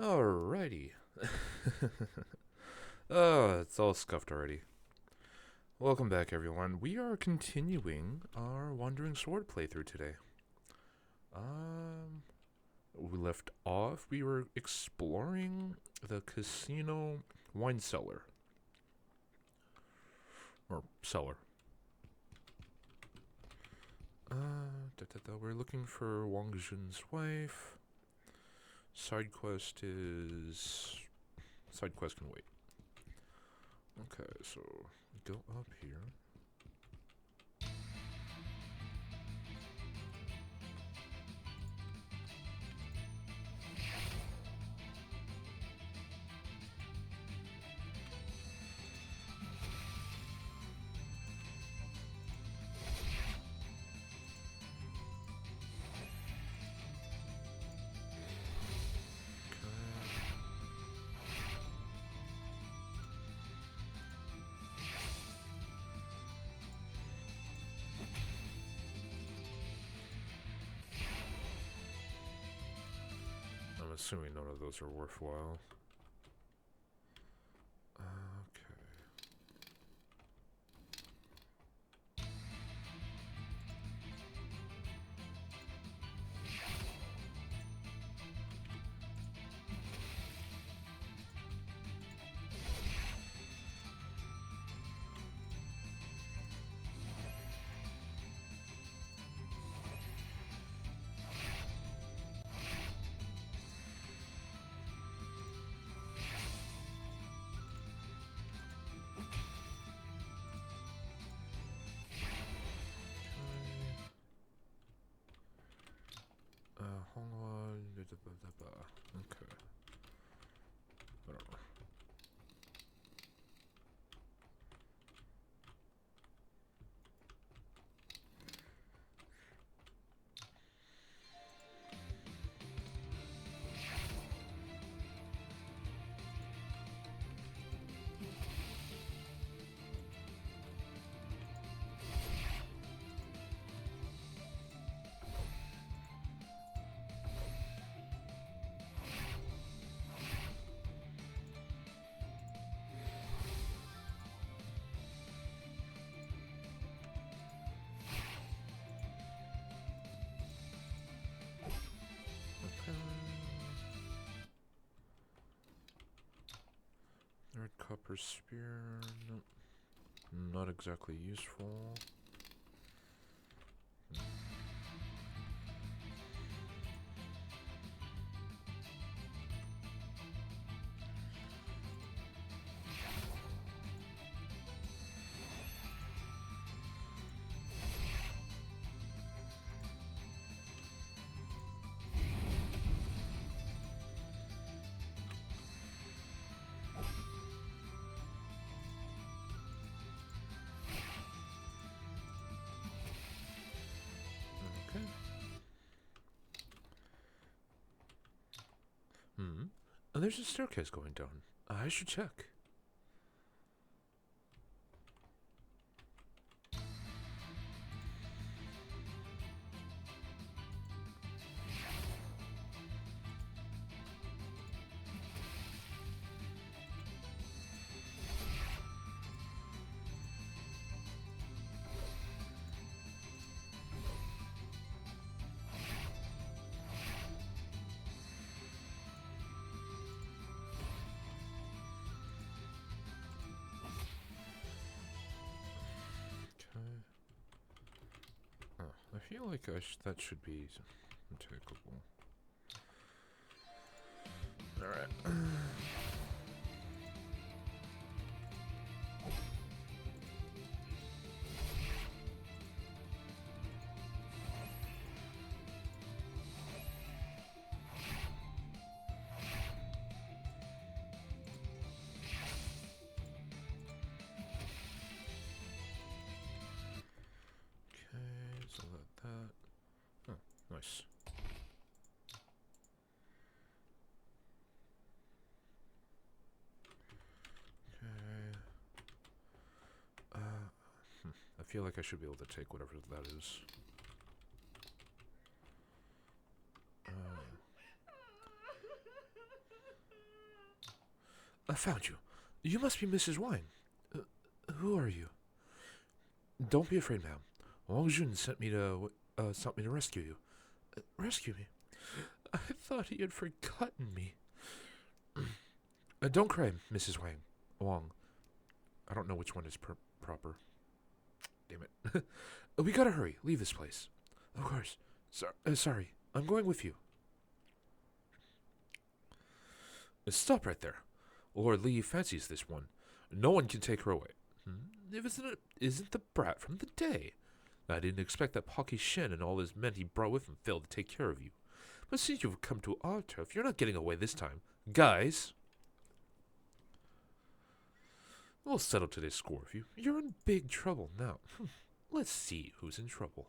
Alrighty. Oh, it's all scuffed already. Welcome back, everyone. We are continuing our Wandering Sword playthrough today. We left off, we were exploring the casino wine cellar. Or cellar. We're looking for Wang Jun's wife. Side quest can wait. Okay, so go up here. I'm assuming none of those are worthwhile. Okay. Hold on. Okay. Whatever. Okay. Red copper spear. Nope. Not exactly useful. Okay. Oh, there's a staircase going down. I should check. Okay. Oh, I feel like that should be takeable. Alright. Okay, so that. Oh, nice. Okay. I feel like I should be able to take whatever that is. I found you. You must be Mrs. Wang. Who are you? Don't be afraid, ma'am. Wang Jun sent me to rescue you. Rescue me? I thought he had forgotten me. Don't cry, Mrs. Wang. I don't know which one is proper. Damn it. We gotta hurry. Leave this place. Of course. Sorry. I'm going with you. Stop right there. Lord Li fancies this one. No one can take her away. If isn't the brat from the day. I didn't expect that Pocky Shen and all his men he brought with him failed to take care of you. But since you've come to our turf, you're not getting away this time. Guys! We'll settle today's score with you. You're in big trouble now. Let's see who's in trouble.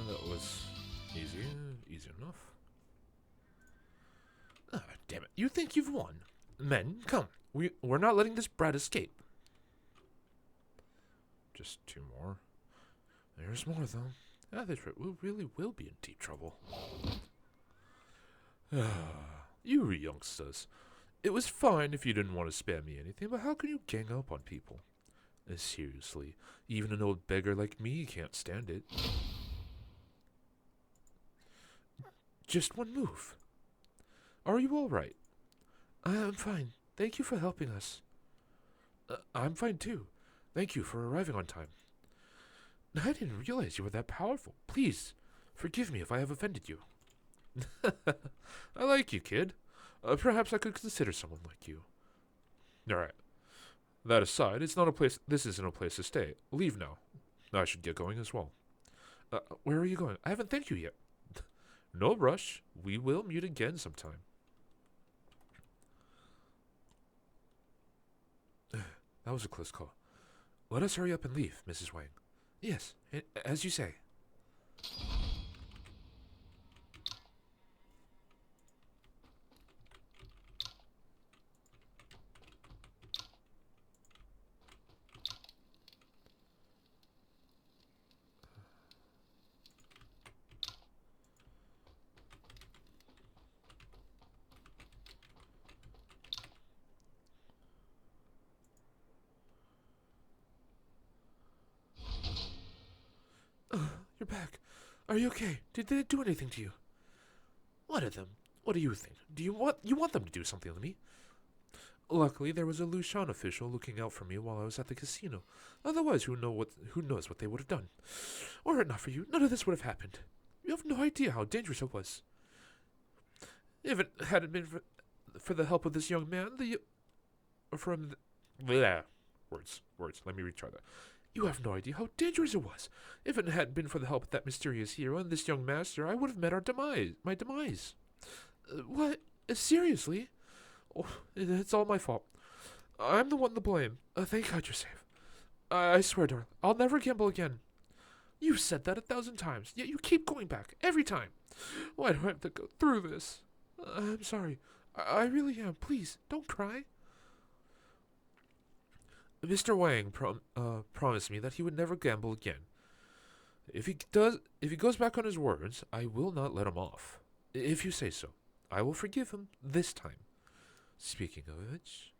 That was easy enough. Ah, damn it. You think you've won? Men, come. We're not letting this brat escape. Just 2 more. There's more, though. This really will be in deep trouble. You youngsters. It was fine if you didn't want to spare me anything, but how can you gang up on people? Seriously, even an old beggar like me can't stand it. Just one move. Are you all right? I'm fine. Thank you for helping us. I'm fine too. Thank you for arriving on time. I didn't realize you were that powerful. Please, forgive me if I have offended you. I like you, kid. Perhaps I could consider someone like you. Alright. That aside, this isn't a place to stay. Leave now. I should get going as well. Where are you going? I haven't thanked you yet. No rush. We will meet again sometime. That was a close call. Let us hurry up and leave, Mrs. Wang. Yes, as you say. You're back. Are you okay? Did they do anything to you? What of them? What do you think? Do you want them to do something to me? Luckily, there was a Lushan official looking out for me while I was at the casino. Otherwise, who knows what they would have done? Were it not for you, none of this would have happened. You have no idea how dangerous it was. If it hadn't been for the help of this young man, words. Let me retry that. You have no idea how dangerous it was. If it hadn't been for the help of that mysterious hero and this young master, I would have met my demise. What? Seriously? Oh, it's all my fault. I'm the one to blame. Thank God you're safe. I swear, darling, I'll never gamble again. You've said that 1,000 times, yet you keep going back, every time. Why do I have to go through this? I'm sorry. I really am. Please, don't cry. Mr. Wang promised me that he would never gamble again. If he goes back on his words, I will not let him off. If you say so, I will forgive him this time. Speaking of which,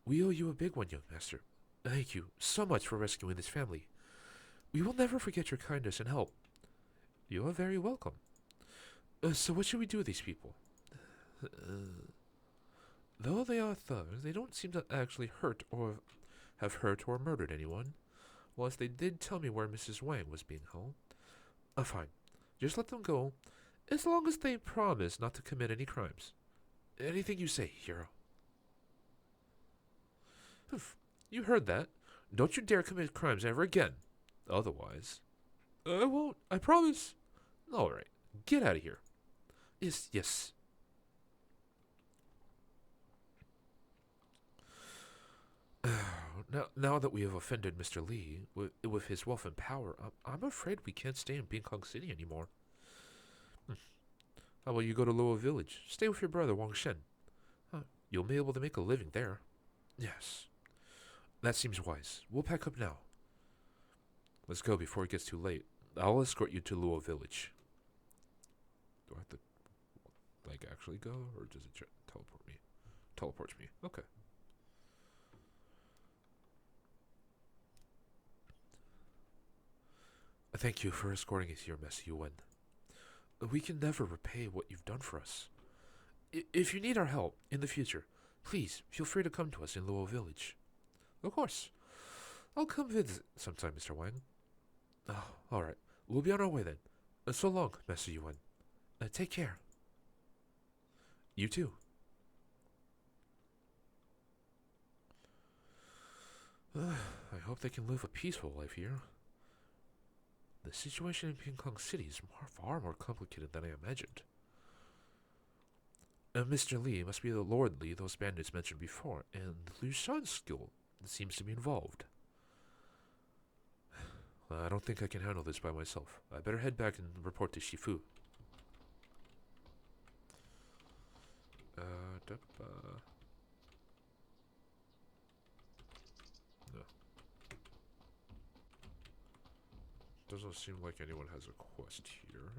we owe you a big one, young master. Thank you so much for rescuing this family. We will never forget your kindness and help. You are very welcome. So what should we do with these people? Though they are thugs, they don't seem to actually have hurt or murdered anyone. Well, if they did tell me where Mrs. Wang was being held, fine. Just let them go, as long as they promise not to commit any crimes. Anything you say, hero. You heard that. Don't you dare commit crimes ever again. Otherwise... I won't, I promise. Alright, get out of here. Yes, yes. Now that we have offended Mr. Lee with his wealth and power, I'm afraid we can't stay in Kong City anymore. How about you go to Luo Village? Stay with your brother, Wang Shen. You'll be able to make a living there. Yes. That seems wise. We'll pack up now. Let's go before it gets too late. I'll escort you to Luo Village. Do I have to, like, actually go? Or does it teleport me? Teleports me. Okay. Thank you for escorting us here, Miss Yuan. We can never repay what you've done for us. If you need our help in the future, please feel free to come to us in Luo Village. Of course. I'll come visit sometime, Mr. Wang. Oh, alright. We'll be on our way then. So long, Master Yuan. Take care. You too. I hope they can live a peaceful life here. The situation in Kong City is far more complicated than I imagined. Mr. Lee must be the Lord Lee those bandits mentioned before, and Liu Shan's skill seems to be involved. I don't think I can handle this by myself. I better head back and report to Shifu. No. Doesn't seem like anyone has a quest here.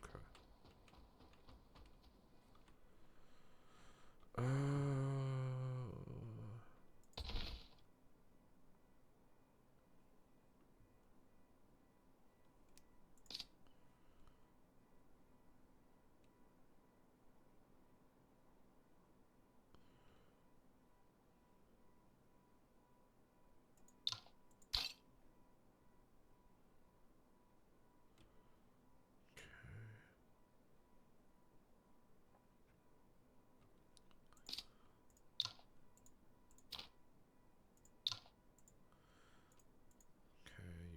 Okay.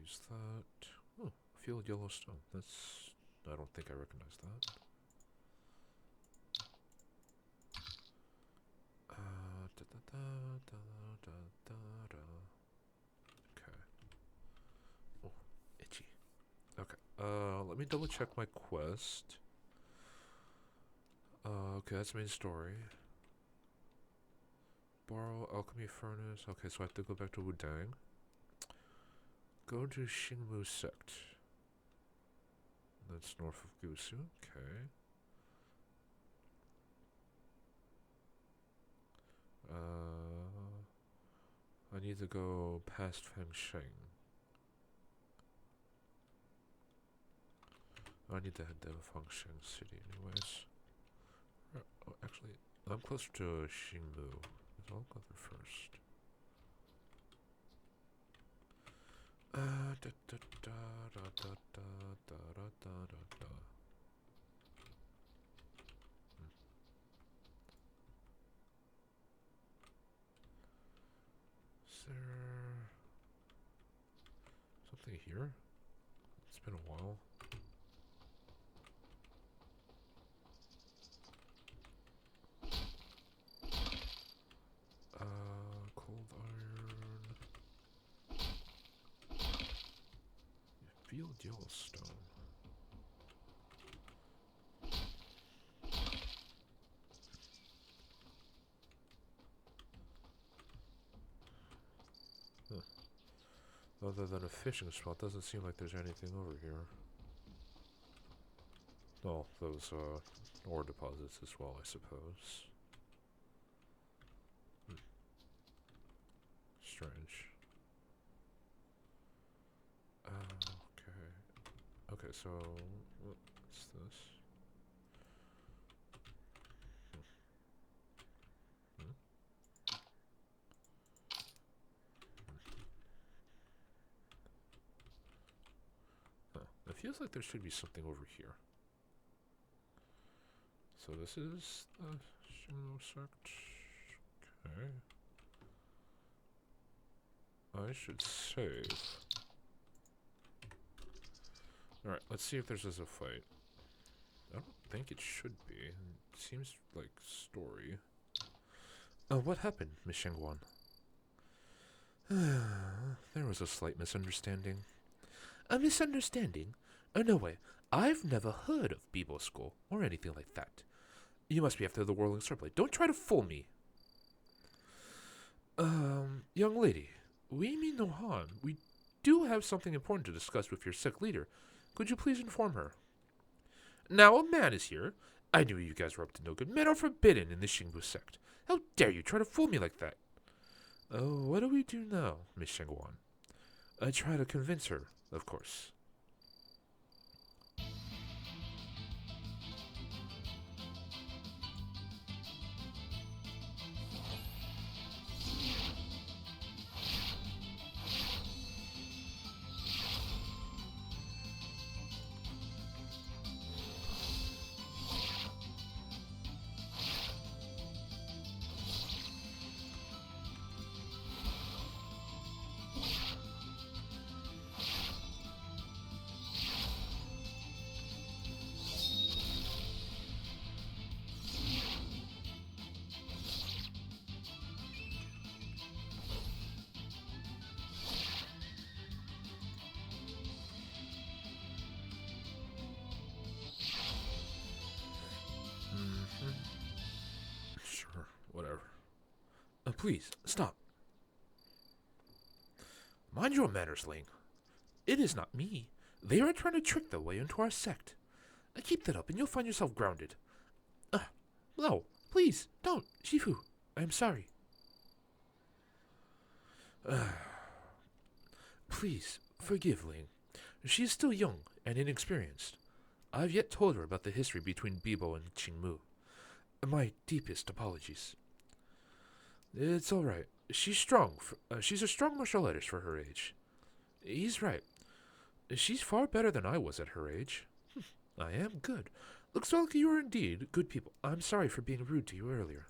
Use that. Oh, field yellow stone. That's... I don't think I recognize that. Okay. Oh, itchy. Okay. Let me double check my quest. Okay, that's main story. Borrow alchemy furnace. Okay, so I have to go back to Wudang. Go to Xingmu Sect. That's north of Gusu. Okay. I need to go past Fengsheng. I need to head to Fengsheng City anyways. Oh, actually, I'm closer to Xingmu. So I'll go there first. Is there something here? It's been a while. Cold iron. Field Yellowstone. Other than a fishing spot, doesn't seem like there's anything over here. Oh, those ore deposits as well, I suppose. Strange. Okay. Okay, so what's this? feels like there should be something over here. So this is the Shingmu sect. Okay. I should save. Alright, let's see if there's a fight. I don't think it should be. It seems like story. What happened, Miss Shangguan? There was a slight misunderstanding. A misunderstanding? Oh, no way. I've never heard of Bibo School, or anything like that. You must be after the whirling swordblade. Don't try to fool me. Young lady, we mean no harm. We do have something important to discuss with your sect leader. Could you please inform her? Now a man is here. I knew you guys were up to no good. Men are forbidden in the Xingbu sect. How dare you try to fool me like that? Oh, what do we do now, Miss Shangguan? I try to convince her, of course. Sure, whatever. Please, stop. Mind your manners, Ling. It is not me. They are trying to trick their way into our sect. Keep that up and you'll find yourself grounded. No, please, don't, Shifu. I am sorry. Please, forgive Ling. She is still young and inexperienced. I've yet told her about the history between Bibo and Qingmu. My deepest apologies. It's all right. She's strong. She's a strong martial artist for her age. He's right. She's far better than I was at her age. I am good. Looks like you are indeed good people. I'm sorry for being rude to you earlier.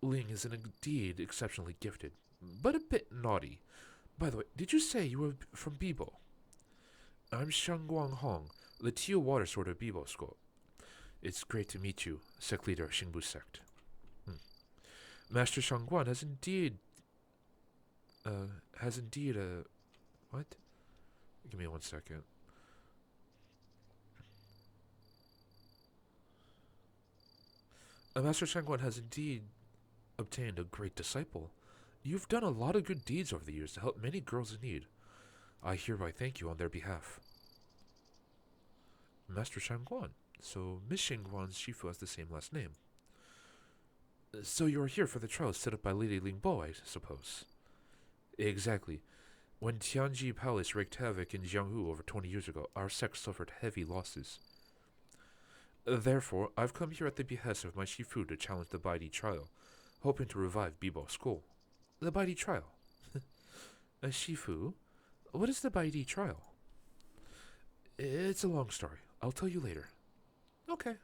Ling is indeed exceptionally gifted, but a bit naughty. By the way, did you say you were from Bibo? I'm Shangguang Hong, the Teal Water Sword of Bibo School. It's great to meet you, sect leader of Xingbu sect. Master Shangguan has indeed, what? Give me 1 second. Master Shangguan has indeed obtained a great disciple. You've done a lot of good deeds over the years to help many girls in need. I hereby thank you on their behalf. Master Shangguan. So Miss Shangguan's Shifu has the same last name. So you are here for the trial set up by Lady Lingbo, I suppose. Exactly. When Tianji Palace wreaked havoc in Jianghu over 20 years ago, our sect suffered heavy losses. Therefore, I've come here at the behest of my Shifu to challenge the Baidi trial, hoping to revive Bibo School. The Baidi trial? Shifu, what is the Baidi trial? It's a long story. I'll tell you later. Okay.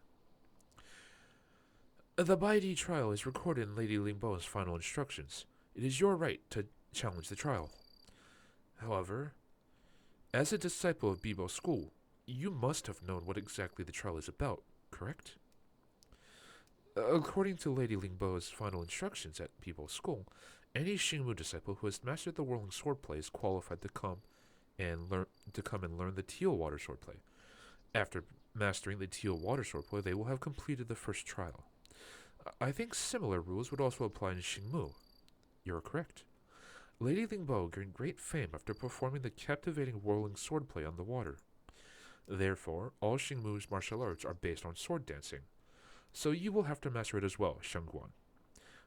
The Baidi trial is recorded in Lady Lingbo's final instructions. It is your right to challenge the trial. However, as a disciple of Bibo School, you must have known what exactly the trial is about, correct? According to Lady Lingbo's final instructions at Bibo School, any Xingmu disciple who has mastered the whirling swordplay is qualified to come and learn the teal water swordplay. After mastering the teal water swordplay, they will have completed the first trial. I think similar rules would also apply in Xingmu. You're correct. Lady Lingbo gained great fame after performing the captivating whirling swordplay on the water. Therefore, all Xingmu's martial arts are based on sword dancing. So you will have to master it as well, Shangguan.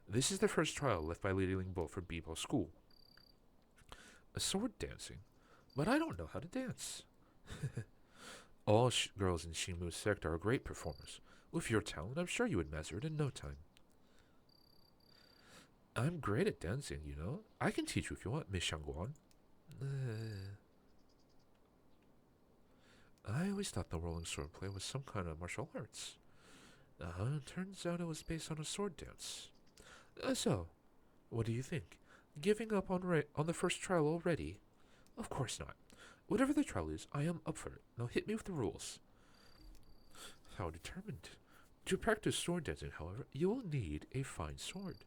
This is the first trial left by Lady Lingbo for Bibo School. Sword dancing? But I don't know how to dance. All girls in Xingmu's sect are great performers. With your talent, I'm sure you would master it in no time. I'm great at dancing, you know. I can teach you if you want, Miss Shangguan. I always thought the rolling sword play was some kind of martial arts. Turns out it was based on a sword dance. So, what do you think? Giving up on the first trial already? Of course not. Whatever the trial is, I am up for it. Now hit me with the rules. How determined. To practice sword dancing, however, you will need a fine sword.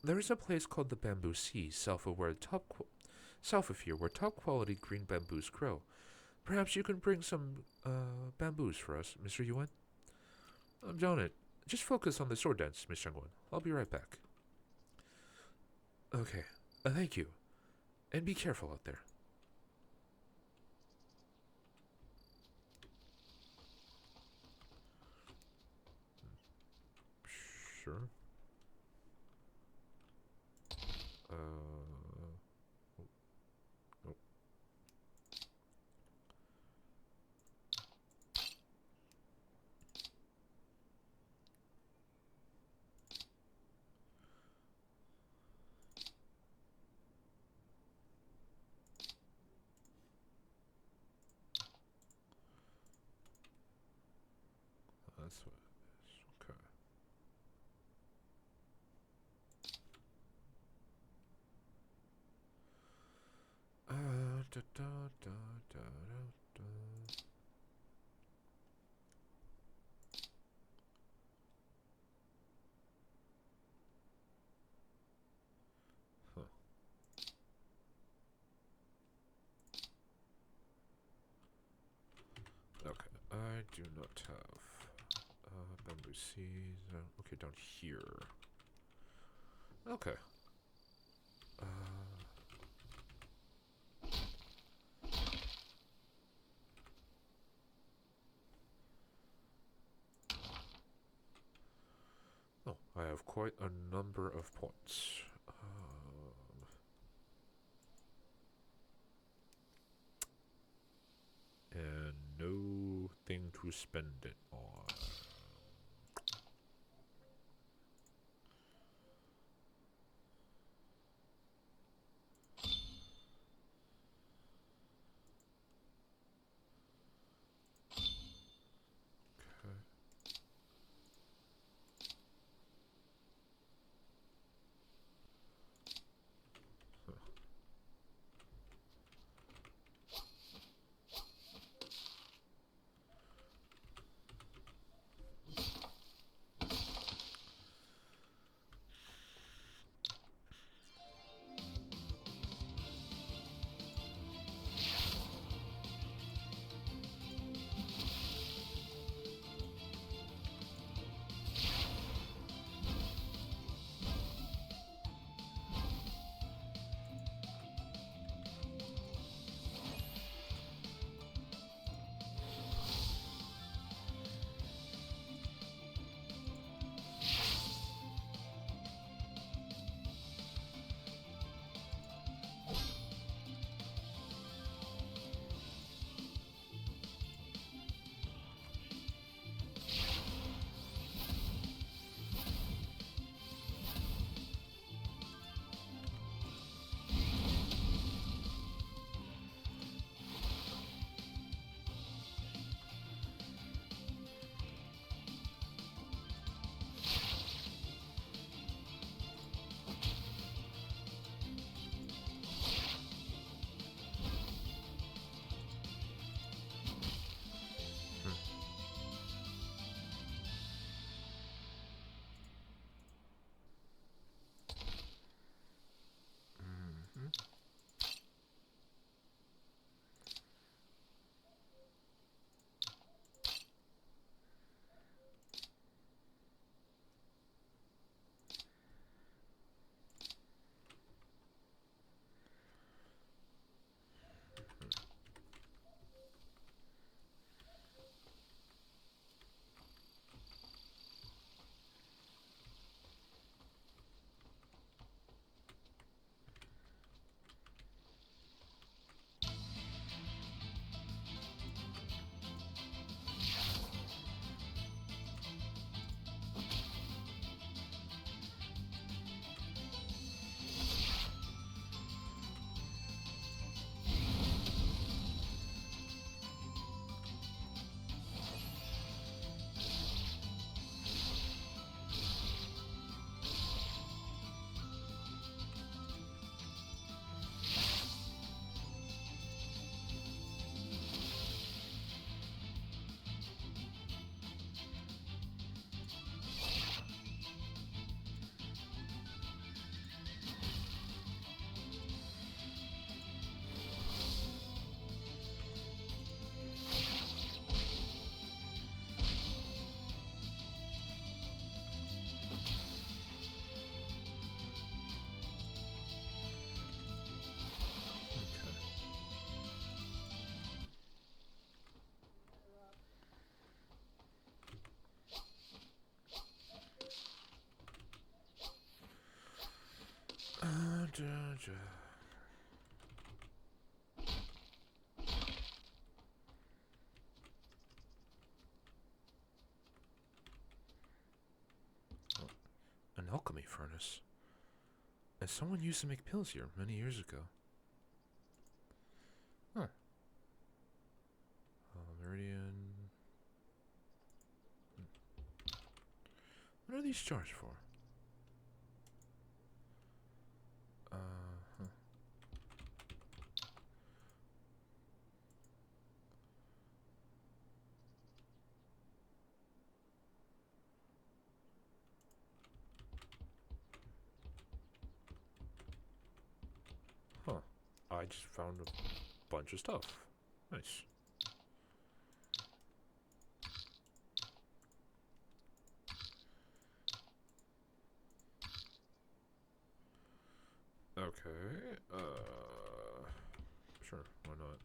There is a place called the Bamboo Sea, south of here, where top quality green bamboos grow. Perhaps you can bring some bamboos for us, Mr. Yuan. I'm on it. Just focus on the sword dance, Miss Changwan. I'll be right back. Okay. Thank you. And be careful out there. Sure. Uh. Oh. That's what it is. Okay. Da, da, da, da, da, da. Huh. Okay. I do not have bamboo seeds. Okay, down here. Okay. Uh. Oh, I have quite a number of points. And no thing to spend it on. Okay. furnace. And someone used to make pills here many years ago. Huh. Meridian. What are these jars for? Huh. Huh. I just found a bunch of stuff. Nice. Okay, sure, why not?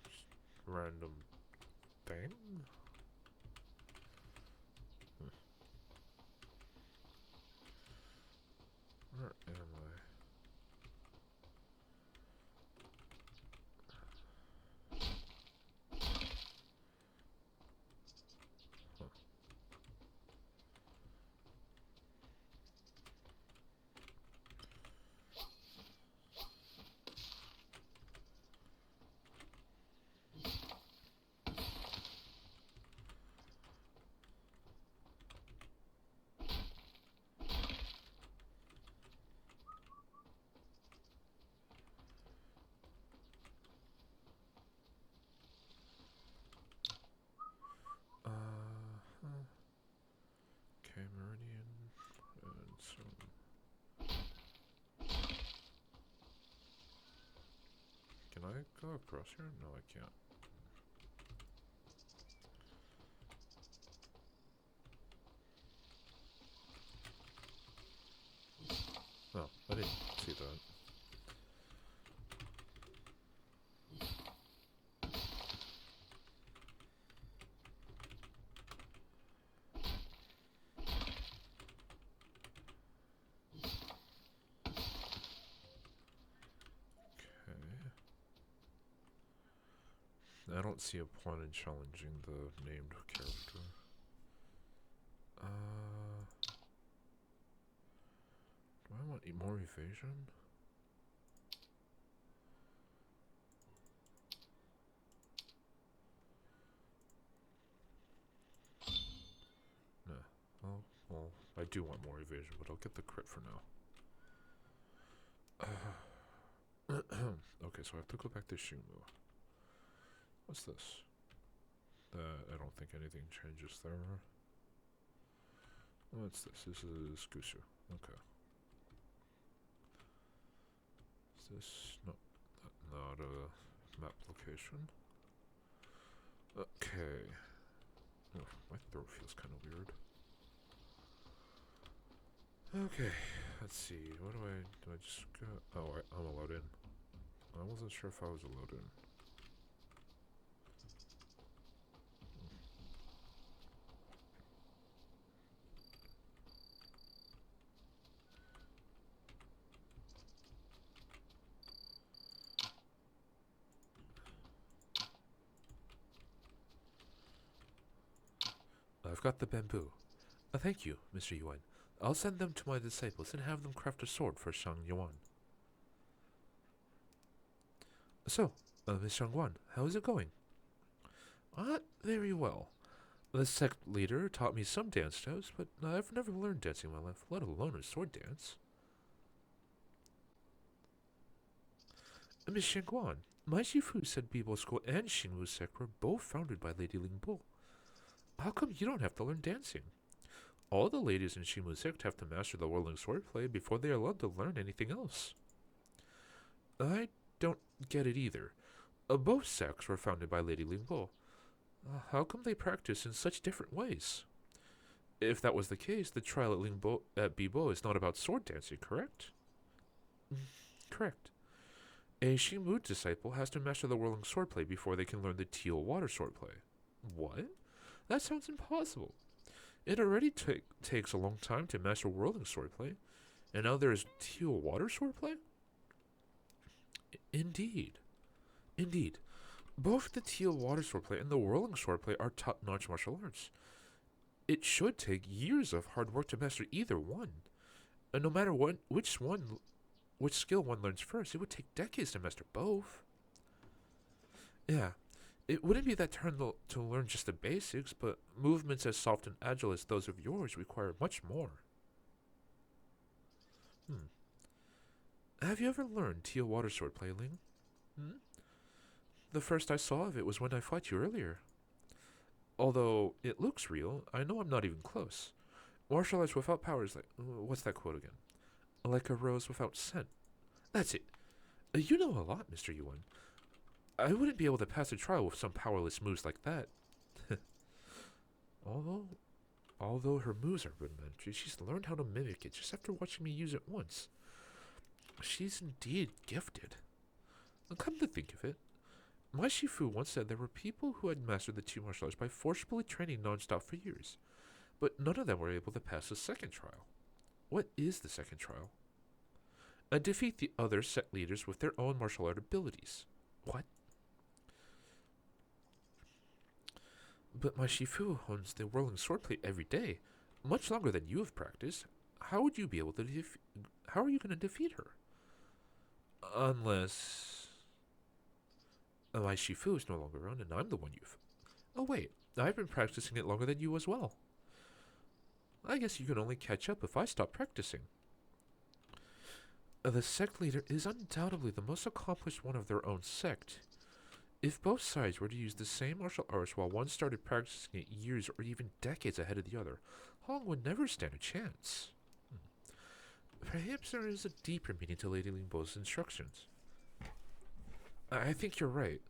Just random thing? Where am I? Huh. Huh. Okay, Meridian, and so... Can I go across here? No, I can't. Oh, I didn't see that. Okay. I don't see a point in challenging the named character. Do I want more evasion? Nah. Well, I do want more evasion, but I'll get the crit for now. Okay, so I have to go back to Shimu. What's this? I don't think anything changes there. What's this? This is Gusu. Okay. Is this not a map location? Okay. Oh, my throat feels kind of weird. Okay, let's see. What do I just go? Oh, I'm allowed in. I wasn't sure if I was allowed in. I've got the bamboo. Thank you, Mr. Yuan. I'll send them to my disciples and have them craft a sword for Shang Yuan. So, Miss Shangguan, how is it going? Very well. The sect leader taught me some dance steps, but I've never learned dancing in my life, let alone a sword dance. Miss Shangguan, my Shifu said Bibo School and Xingwu sect were both founded by Lady Lingbo. How come you don't have to learn dancing? All the ladies in Xingwu sect have to master the whirling swordplay before they are allowed to learn anything else. I don't get it either. Both sects were founded by Lady Lingbo. How come they practice in such different ways? If that was the case, the trial at Bibo is not about sword dancing, correct? Correct. A Xingwu disciple has to master the whirling swordplay before they can learn the teal water swordplay. What? That sounds impossible. It already takes a long time to master whirling swordplay, and now there is teal water swordplay? Indeed. Both the teal water swordplay and the whirling swordplay are top-notch martial arts. It should take years of hard work to master either one. And no matter which skill one learns first, it would take decades to master both. Yeah, it wouldn't be that hard to learn just the basics, but movements as soft and agile as those of yours require much more. Hmm. Have you ever learned teal water swordplay, Ling? Hmm? The first I saw of it was when I fought you earlier. Although it looks real, I know I'm not even close. Martial arts without power is like. What's that quote again? Like a rose without scent. That's it. You know a lot, Mr. Yuan. I wouldn't be able to pass a trial with some powerless moves like that. although, although her moves are rudimentary, she's learned how to mimic it just after watching me use it once. She's indeed gifted. Come to think of it, my Shifu once said there were people who had mastered the two martial arts by forcibly training non-stop for years, but none of them were able to pass the second trial. What is the second trial? Defeat the other sect leaders with their own martial art abilities. What? But my Shifu hones the whirling swordplay every day, much longer than you have practiced. How would you be able to How are you going to defeat her? Unless my Shifu is no longer around and I'm the one you've. Oh wait, I've been practicing it longer than you as well. I guess you can only catch up if I stop practicing. The sect leader is undoubtedly the most accomplished one of their own sect. If both sides were to use the same martial arts while one started practicing it years or even decades ahead of the other, Hong would never stand a chance. Perhaps there is a deeper meaning to Lady Lingbo's instructions. I think you're right.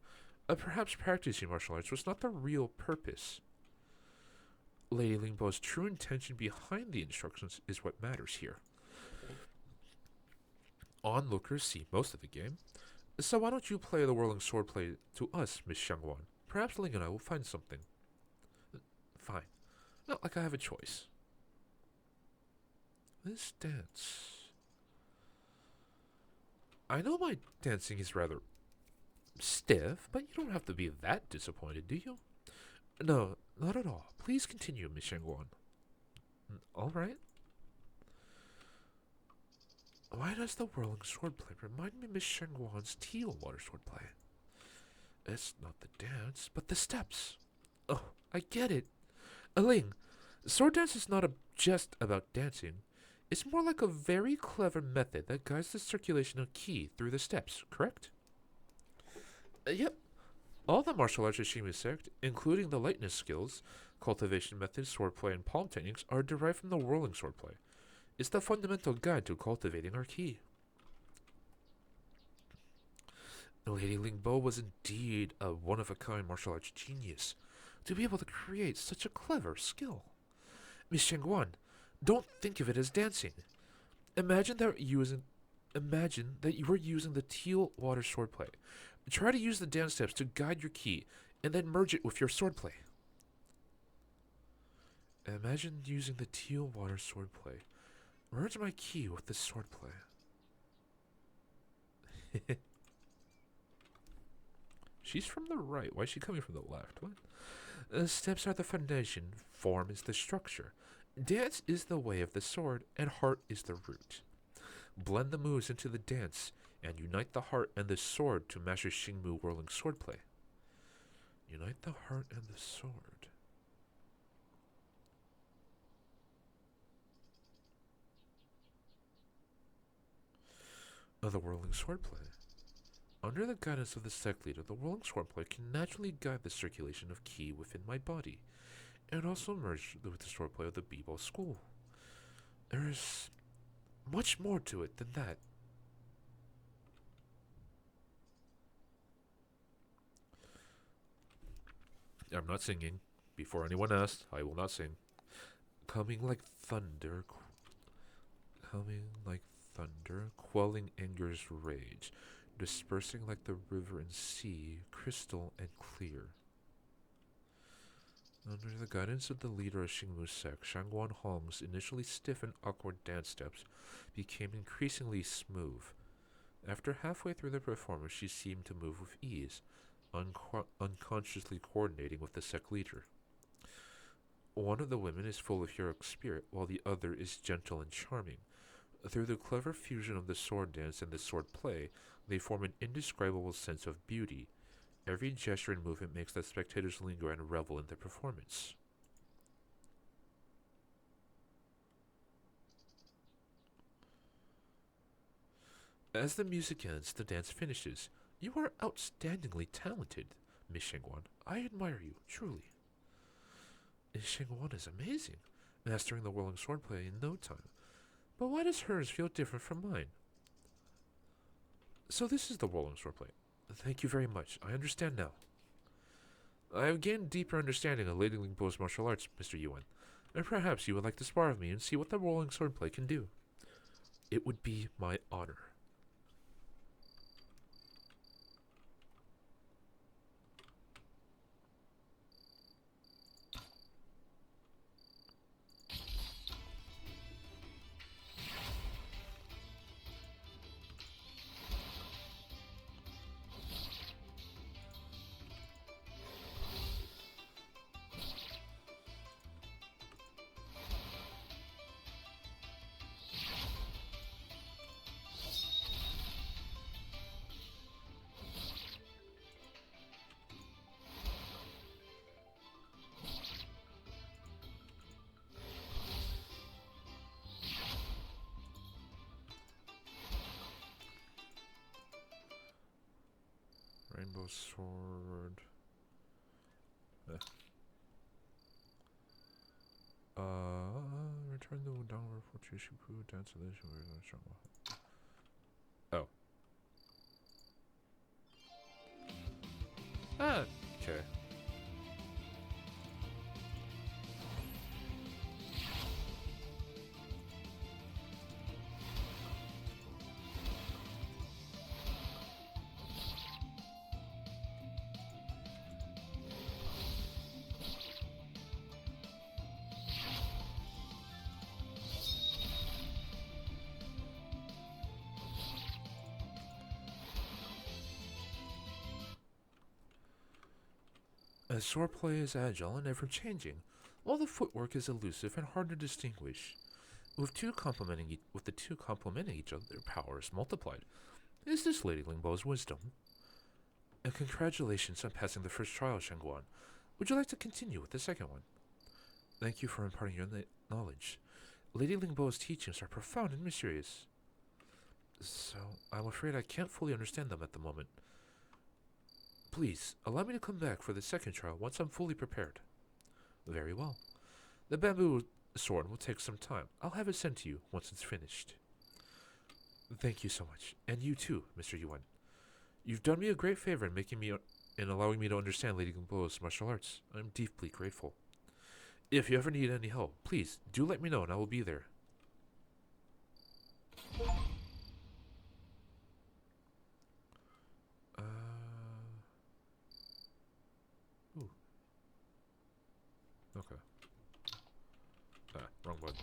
Perhaps practicing martial arts was not the real purpose. Lady Lingbo's true intention behind the instructions is what matters here. Onlookers see most of the game, so why don't you play the whirling swordplay to us, Miss Xiangwan? Perhaps Ling and I will find something. Fine. Not like I have a choice. This dance. I know my dancing is rather stiff, but you don't have to be that disappointed, do you? No, not at all. Please continue, Miss Xiangwan. All right. Why does the whirling swordplay remind me of Miss Xiangwan's teal water swordplay? It's not the dance, but the steps. Oh, I get it. Ling, sword dance is not just about dancing. It's more like a very clever method that guides the circulation of ki through the steps, correct? Yep. All the martial arts of Shimu sect, including the lightness skills, cultivation methods, swordplay, and palm techniques, are derived from the whirling swordplay. It's the fundamental guide to cultivating our ki. Lady Lingbo was indeed a one-of-a-kind martial arts genius to be able to create such a clever skill. Miss Xiangwan, don't think of it as dancing. Imagine that you were using the teal water swordplay. Try to use the dance steps to guide your ki, and then merge it with your swordplay. Imagine using the teal water swordplay. Merge my ki with the swordplay. She's from the right. Why is she coming from the left? What? Steps are the foundation. Form is the structure. Dance is the way of the sword, and heart is the root. Blend the moves into the dance, and unite the heart and the sword to master Xingmu whirling swordplay. Unite the heart and the sword. The whirling swordplay. Under the guidance of the sect leader, the whirling swordplay can naturally guide the circulation of ki within my body, and also merge with the swordplay of the Bibo school. There is much more to it than that. I'm not singing. Before anyone asked, I will not sing. Coming like thunder, quelling anger's rage, dispersing like the river and sea, crystal and clear. Under the guidance of the leader of Xingmu sect, Shangguan Hong's initially stiff and awkward dance steps became increasingly smooth. After halfway through the performance, she seemed to move with ease, unconsciously coordinating with the sect leader. One of the women is full of heroic spirit, while the other is gentle and charming. Through the clever fusion of the sword dance and the sword play, they form an indescribable sense of beauty. Every gesture and movement makes the spectators linger and revel in the performance. As the music ends, the dance finishes. You are outstandingly talented, Miss Shengwan. I admire you, truly. Miss Shengwan is amazing, mastering the whirling swordplay in no time. But why does hers feel different from mine? So this is the whirling swordplay. Thank you very much. I understand now. I have gained deeper understanding of Lady Lingbo's martial arts, Mr. Yuan, and perhaps you would like to spar with me and see what the whirling swordplay can do. It would be my honor. Rainbow sword. Return the downward for Chishipu dance and then Oh. Ah, okay. As swordplay is agile and ever-changing, while the footwork is elusive and hard to distinguish. With the two complementing each other, their power is multiplied. Is this Lady Lingbo's wisdom? And congratulations on passing the first trial, Shengguan. Would you like to continue with the second one? Thank you for imparting your knowledge. Lady Lingbo's teachings are profound and mysterious. So, I'm afraid I can't fully understand them at the moment. Please, allow me to come back for the second trial once I'm fully prepared. Very well. The bamboo sword will take some time. I'll have it sent to you once it's finished. Thank you so much. And you too, Mr. Yuan. You've done me a great favor in allowing me to understand Lady Lingbo's martial arts. I'm deeply grateful. If you ever need any help, please do let me know and I will be there. Ooh. Okay. Wrong button.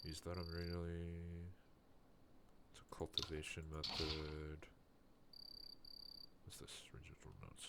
Use that really. It's a cultivation method. What's this? Residual notes.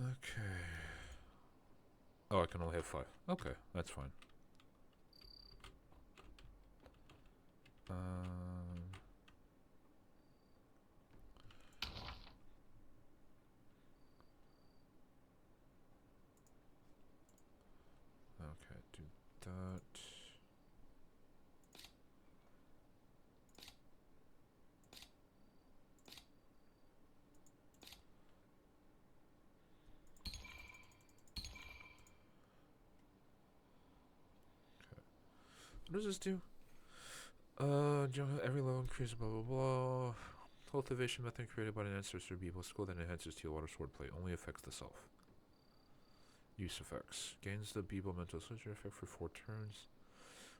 Okay. Oh, I can only have 5. Okay, that's fine. Okay, do that. What does this do? Every level increases blah blah blah. Cultivation method created by an ancestor Beeble school that enhances Teal Water Swordplay. Only affects the self. Use effects. Gains the Beeble mental association effect for 4 turns,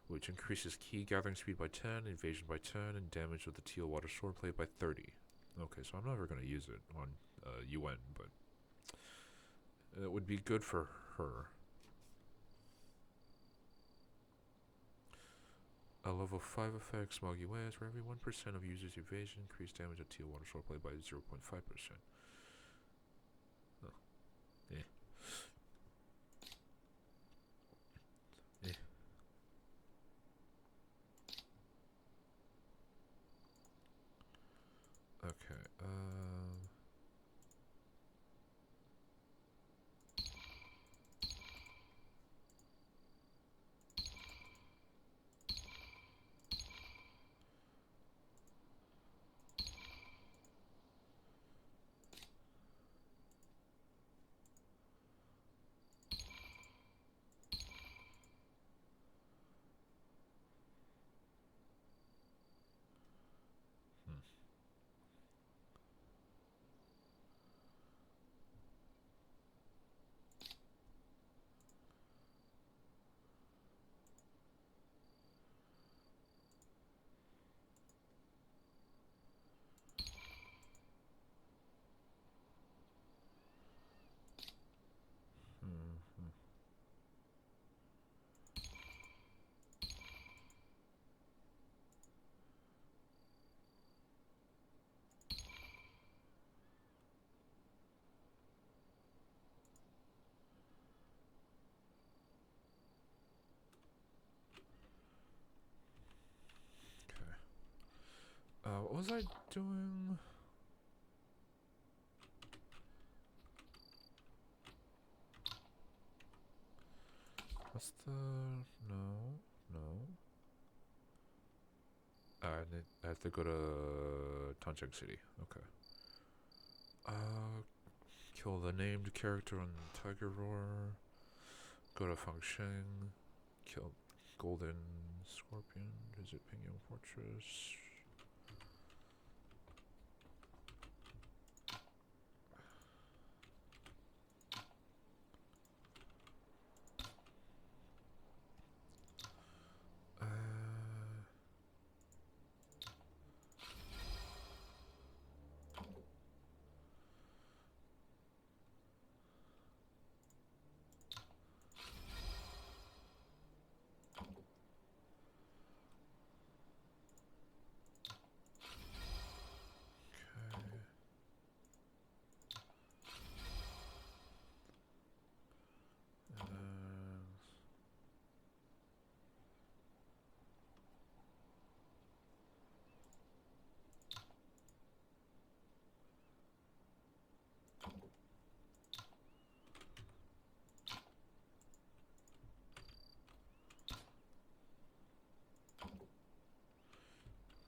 which increases key gathering speed by 10, evasion by 10, and damage of the Teal Water Swordplay by 30. Okay, so I'm never going to use it on UN, but it would be good for her. A level 5 effect, Smoggy Waves, for every 1% of users' evasion, increase damage of Teal Water Swordplay by 0.5%. Oh. Eh. Eh. Okay, what was I doing? What's the... No. I have to go to Tanjung City. Okay. Kill the named character on Tiger Roar. Go to Fangsheng. Kill Golden Scorpion. Visit Pingyang Fortress.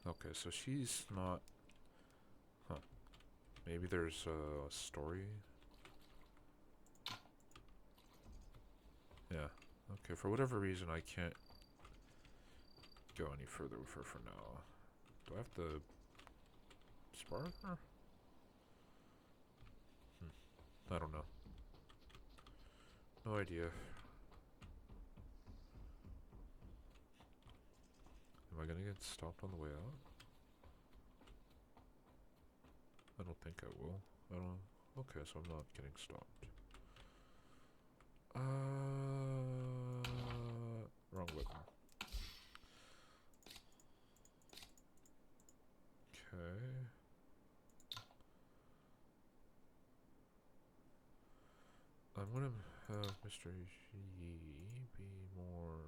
Okay, so she's not... Huh. Maybe there's a story? Yeah. Okay, for whatever reason I can't go any further with her for now. Do I have to spar her? I don't know. No idea. Am I gonna get stopped on the way out? I don't think I will. I don't... Okay, so I'm not getting stopped. Wrong weapon. Okay. I'm gonna have Mr. Yi be more...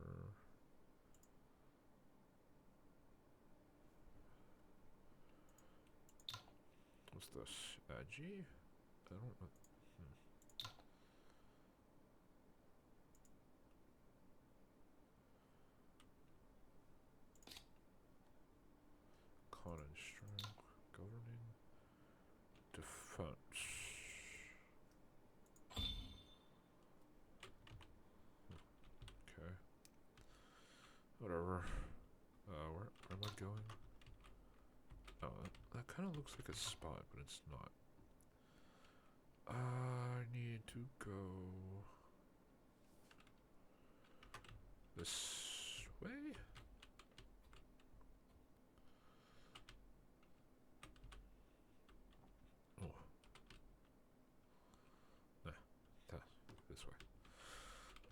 What's this? Agi? I don't know. Con and strength. Governing. Defense. Okay. Whatever. kind of looks like a spot, but it's not. I need to go this way? Oh. Nah, this way.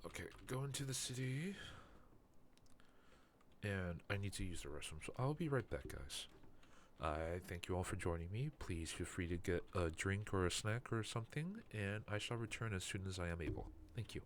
Okay, go into the city. And I need to use the restroom, so I'll be right back, guys. I thank you all for joining me. Please feel free to get a drink or a snack or something, and I shall return as soon as I am able. Thank you.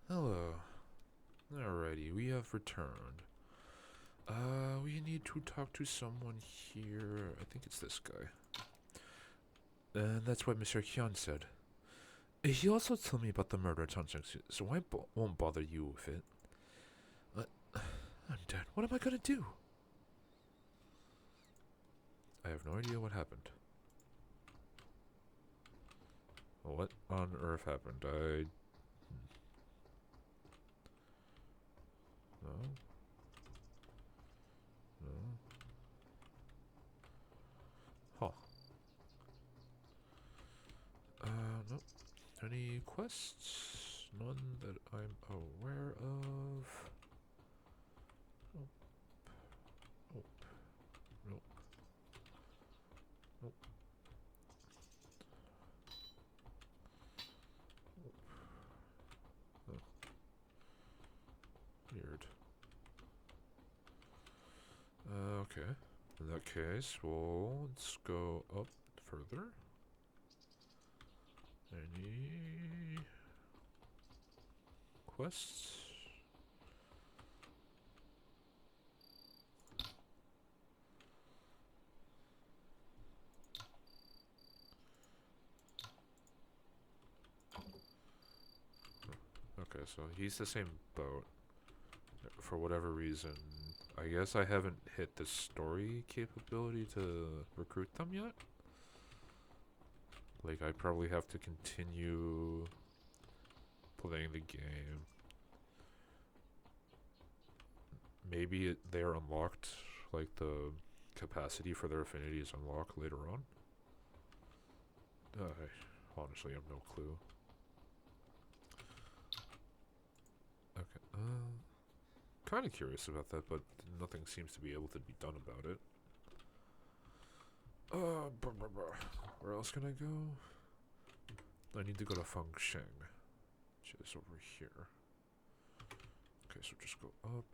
Hello. Alrighty, we have returned. We need to talk to someone here. I think it's this guy. And that's what Mr. Hyun said. He also told me about the murder transactions, so I won't bother you with it. I'm dead. What am I gonna do? I have no idea what happened. What on earth happened? No? No? Huh. Nope. Any quests? None that I'm aware of. Nope. Nope. Nope. Nope. Oh. Weird. Okay. In that case, well, let's go up further. Any quests? Okay, so he's the same boat. For whatever reason, I guess I haven't hit the story capability to recruit them yet. Like, I probably have to continue playing the game. Maybe they're unlocked, like the capacity for their affinities unlock later on. I honestly have no clue. Okay, kind of curious about that, but nothing seems to be able to be done about it. Where else can I go? I need to go to Fengsheng, which is over here. Okay, so just go up.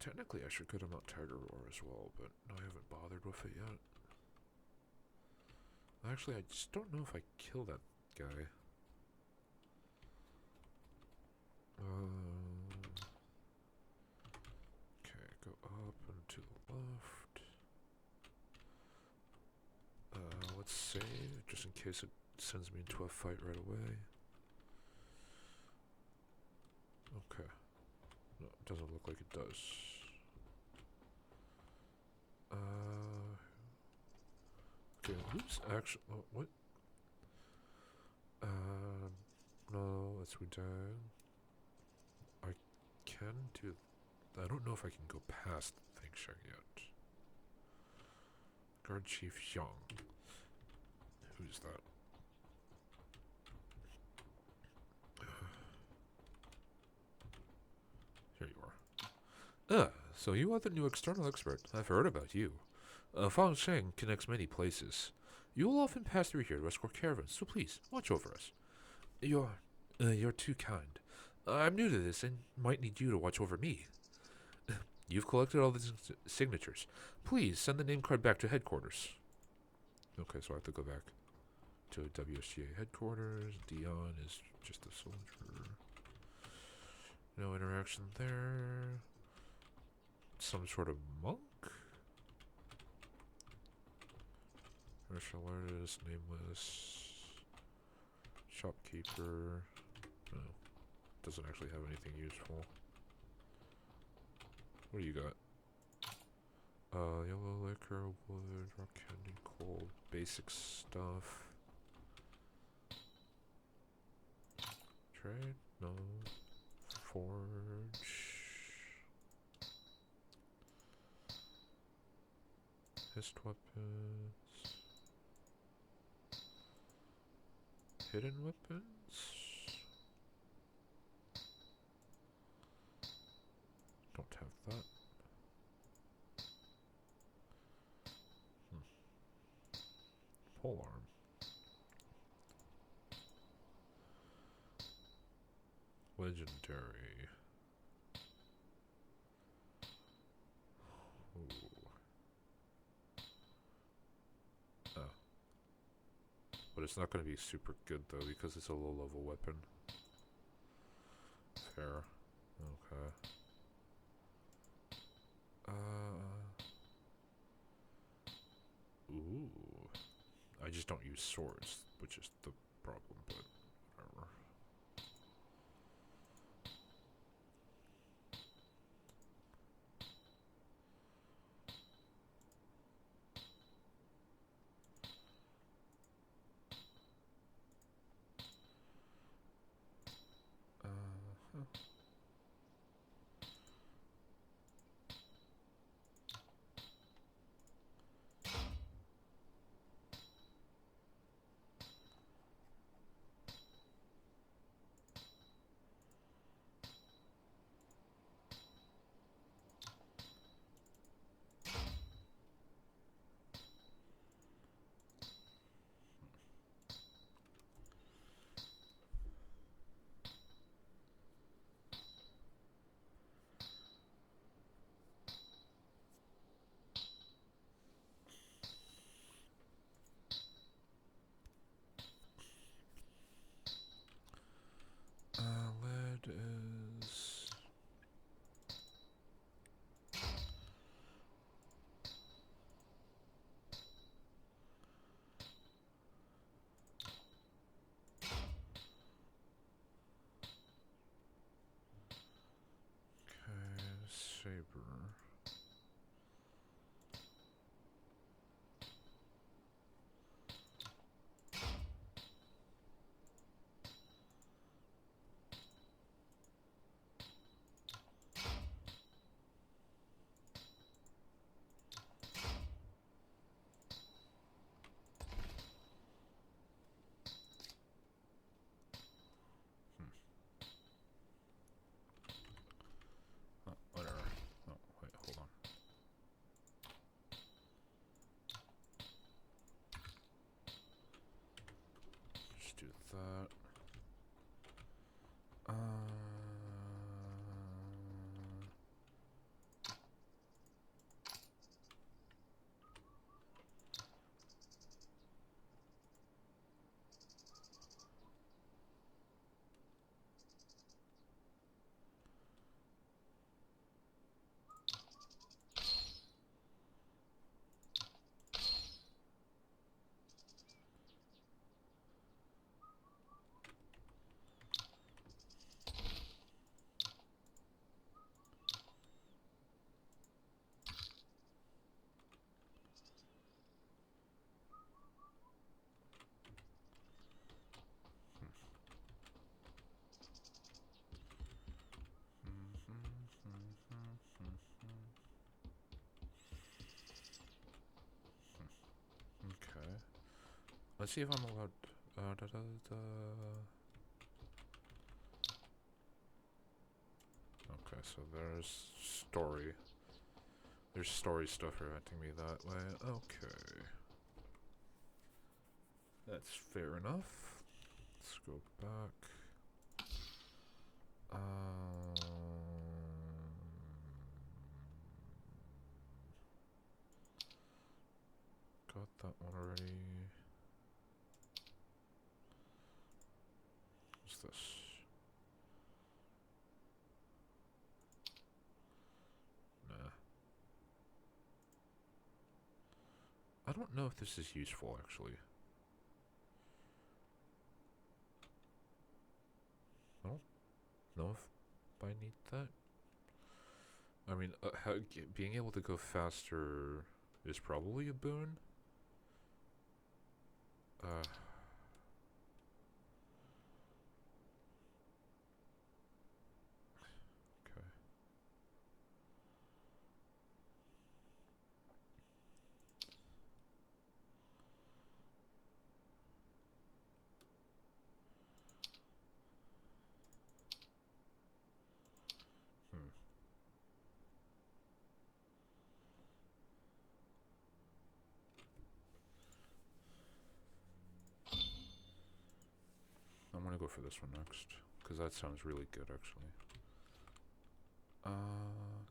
Technically I should go to Mount Tiger Roar as well, but I haven't bothered with it yet. Actually, I just don't know if I kill that guy. Okay, go up and to the left. Let's save, just in case it sends me into a fight right away. Okay. No, it doesn't look like it does. Okay, who's actually... what? No, let's read down. I can do. I don't know if I can go past the thing check yet. Guard Chief Young. Who's that? Here you are. So you are the new external expert. I've heard about you. Fang Sheng connects many places. You will often pass through here to escort caravans, so please, watch over us. You're too kind. I'm new to this and might need you to watch over me. You've collected all the signatures. Please send the name card back to headquarters. Okay, so I have to go back to WSGA headquarters. Dion is just a soldier. No interaction there. Some sort of monk? Commercial artist, nameless. Shopkeeper. No. Doesn't actually have anything useful. What do you got? Yellow liquor, wood, rock candy, coal, basic stuff. Trade? No. Forge. Hist weapons. Hidden weapons? Don't have that. Pole arm. Legendary. Ooh. Oh. But it's not going to be super good though because it's a low level weapon. Fair. Okay. Ooh. I just don't use swords, which is the problem, but whatever. Huh. Lead is... Okay, saber. Oh, whatever. Oh, wait, hold on. Just do that. Let's see if I'm allowed. Okay, so there's story. There's story stuff preventing me that way. Okay. That's fair enough. Let's go back. Got that one already. What's this? Nah. I don't know if this is useful, actually. I don't know if I need that. I mean, being able to go faster is probably a boon. Okay. Hmm. I'm gonna go for this one next, because that sounds really good, actually.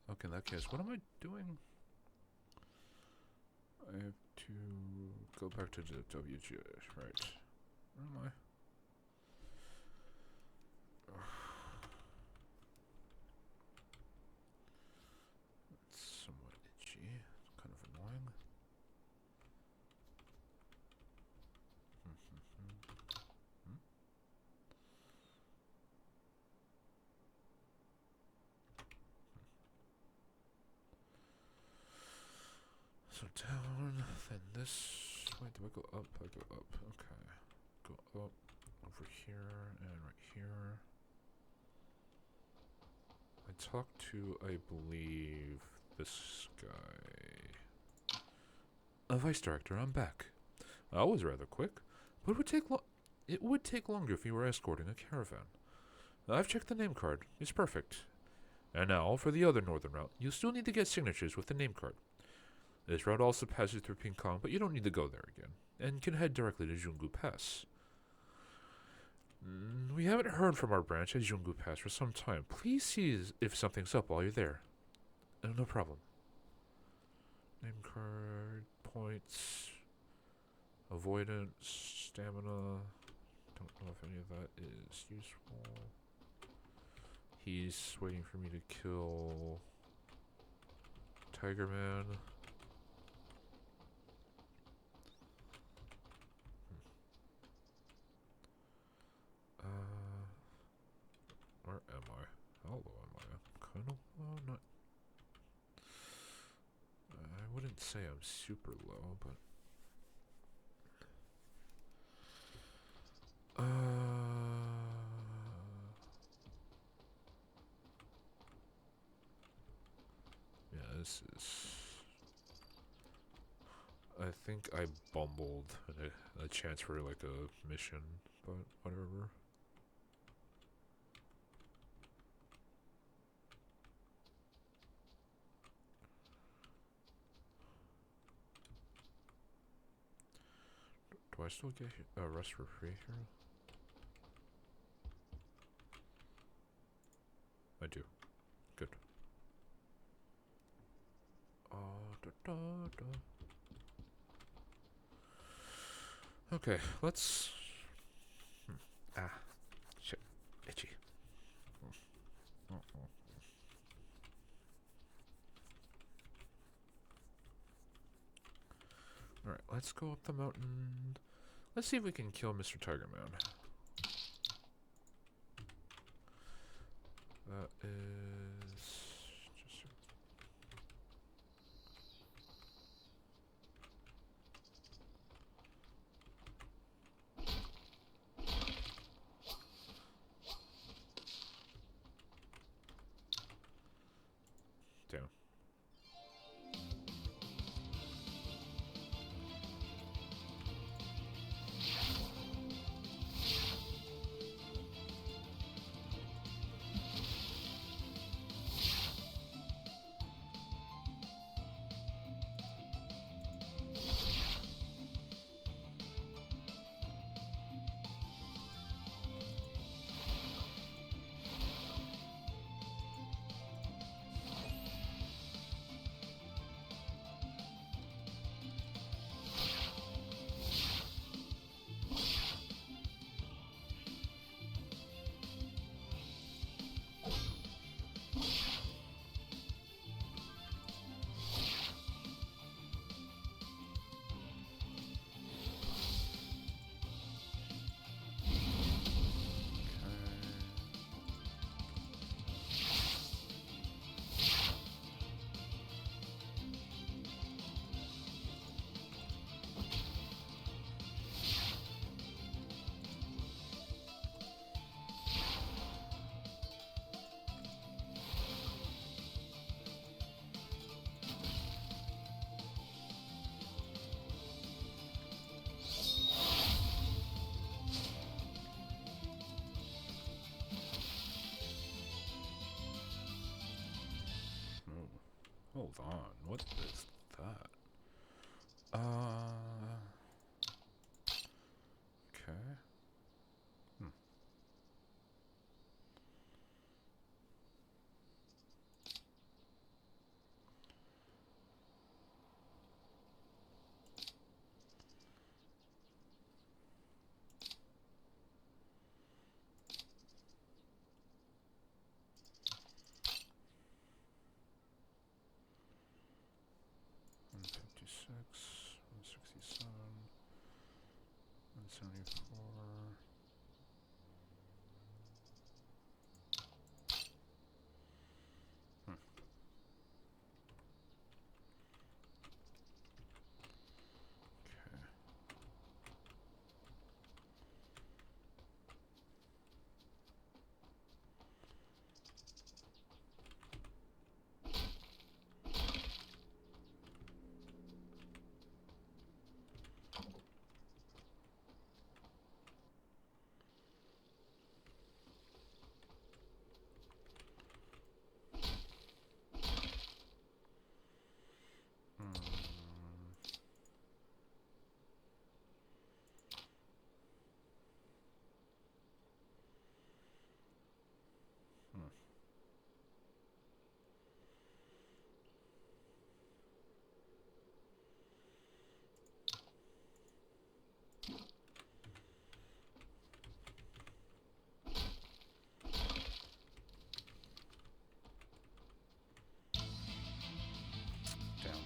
Okay, in that case, what am I doing? I have to go back to the WG, right? Where am I? It's somewhat itchy. It's kind of annoying. So down, then this. Wait, do I go up? I go up. Okay. Go up, over here, and right here. I talked to, I believe, this guy. Vice Director, I'm back. I was rather quick, but it would take longer if you were escorting a caravan. I've checked the name card. It's perfect. And now, for the other northern route, you'll still need to get signatures with the name card. This route also passes through Pinkong, but you don't need to go there again, and can head directly to Jungu Pass. We haven't heard from our branch at Jungu Pass for some time. Please see if something's up while you're there. No problem. Name card, points, avoidance, stamina. Don't know if any of that is useful. He's waiting for me to kill Tiger Man. Where am I? How low am I? Kind of low, not. I wouldn't say I'm super low, but. Yeah, this is. I think I bumbled a chance for like a mission, but whatever. Do I still get a rest for free here? I do. Good. Okay, let's. Ah, shit, itchy. Alright, let's go up the mountain. Let's see if we can kill Mr. Tiger Man. That is just. Damn. Hold on. What is that? Okay. Hmm. $156, $167, $174. Hmm. Okay. Hmm. Hmm. Down.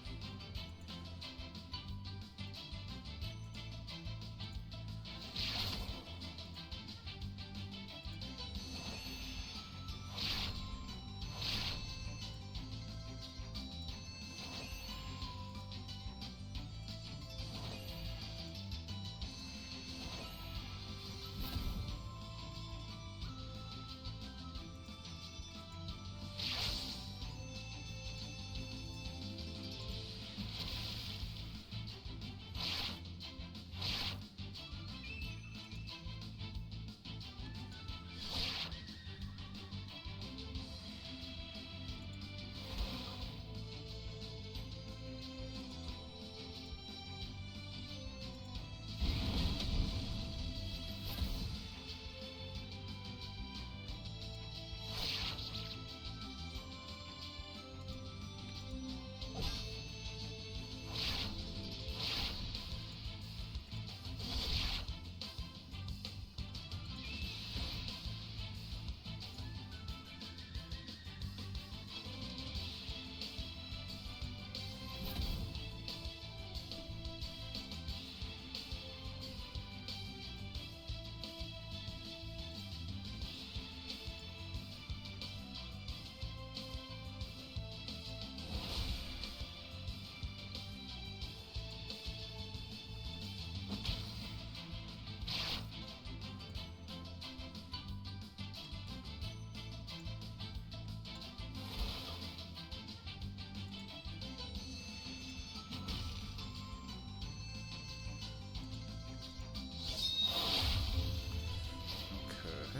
Okay.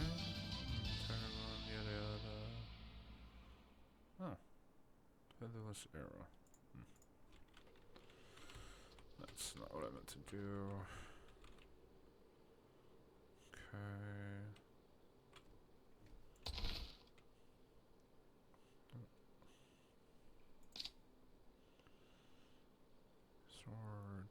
Turn on yada yada. Oh. Featherless arrow. That's not what I meant to do. Okay. Sword.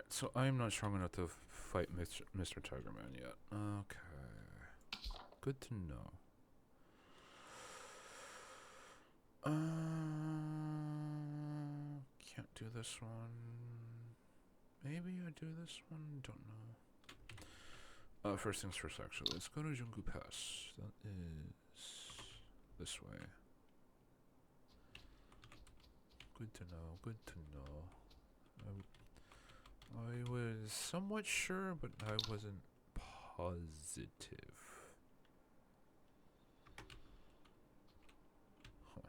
so I'm not strong enough to fight Mr. Tigerman yet. Okay. Good to know. Can't do this one. Maybe I do this one? Don't know. First things first, actually. Let's go to Jungu Pass. That is this way. Good to know, good to know. I was somewhat sure, but I wasn't positive. Huh.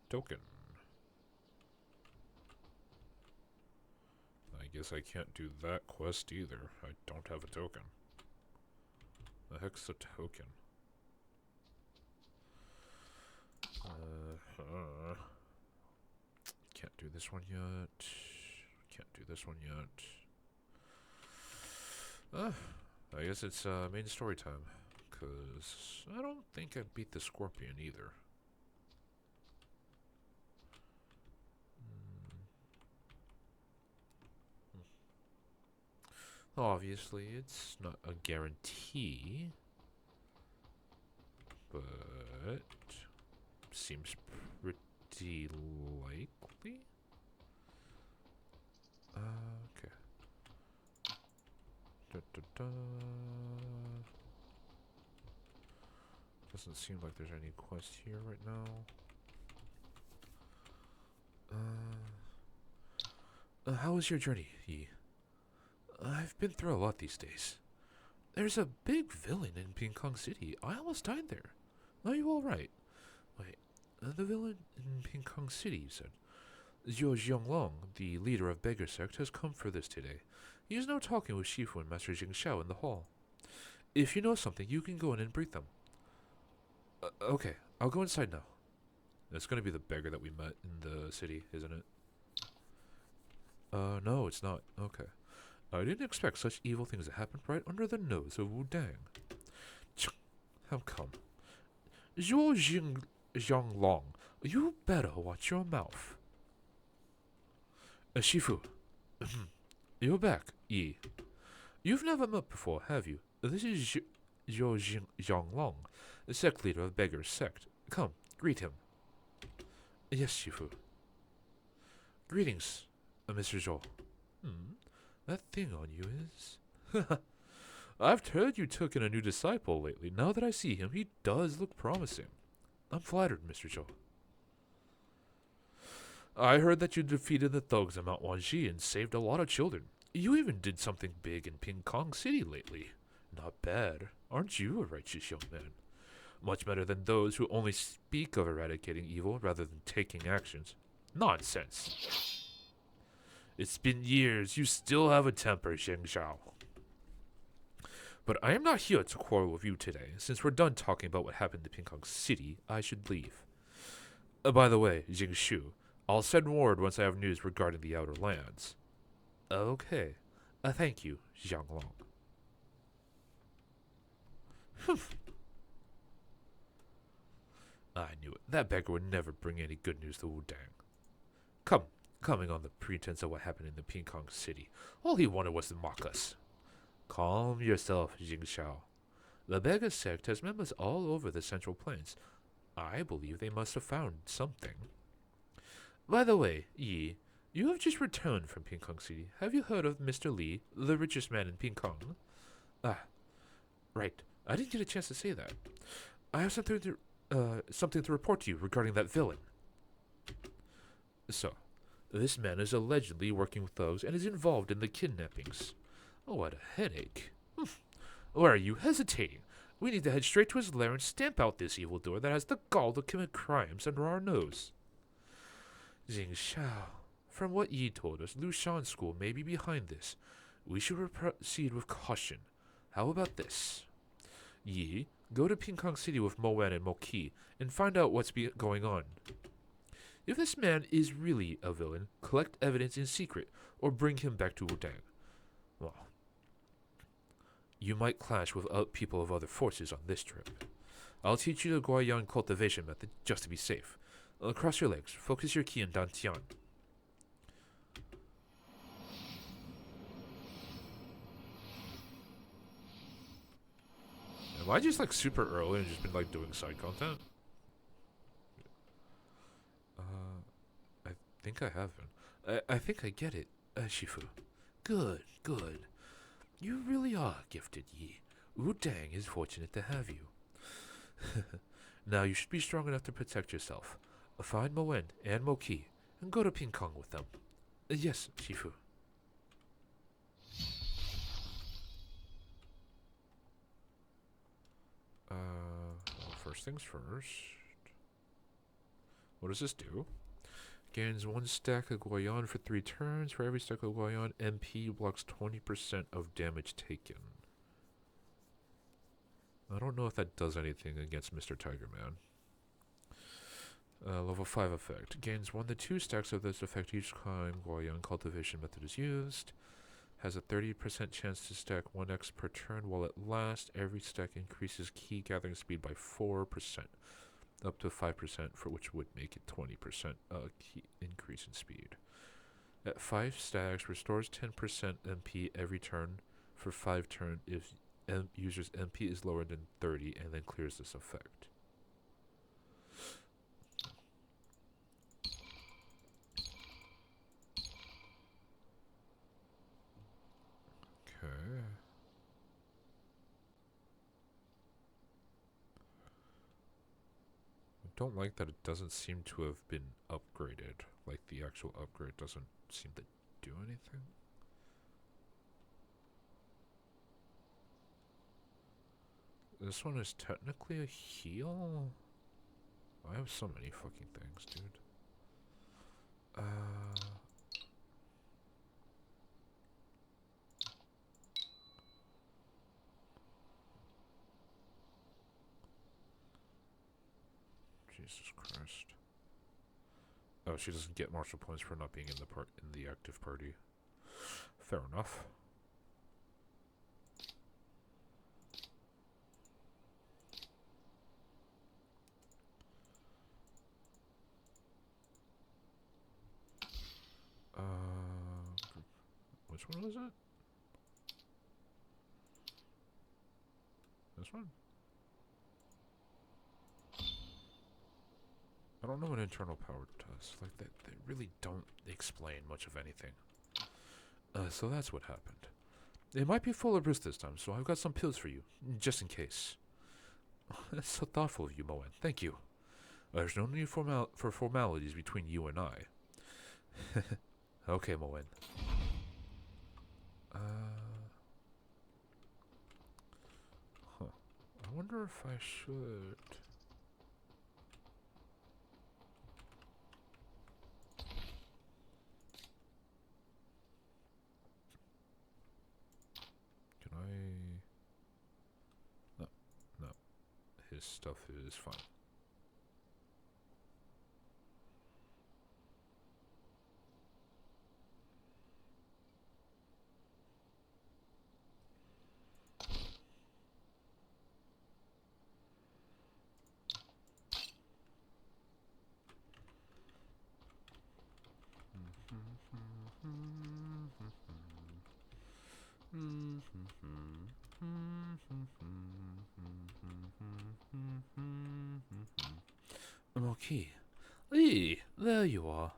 Token. I guess I can't do that quest either. I don't have a token. The heck's a token? Can't do this one yet. Can't do this one yet. I guess it's main story time. Cause I don't think I beat the scorpion either. Obviously, it's not a guarantee, but seems pretty likely. Okay. Doesn't seem like there's any quest here right now. How was your journey, Yi? I've been through a lot these days. There's a big villain in Ping Kong City. I almost died there. Are you alright? Wait, the villain in Ping Kong City, you said? Zhou Xianglong, the leader of Beggar Sect, has come for this today. He is now talking with Shifu and Master Jing Xiao in the hall. If you know something, you can go in and brief them. Okay, I'll go inside now. It's gonna be the beggar that we met in the city, isn't it? No, it's not. Okay. I didn't expect such evil things to happen right under the nose of Wu Dang. How come? Zhuo Xianglong, you better watch your mouth. Shifu. You're back, Yi. You've never met before, have you? This is Zhuo Xianglong, the sect leader of Beggar's Sect. Come, greet him. Yes, Shifu. Greetings, Mr. Zhou. That thing on you is... I've heard you took in a new disciple lately. Now that I see him, he does look promising. I'm flattered, Mr. Zhou. I heard that you defeated the thugs on Mount Wanji and saved a lot of children. You even did something big in Ping Kong City lately. Not bad. Aren't you a righteous young man? Much better than those who only speak of eradicating evil rather than taking actions. Nonsense. It's been years. You still have a temper, Zheng Xiao. But I am not here to quarrel with you today. Since we're done talking about what happened in Ping Kong City, I should leave. By the way, Jing Shu, I'll send word once I have news regarding the Outer Lands. Okay. Thank you, Zhang Long. I knew it. That beggar would never bring any good news to Wu Dang. Coming on the pretense of what happened in the Ping Kong City. All he wanted was to mock us. Calm yourself, Jing Xiao. The beggar sect has members all over the Central Plains. I believe they must have found something. By the way, Yi, you have just returned from Ping Kong City. Have you heard of Mr. Li, the richest man in Ping Kong? Right. I didn't get a chance to say that. I have something to report to you regarding that villain. So, this man is allegedly working with thugs and is involved in the kidnappings. Oh, what a headache. Why are you hesitating? We need to head straight to his lair and stamp out this evildoer that has the gall to commit crimes under our nose. Jing Xiao, from what Yi told us, Lu Shan School may be behind this. We should proceed with caution. How about this? Yi, go to Ping City with Moen and Moki and find out what's going on. If this man is really a villain, collect evidence in secret or bring him back to Wudang. Well, you might clash with people of other forces on this trip. I'll teach you the Guayan cultivation method just to be safe. Cross your legs, focus your ki in Dantian. Am I just like super early and just been like doing side content? I think I have been. I think I get it, Shifu. Good, good. You really are gifted, Yi. Wudang is fortunate to have you. Now you should be strong enough to protect yourself. Find Moen and Moki and go to Ping Kong with them. Yes, Shifu. Well, first things first. What does this do? Gains 1 stack of Guayan for 3 turns. For every stack of Guayan, MP blocks 20% of damage taken. I don't know if that does anything against Mr. Tiger Man. Level 5 effect. Gains 1 to 2 stacks of this effect each time Guayan cultivation method is used. Has a 30% chance to stack 1x per turn while it lasts. Every stack increases key gathering speed by 4%. Up to 5%, for which would make it 20% key increase in speed. At 5 stacks, restores 10% MP every turn for 5 turns if user's MP is lower than 30 and then clears this effect. Okay. I don't like that it doesn't seem to have been upgraded. Like the actual upgrade doesn't seem to do anything. This one is technically a heal? I have so many fucking things, dude. Jesus Christ. Oh, she doesn't get martial points for not being in the active party. Fair enough. Which one was it? This one? I don't know what internal power does. Like, they really don't explain much of anything. So that's what happened. It might be full of risk this time, so I've got some pills for you, just in case. That's so thoughtful of you, Moen. Thank you. There's no need for formalities between you and I. Okay, Moen. I wonder if I should... Can I... No, no. His stuff is fine. Okay. Hey, there you are.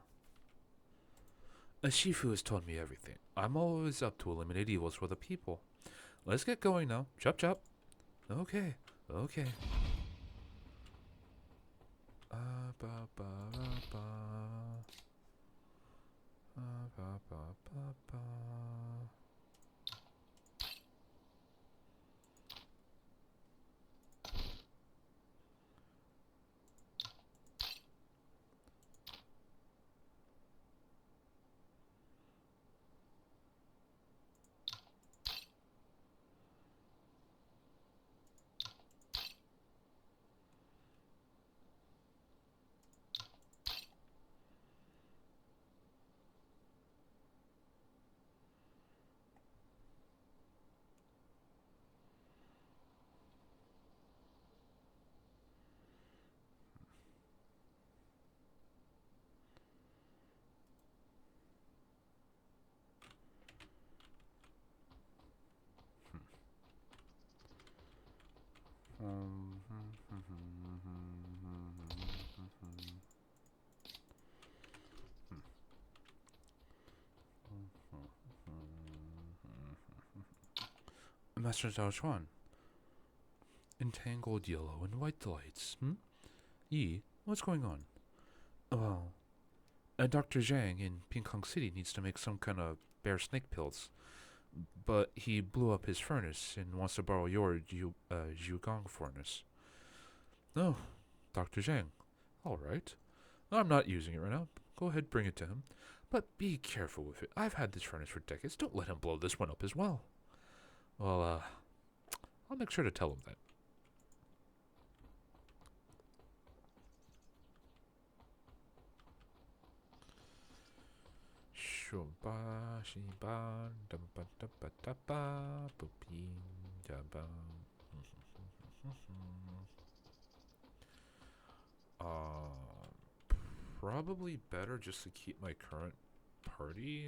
Shifu has told me everything. I'm always up to eliminate evils for the people. Let's get going now. Chop chop. Okay, okay. Ba ba ba ba. Ba ba ba ba. Master Zhao Chuan. Entangled yellow and white lights. Yi, what's going on? Well, Dr. Zhang in Pingkong City needs to make some kind of bear snake pills. But he blew up his furnace and wants to borrow your Zhugong furnace. Oh, Dr. Zhang. All right. I'm not using it right now. Go ahead, bring it to him. But be careful with it. I've had this furnace for decades. Don't let him blow this one up as well. Well, I'll make sure to tell him that. Probably better just to keep my current party.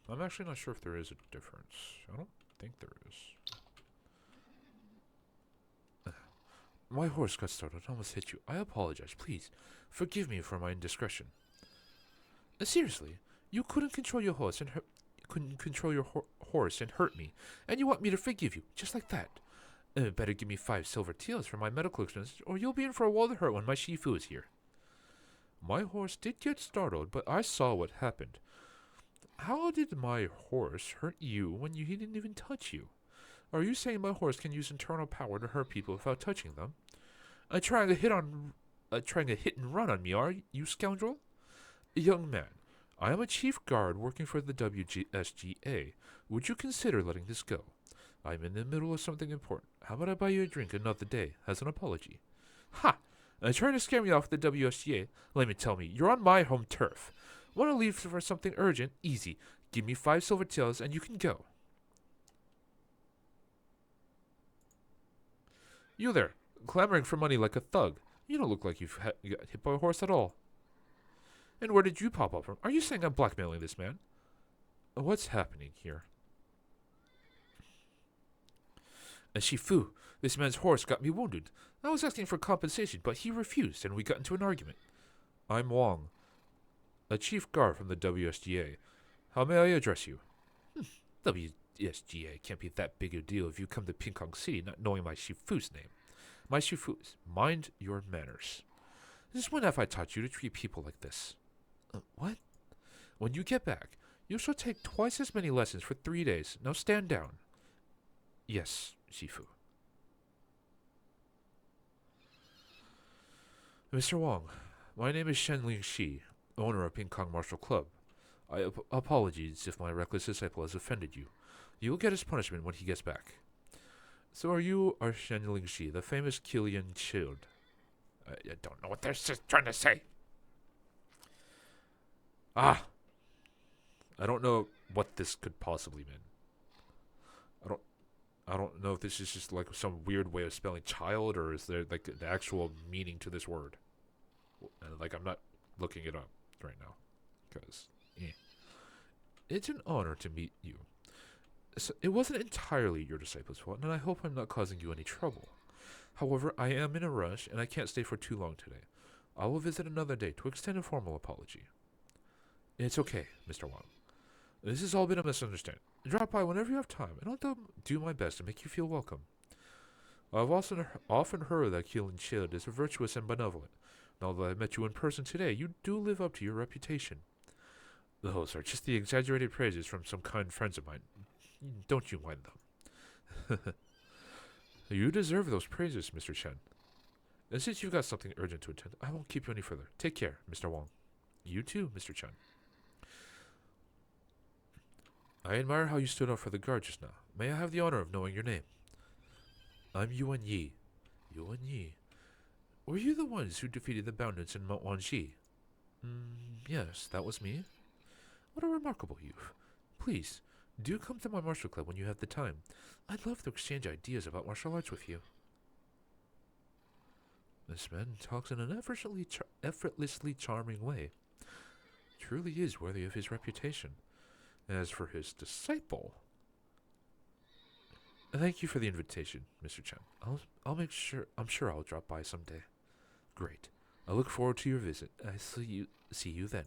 I'm actually not sure if there is a difference. I don't think there is. My horse got startled and almost hit you. I apologize. Please, forgive me for my indiscretion. Seriously, you couldn't control your horse and horse and hurt me, and you want me to forgive you just like that? Better give me 5 silver taels for my medical expenses, or you'll be in for a world of hurt when my Shifu is here. My horse did get startled, but I saw what happened. How did my horse hurt you when he didn't even touch you? Are you saying my horse can use internal power to hurt people without touching them? Trying a hit and run on me, are you, scoundrel? Young man, I am a chief guard working for the WSGA. Would you consider letting this go? I'm in the middle of something important. How about I buy you a drink another day as an apology? Ha! Trying to scare me off the WSGA? Let me tell me, you're on my home turf. Want to leave for something urgent? Easy. Give me 5 silver taels and you can go. You there, clamoring for money like a thug. You don't look like you got hit by a horse at all. And where did you pop up from? Are you saying I'm blackmailing this man? What's happening here? Shifu, this man's horse got me wounded. I was asking for compensation, but he refused, and we got into an argument. I'm Wong, a chief guard from the WSGA. How may I address you? WSGA can't be that big a deal if you come to Pingkong City not knowing my Shifu's name. My Shifu's. Mind your manners. Since when have I taught you to treat people like this? What? When you get back, you shall take twice as many lessons for 3 days. Now stand down. Yes, Shifu. Mr. Wong, my name is Shenling Shi, owner of Pingkong Martial Club. I apologize if my reckless disciple has offended you. You will get his punishment when he gets back. So are you Shenling Shi, the famous Killian Shield? I don't know what they're trying to say. I don't know what this could possibly mean. I don't know if this is just like some weird way of spelling child, or is there like the actual meaning to this word? Like, I'm not looking it up right now, because it's an honor to meet you. So it wasn't entirely your disciple's fault, and I hope I'm not causing you any trouble. However, I am in a rush, and I can't stay for too long today. I will visit another day to extend a formal apology. It's okay, Mr. Wong. This has all been a misunderstanding. Drop by whenever you have time, and I'll do my best to make you feel welcome. I've also often heard that Kilin Shield is virtuous and benevolent. Now that I've met you in person today, you do live up to your reputation. Those are just the exaggerated praises from some kind friends of mine. Don't you mind them. You deserve those praises, Mr. Chen. And since you've got something urgent to attend, I won't keep you any further. Take care, Mr. Wong. You too, Mr. Chen. I admire how you stood up for the guard just now. May I have the honor of knowing your name? I'm Yuan Yi. Yuan Yi. Were you the ones who defeated the bandits in Mount Wanxi? Yes, that was me. What a remarkable youth. Please, do come to my martial club when you have the time. I'd love to exchange ideas about martial arts with you. This man talks in an effortlessly charming way. Truly is worthy of his reputation. As for his disciple... Thank you for the invitation, Mr. Chen. I'm sure I'll drop by someday. Great. I look forward to your visit. I see you then.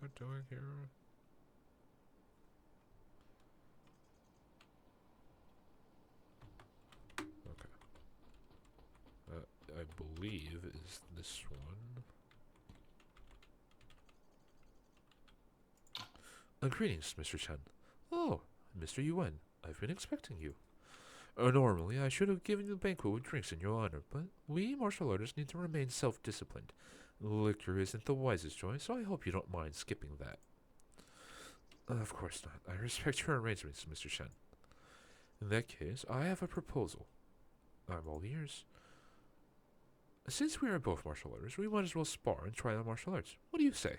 are doing here? Okay. I believe is this one. Greetings, Mr. Chen. Oh, Mr. Yuan. I've been expecting you. Normally, I should have given you a banquet with drinks in your honor, but we martial artists need to remain self-disciplined. Liquor isn't the wisest choice, so I hope you don't mind skipping that. Of course not. I respect your arrangements, Mr. Chen. In that case, I have a proposal. I'm all ears. Since we are both martial artists, we might as well spar and try out martial arts. What do you say?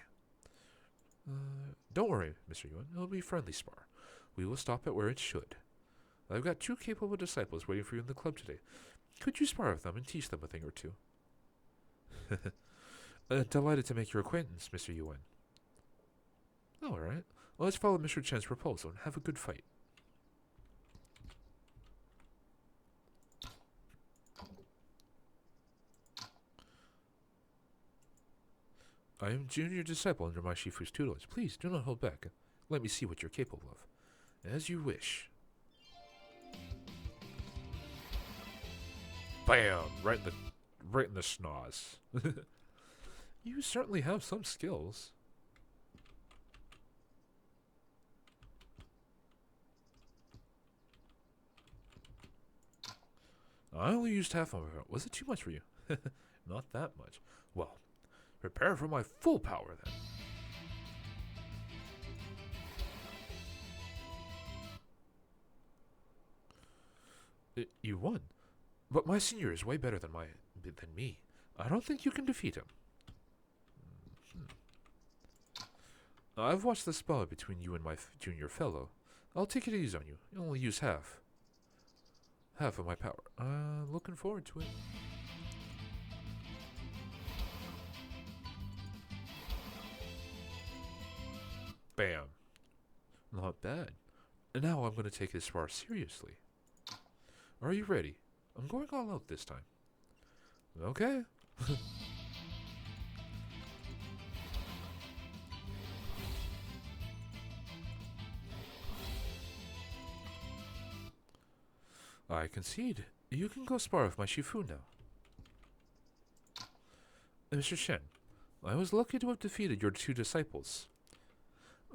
Don't worry, Mr. Yuan. It'll be friendly spar. We will stop it where it should. I've got 2 capable disciples waiting for you in the club today. Could you spar with them and teach them a thing or two? Delighted to make your acquaintance, Mr. Yuan. All right. Well, let's follow Mr. Chen's proposal and have a good fight. I am junior disciple under my Shifu's tutelage. Please do not hold back. Let me see what you're capable of. As you wish. Bam! Right in the schnoz. You certainly have some skills. I only used half of it. Was it too much for you? Not that much. Well, prepare for my full power then. You won. But my senior is way better than me. I don't think you can defeat him. I've watched the spar between you and my junior fellow. I'll take it easy on you. You'll only use half of my power. Looking forward to it. Bam. Not bad. And now I'm going to take this spar seriously. Are you ready? I'm going all out this time. Okay. I concede. You can go spar with my Shifu now. Mr. Shen, I was lucky to have defeated your 2 disciples.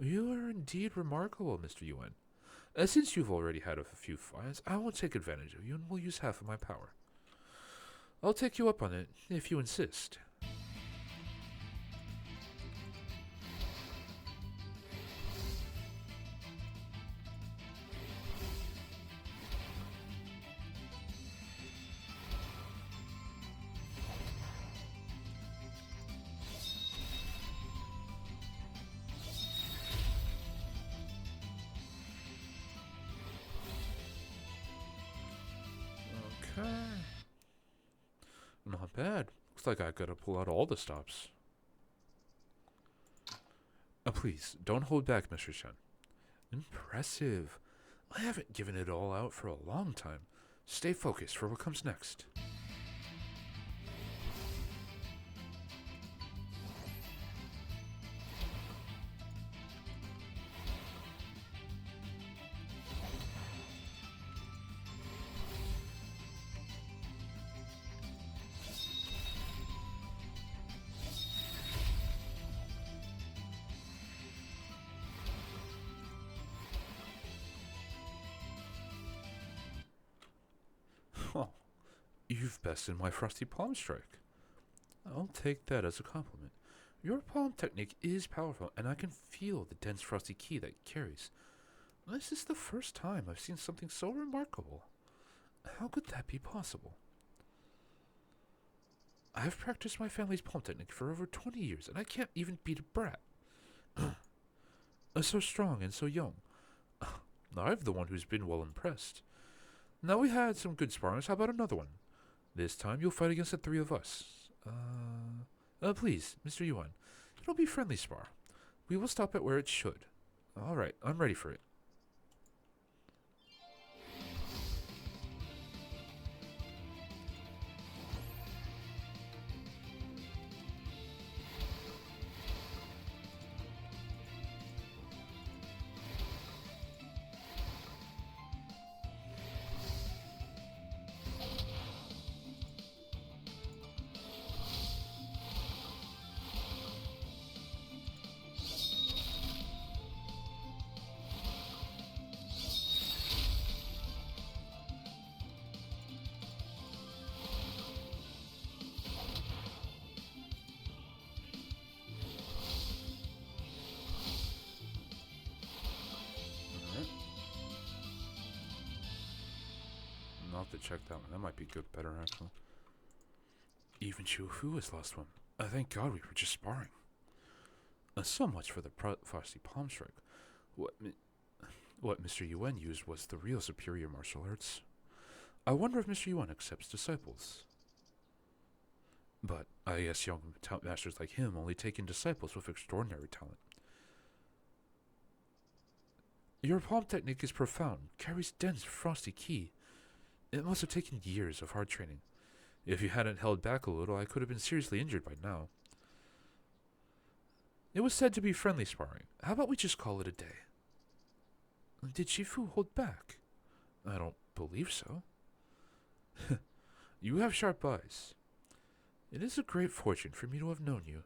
You are indeed remarkable, Mr. Yuan. Since you've already had a few fights, I won't take advantage of you and will use half of my power. I'll take you up on it, if you insist. Okay. Not bad. Looks like I gotta pull out all the stops. Please, don't hold back, Mr. Chen. Impressive. I haven't given it all out for a long time. Stay focused for what comes next. Oh, you've bested my frosty palm strike. I'll take that as a compliment. Your palm technique is powerful, and I can feel the dense frosty ki that it carries. This is the first time I've seen something so remarkable. How could that be possible? I've practiced my family's palm technique for over 20 years, and I can't even beat a brat. So strong and so young. I'm the one who's been well impressed. Now we had some good sparrings. How about another one? This time you'll fight against the 3 of us. Please, Mr. Yuan. It'll be friendly spar. We will stop it where it should. Alright, I'm ready for it. have to check that one. That might be good, better actually. Even Chu Fu has lost one. Thank God we were just sparring. So much for the frosty palm strike. What Mr. Yuan used was the real superior martial arts. I wonder if Mr. Yuan accepts disciples. But I guess young masters like him only take in disciples with extraordinary talent. Your palm technique is profound, carries dense, frosty ki. It must have taken years of hard training. If you hadn't held back a little, I could have been seriously injured by now. It was said to be friendly sparring. How about we just call it a day? Did Shifu hold back? I don't believe so. You have sharp eyes. It is a great fortune for me to have known you.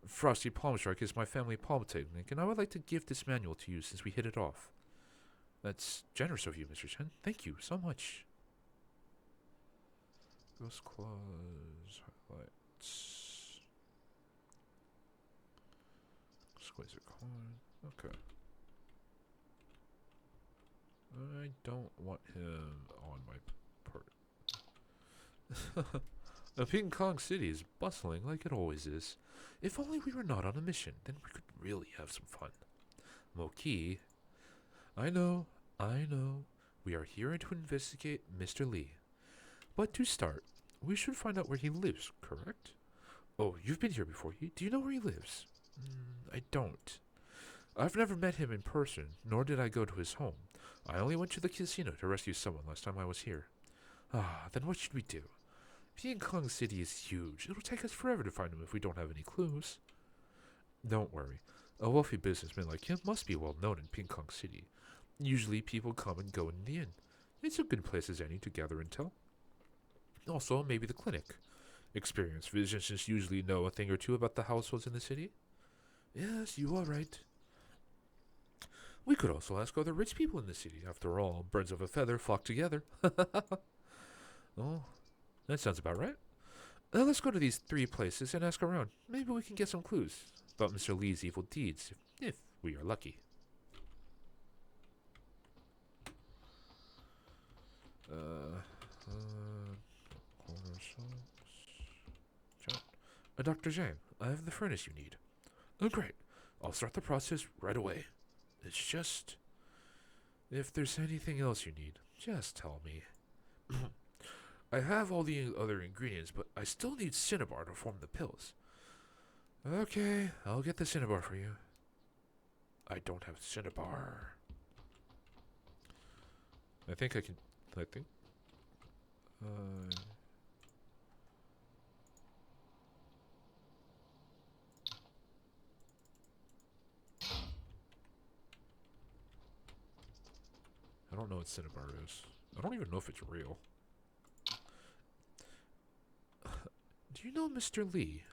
Frosty Palm Strike is my family palm technique, and I would like to give this manual to you since we hit it off. That's generous of you, Mr. Chen. Thank you so much. Ghost Claws, highlights. Squeeze a coin. Okay. I don't want him on my part. Ping Kong City is bustling like it always is. If only we were not on a mission, then we could really have some fun. Moki, I know. We are here to investigate Mr. Lee. But to start, we should find out where he lives, correct? Oh, you've been here before. Do you know where he lives? I don't. I've never met him in person, nor did I go to his home. I only went to the casino to rescue someone last time I was here. Then what should we do? Ping Kong City is huge. It'll take us forever to find him if we don't have any clues. Don't worry. A wealthy businessman like him must be well known in Ping Kong City. Usually people come and go in the inn. It's a good place as any to gather intel. Also, maybe the clinic. Experienced physicians usually know a thing or two about the households in the city. Yes, you are right. We could also ask other rich people in the city. After all, birds of a feather flock together. Oh, that sounds about right. Let's go to these 3 places and ask around. Maybe we can get some clues about Mr. Lee's evil deeds, if we are lucky. Dr. Zhang, I have the furnace you need. Oh, great. I'll start the process right away. It's just... if there's anything else you need, just tell me. I have all the other ingredients, but I still need cinnabar to form the pills. Okay, I'll get the cinnabar for you. I don't have cinnabar. I think. I don't know what cinnabar is. I don't even know if it's real. Do you know Mr. Lee?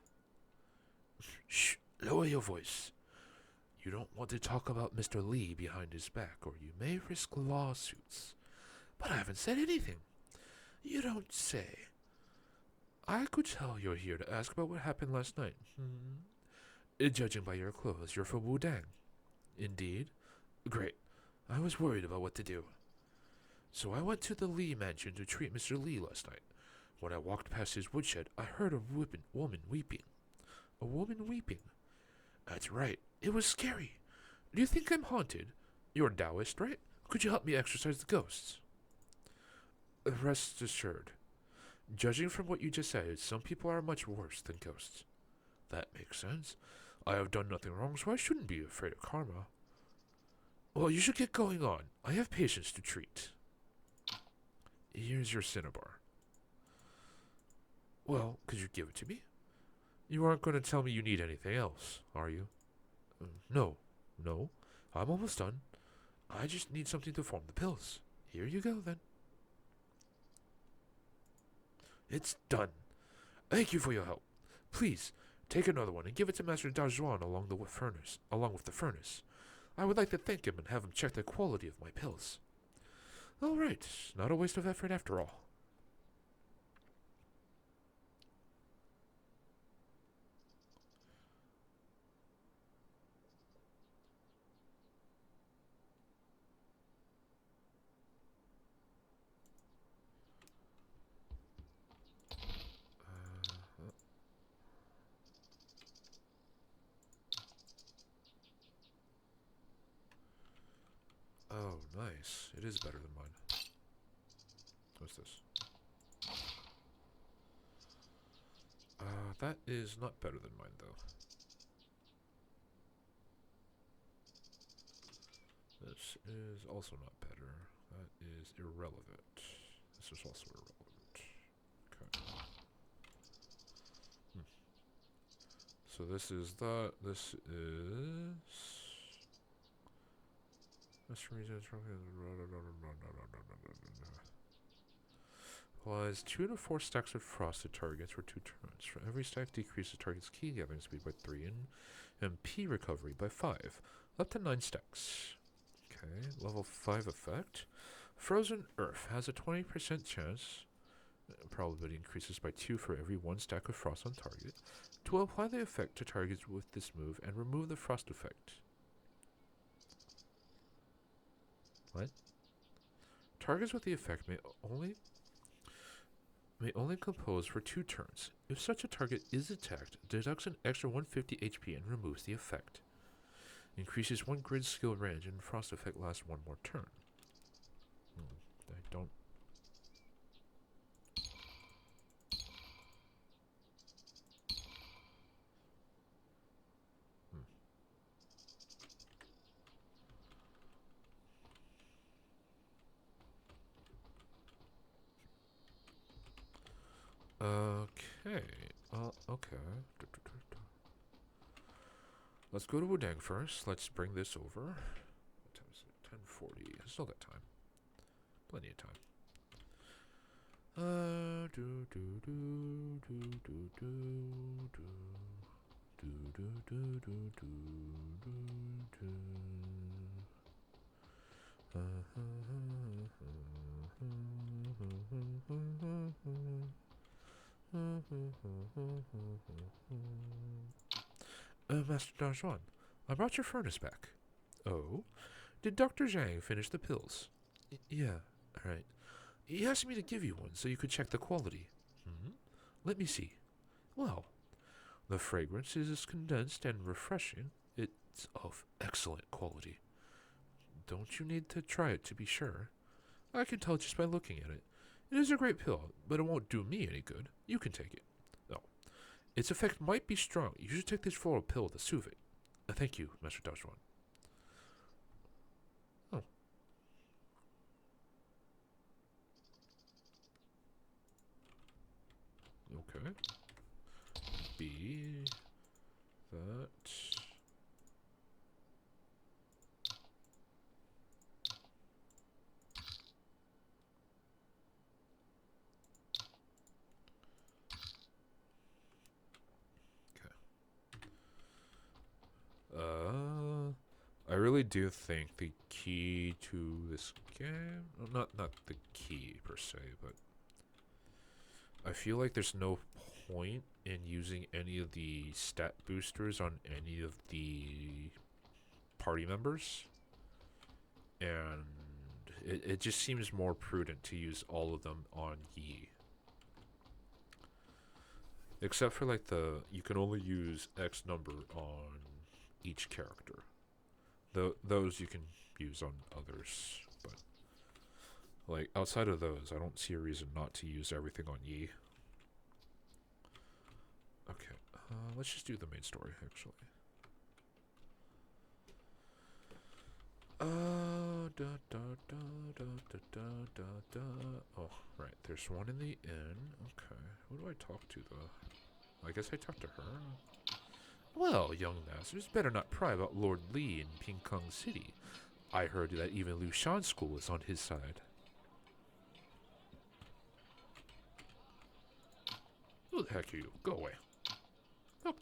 Shh, lower your voice. You don't want to talk about Mr. Lee behind his back, or you may risk lawsuits. But I haven't said anything. You don't say. I could tell you're here to ask about what happened last night. Judging by your clothes, you're from Wudang. Indeed? Great. I was worried about what to do. So I went to the Lee mansion to treat Mr. Lee last night. When I walked past his woodshed, I heard a woman weeping. A woman weeping? That's right. It was scary. Do you think I'm haunted? You're a Taoist, right? Could you help me exorcise the ghosts? Rest assured. Judging from what you just said, some people are much worse than ghosts. That makes sense. I have done nothing wrong, so I shouldn't be afraid of karma. Well, you should get going on. I have patients to treat. Here's your cinnabar. Well, could you give it to me? You aren't going to tell me you need anything else, are you? No. I'm almost done. I just need something to form the pills. Here you go, then. It's done. Thank you for your help. Please, take another one and give it to Master Dajuan along with the furnace. I would like to thank him and have him check the quality of my pills. All right, not a waste of effort after all. Oh, nice. It is better than mine. What's this? That is not better than mine, though. This is also not better. That is irrelevant. This is also irrelevant. Okay. So this is that. This is... Applies 2 to 4 stacks of frosted targets for 2 turns. For every stack, decreases target's key gathering speed by 3 and MP recovery by 5. Up to 9 stacks. Okay, level 5 effect. Frozen Earth has a 20% chance, probability increases by 2 for every 1 stack of frost on target, to apply the effect to targets with this move and remove the frost effect. What? Targets with the effect may only compose for 2 turns. If such a target is attacked, deducts an extra 150 HP and removes the effect. Increases 1 grid skill range and frost effect lasts 1 more turn. I don't... Okay. Okay. Let's go to Wudang first. Let's bring this over. What time is it? 10:40. Still got time. Plenty of time. Master Dajuan, I brought your furnace back. Oh? Did Dr. Zhang finish the pills? Yeah, alright. He asked me to give you one so you could check the quality. Let me see. Well, the fragrance is condensed and refreshing. It's of excellent quality. Don't you need to try it to be sure? I can tell just by looking at it. It is a great pill, but it won't do me any good. You can take it. No. Its effect might be strong. You should take this floral pill to soothe it. Thank you, Master Dajuan. Oh. Okay. B. That. I really do think the key to this game, well, not the key per se, but I feel like there's no point in using any of the stat boosters on any of the party members, and it just seems more prudent to use all of them on Yi. Except for like you can only use X number on each character. Those you can use on others, but like outside of those, I don't see a reason not to use everything on Yi. Okay, let's just do the main story actually. Oh, right, there's one in the inn. Okay, who do I talk to though? I guess I talk to her. Well, young masters, better not pry about Lord Li in Ping Kong City. I heard that even Liu Shan's school is on his side. Who the heck are you? Go away. Oh.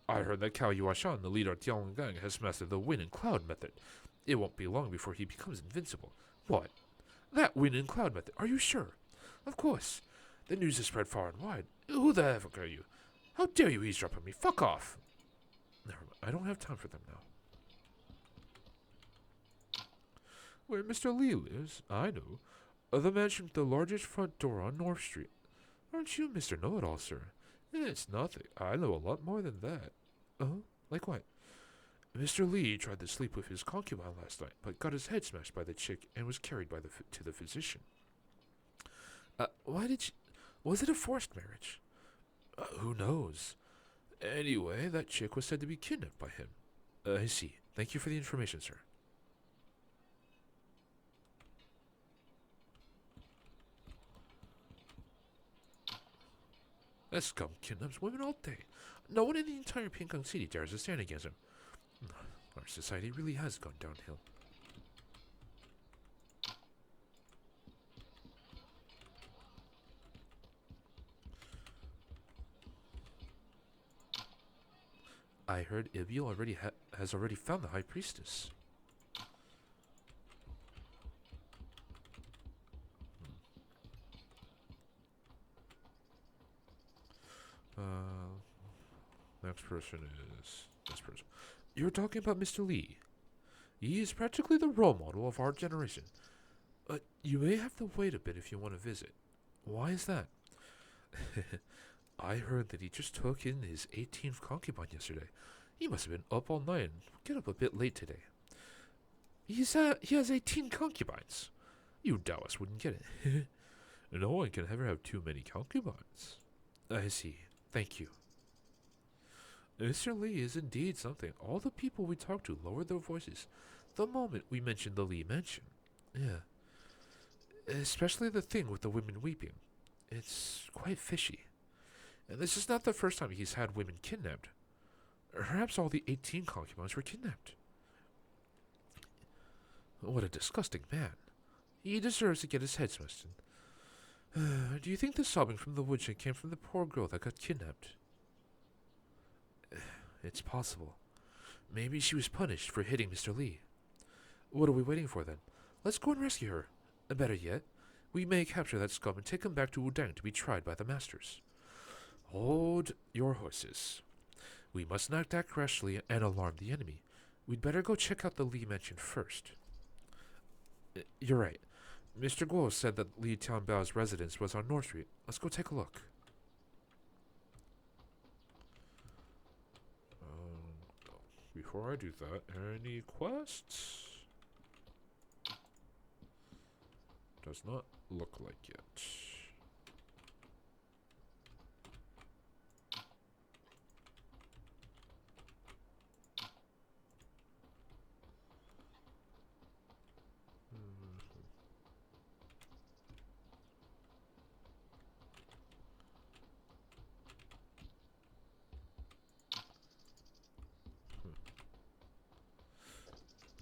I heard that Cao Yuashan, the leader of Diaolang, has mastered the wind and cloud method. It won't be long before he becomes invincible. What? That wind and cloud method? Are you sure? Of course. The news has spread far and wide. Who the heck are you? How dare you eavesdrop on me? Fuck off! Never mind. I don't have time for them now. Where Mr. Li lives? I know. The mansion with the largest front door on North Street. Aren't you Mr. Know-It-All, sir? It's nothing. I know a lot more than that. Oh? Like what? Mr. Lee tried to sleep with his concubine last night, but got his head smashed by the chick and was carried to the physician. Why did she... Was it a forced marriage? Who knows? Anyway, that chick was said to be kidnapped by him. I see. Thank you for the information, sir. That scum kidnaps women all day. No one in the entire Ping Kong City dares to stand against him. Our society really has gone downhill. I heard Ibil has already found the High Priestess. Next person is this person. You're talking about Mr. Lee. He is practically the role model of our generation. But you may have to wait a bit if you want to visit. Why is that? I heard that he just took in his 18th concubine yesterday. He must have been up all night and get up a bit late today. He has 18 concubines. You Taoists wouldn't get it. No one can ever have too many concubines. I see. Thank you. Mr. Lee is indeed something. All the people we talked to lowered their voices the moment we mentioned the Lee mansion. Yeah. Especially the thing with the women weeping. It's quite fishy. And this is not the first time he's had women kidnapped. Perhaps all the 18 concubines were kidnapped. What a disgusting man. He deserves to get his head smashed in. Do you think the sobbing from the woodshed came from the poor girl that got kidnapped? It's possible. Maybe she was punished for hitting Mr. Lee. What are we waiting for then? Let's go and rescue her. Better yet, we may capture that scum and take him back to Wudang to be tried by the masters. Hold your horses. We must not act rashly and alarm the enemy. We'd better go check out the Lee mansion first. You're right. Mr. Guo said that Li Tianbao's residence was on North Street. Let's go take a look. Before I do that, any quests? Does not look like it.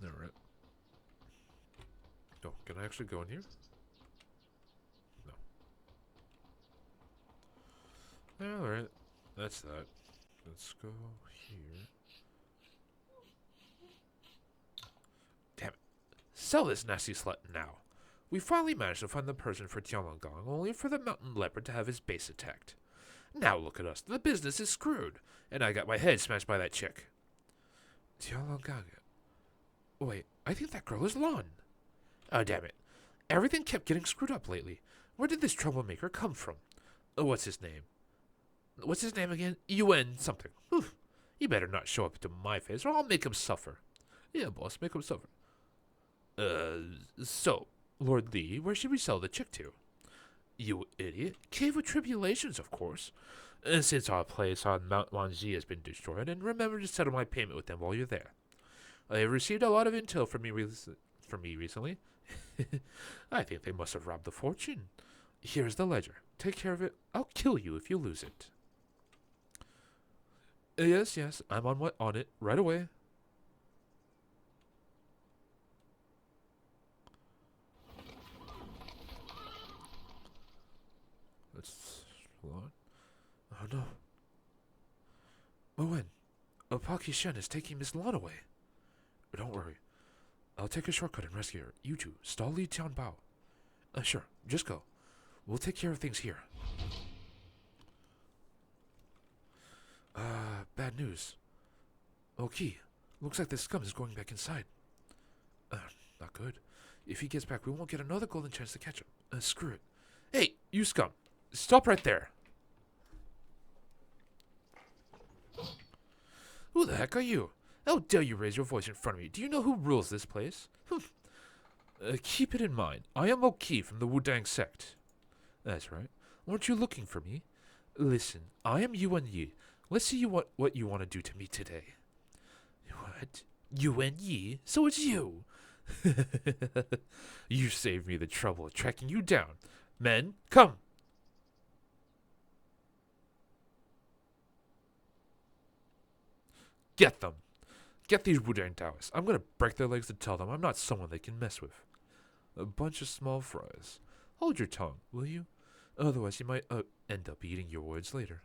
Alright. Oh, can I actually go in here? No. Alright. That's that. Let's go here. Damn it. Sell this nasty slut now. We finally managed to find the person for Tianlonggang, only for the mountain leopard to have his base attacked. Now look at us. The business is screwed. And I got my head smashed by that chick. Tianlonggang. Wait, I think that girl is Lon. Oh, damn it. Everything kept getting screwed up lately. Where did this troublemaker come from? What's his name? What's his name again? UN something. Oof. He better not show up to my face or I'll make him suffer. Yeah, boss, make him suffer. So, Lord Lee, where should we sell the chick to? You idiot. Cave of Tribulations, of course. Since our place on Mount Wanji has been destroyed, and remember to settle my payment with them while you're there. I have received a lot of intel from me recently. I think they must have robbed the fortune. Here's the ledger. Take care of it. I'll kill you if you lose it. Yes, I'm on it right away. That's a lot. Oh no. Moen, Opaki Shen is taking Miss Lan away. Don't worry. I'll take a shortcut and rescue her. You two, stall Li Tianbao. Sure, just go. We'll take care of things here. Bad news. Okay, looks like the scum is going back inside. Not good. If he gets back, we won't get another golden chance to catch him. Screw it. Hey, you scum. Stop right there. Who the heck are you? How dare you raise your voice in front of me? Do you know who rules this place? Keep it in mind. I am Oki from the Wudang sect. That's right. Weren't you looking for me? Listen, I am Yuan Yi. Let's see what you want to do to me today. What? Yuan Yi? So it's you. You saved me the trouble of tracking you down. Men, come. Get them. Get these Wudang Taoists. I'm gonna break their legs to tell them I'm not someone they can mess with. A bunch of small fries. Hold your tongue, will you? Otherwise, you might end up eating your words later.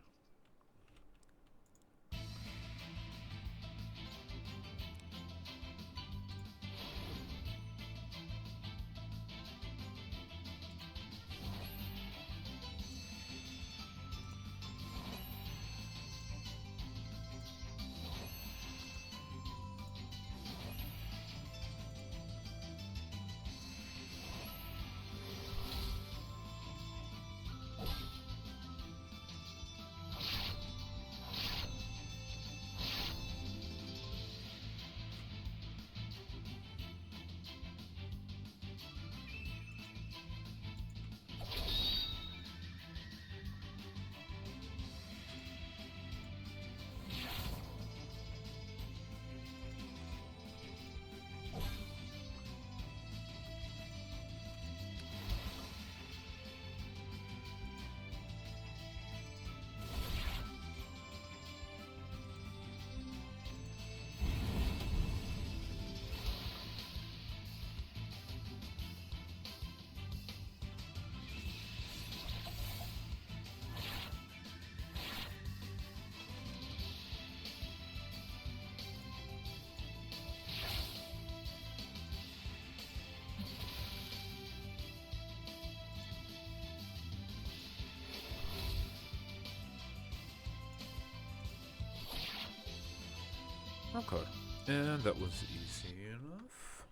Okay. And that was easy enough.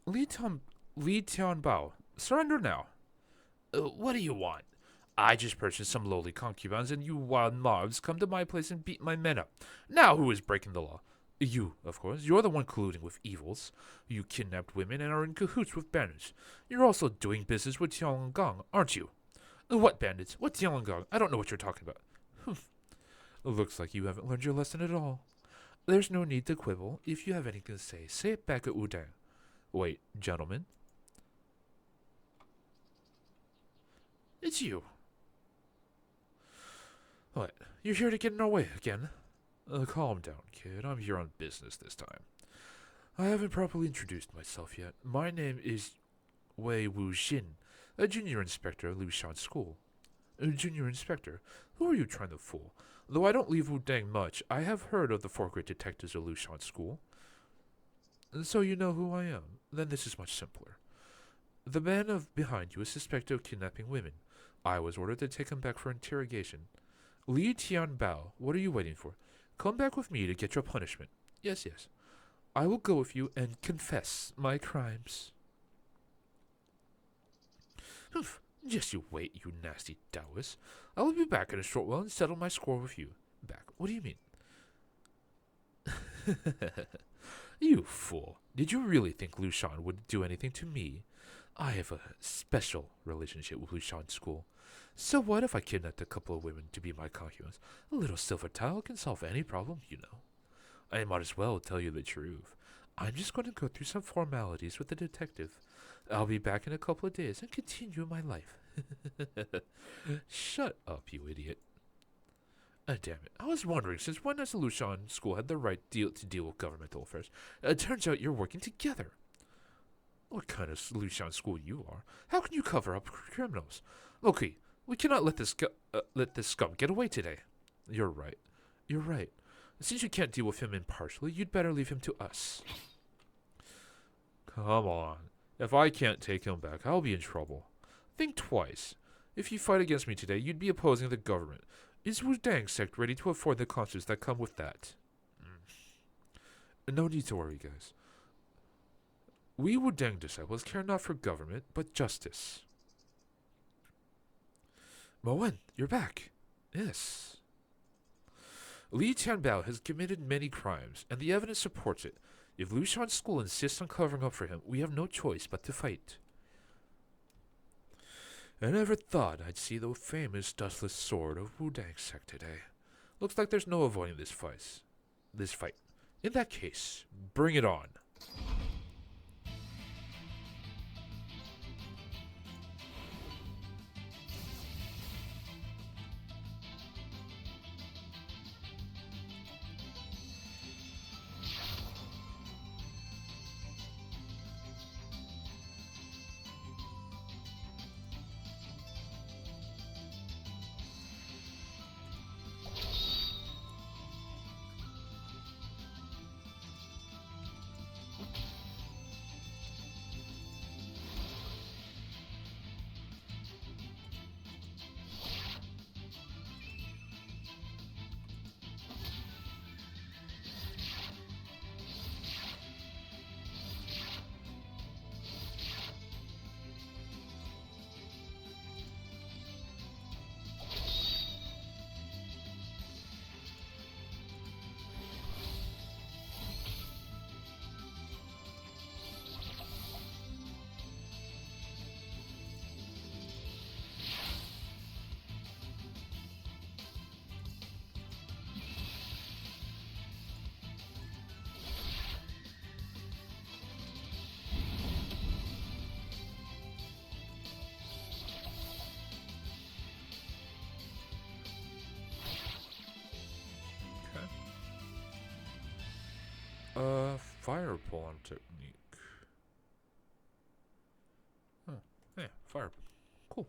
Li Tian Bao, surrender now. What do you want? I just purchased some lowly concubines, and you wild mobs come to my place and beat my men up. Now who is breaking the law? You, of course. You're the one colluding with evils. You kidnapped women and are in cahoots with bandits. You're also doing business with Tiangang, aren't you? What bandits? What Tiangang? I don't know what you're talking about. Looks like you haven't learned your lesson at all. There's no need to quibble. If you have anything to say it back at Wudang. Wait, gentlemen. It's you. What? You're here to get in our way again? Calm down, kid. I'm here on business this time. I haven't properly introduced myself yet. My name is Wei Wu Xin, a junior inspector at Lushan School. A junior inspector? Who are you trying to fool? Though I don't leave Wudang much, I have heard of the four great detectives at Lushan School. So you know who I am. Then this is much simpler. The man behind you is suspected of kidnapping women. I was ordered to take him back for interrogation. Li Tian Bao, what are you waiting for? Come back with me to get your punishment. Yes, yes. I will go with you and confess my crimes. Humph. Just you wait, you nasty Taoist. I will be back in a short while and settle my score with you. Back? What do you mean? You fool. Did you really think Lushan would do anything to me? I have a special relationship with Lushan School. So what if I kidnapped a couple of women to be my concubines? A little silver tile can solve any problem, you know. I might as well tell you the truth. I'm just going to go through some formalities with the detective. I'll be back in a couple of days and continue my life. Shut up, you idiot. Damn it. I was wondering, since when has the Lushan School had the right to deal with governmental affairs? Turns out you're working together. What kind of Lushan School you are? How can you cover up criminals? Okay, we cannot let this scum get away today. You're right. You're right. Since you can't deal with him impartially, you'd better leave him to us. Come on. If I can't take him back, I'll be in trouble. Think twice. If you fight against me today, you'd be opposing the government. Is Wudang sect ready to afford the consequences that come with that? No need to worry, guys. We Wudang disciples care not for government, but justice. Moen, you're back. Yes. Li Tianbao has committed many crimes, and the evidence supports it. If Lu Shan's school insists on covering up for him, we have no choice but to fight. I never thought I'd see the famous dustless sword of Wudang sect today. Looks like there's no avoiding this fight. In that case, bring it on. Fire pull-on technique. Huh. Yeah, fire. Cool.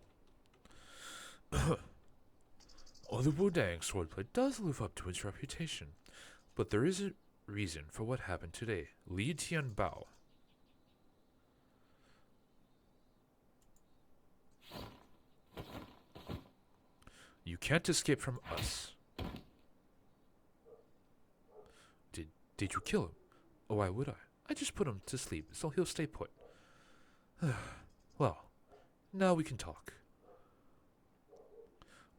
Oh, the Wudang swordplay does live up to its reputation, but there is a reason for what happened today. Li Tianbao. You can't escape from us. Did you kill him? Oh, why would I? I just put him to sleep, so he'll stay put. Well, now we can talk.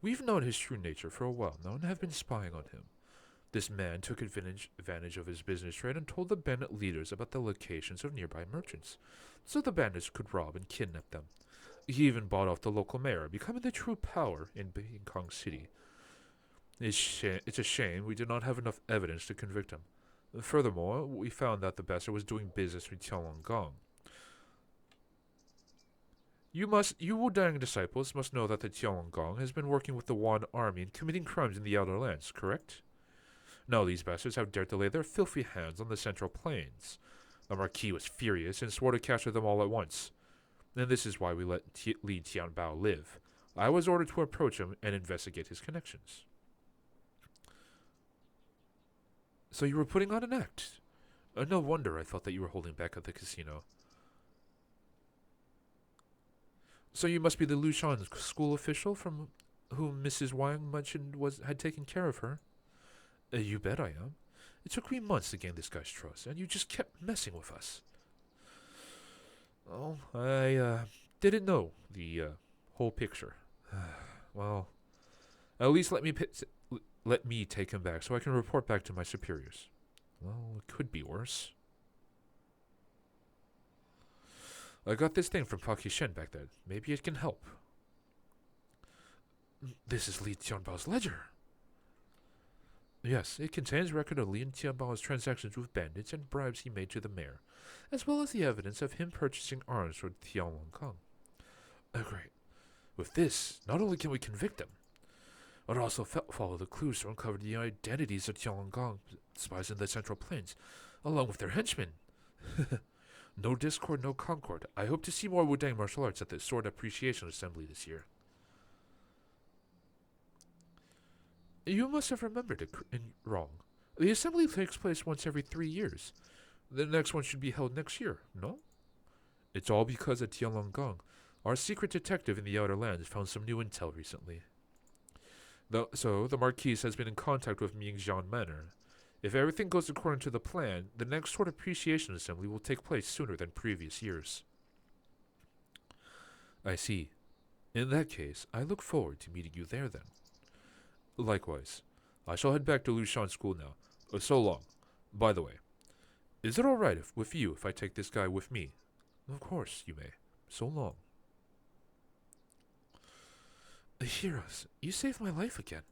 We've known his true nature for a while now and have been spying on him. This man took advantage of his business trade and told the bandit leaders about the locations of nearby merchants, so the bandits could rob and kidnap them. He even bought off the local mayor, becoming the true power in Kong City. It's a shame we did not have enough evidence to convict him. Furthermore, we found that the bastard was doing business with Tianlonggang. You Wudang disciples must know that the Tianlonggang has been working with the Wan army and committing crimes in the Outer Lands, correct? Now these bastards have dared to lay their filthy hands on the Central Plains. The Marquis was furious and swore to capture them all at once. And this is why we let Li Tianbao live. I was ordered to approach him and investigate his connections. So you were putting on an act. No wonder I thought that you were holding back at the casino. So you must be the Lushan school official from whom Mrs. Wang mentioned had taken care of her. You bet I am. It took me months to gain this guy's trust, and you just kept messing with us. Oh, I didn't know the whole picture. Well, at least let me take him back so I can report back to my superiors. Well, it could be worse. I got this thing from Paki Shen back then. Maybe it can help. This is Li Tianbao's ledger. Yes, it contains record of Li Tianbao's transactions with bandits and bribes he made to the mayor, as well as the evidence of him purchasing arms for Tianlonggang. Great. With this, not only can we convict him, but also follow the clues to uncover the identities of Tianlonggang spies in the Central Plains, along with their henchmen. No discord, no concord. I hope to see more Wudang martial arts at the Sword Appreciation Assembly this year. You must have remembered it wrong. The assembly takes place once every 3 years. The next one should be held next year, no? It's all because of Tianlonggang. Our secret detective in the Outer Lands found some new intel recently. So, the Marquise has been in contact with Mingjian Manor. If everything goes according to the plan, the next Sword Appreciation Assembly will take place sooner than previous years. I see. In that case, I look forward to meeting you there then. Likewise, I shall head back to Lushan School now. So long. By the way, is it alright with you if I take this guy with me? Of course, you may. So long. Heroes, you saved my life again.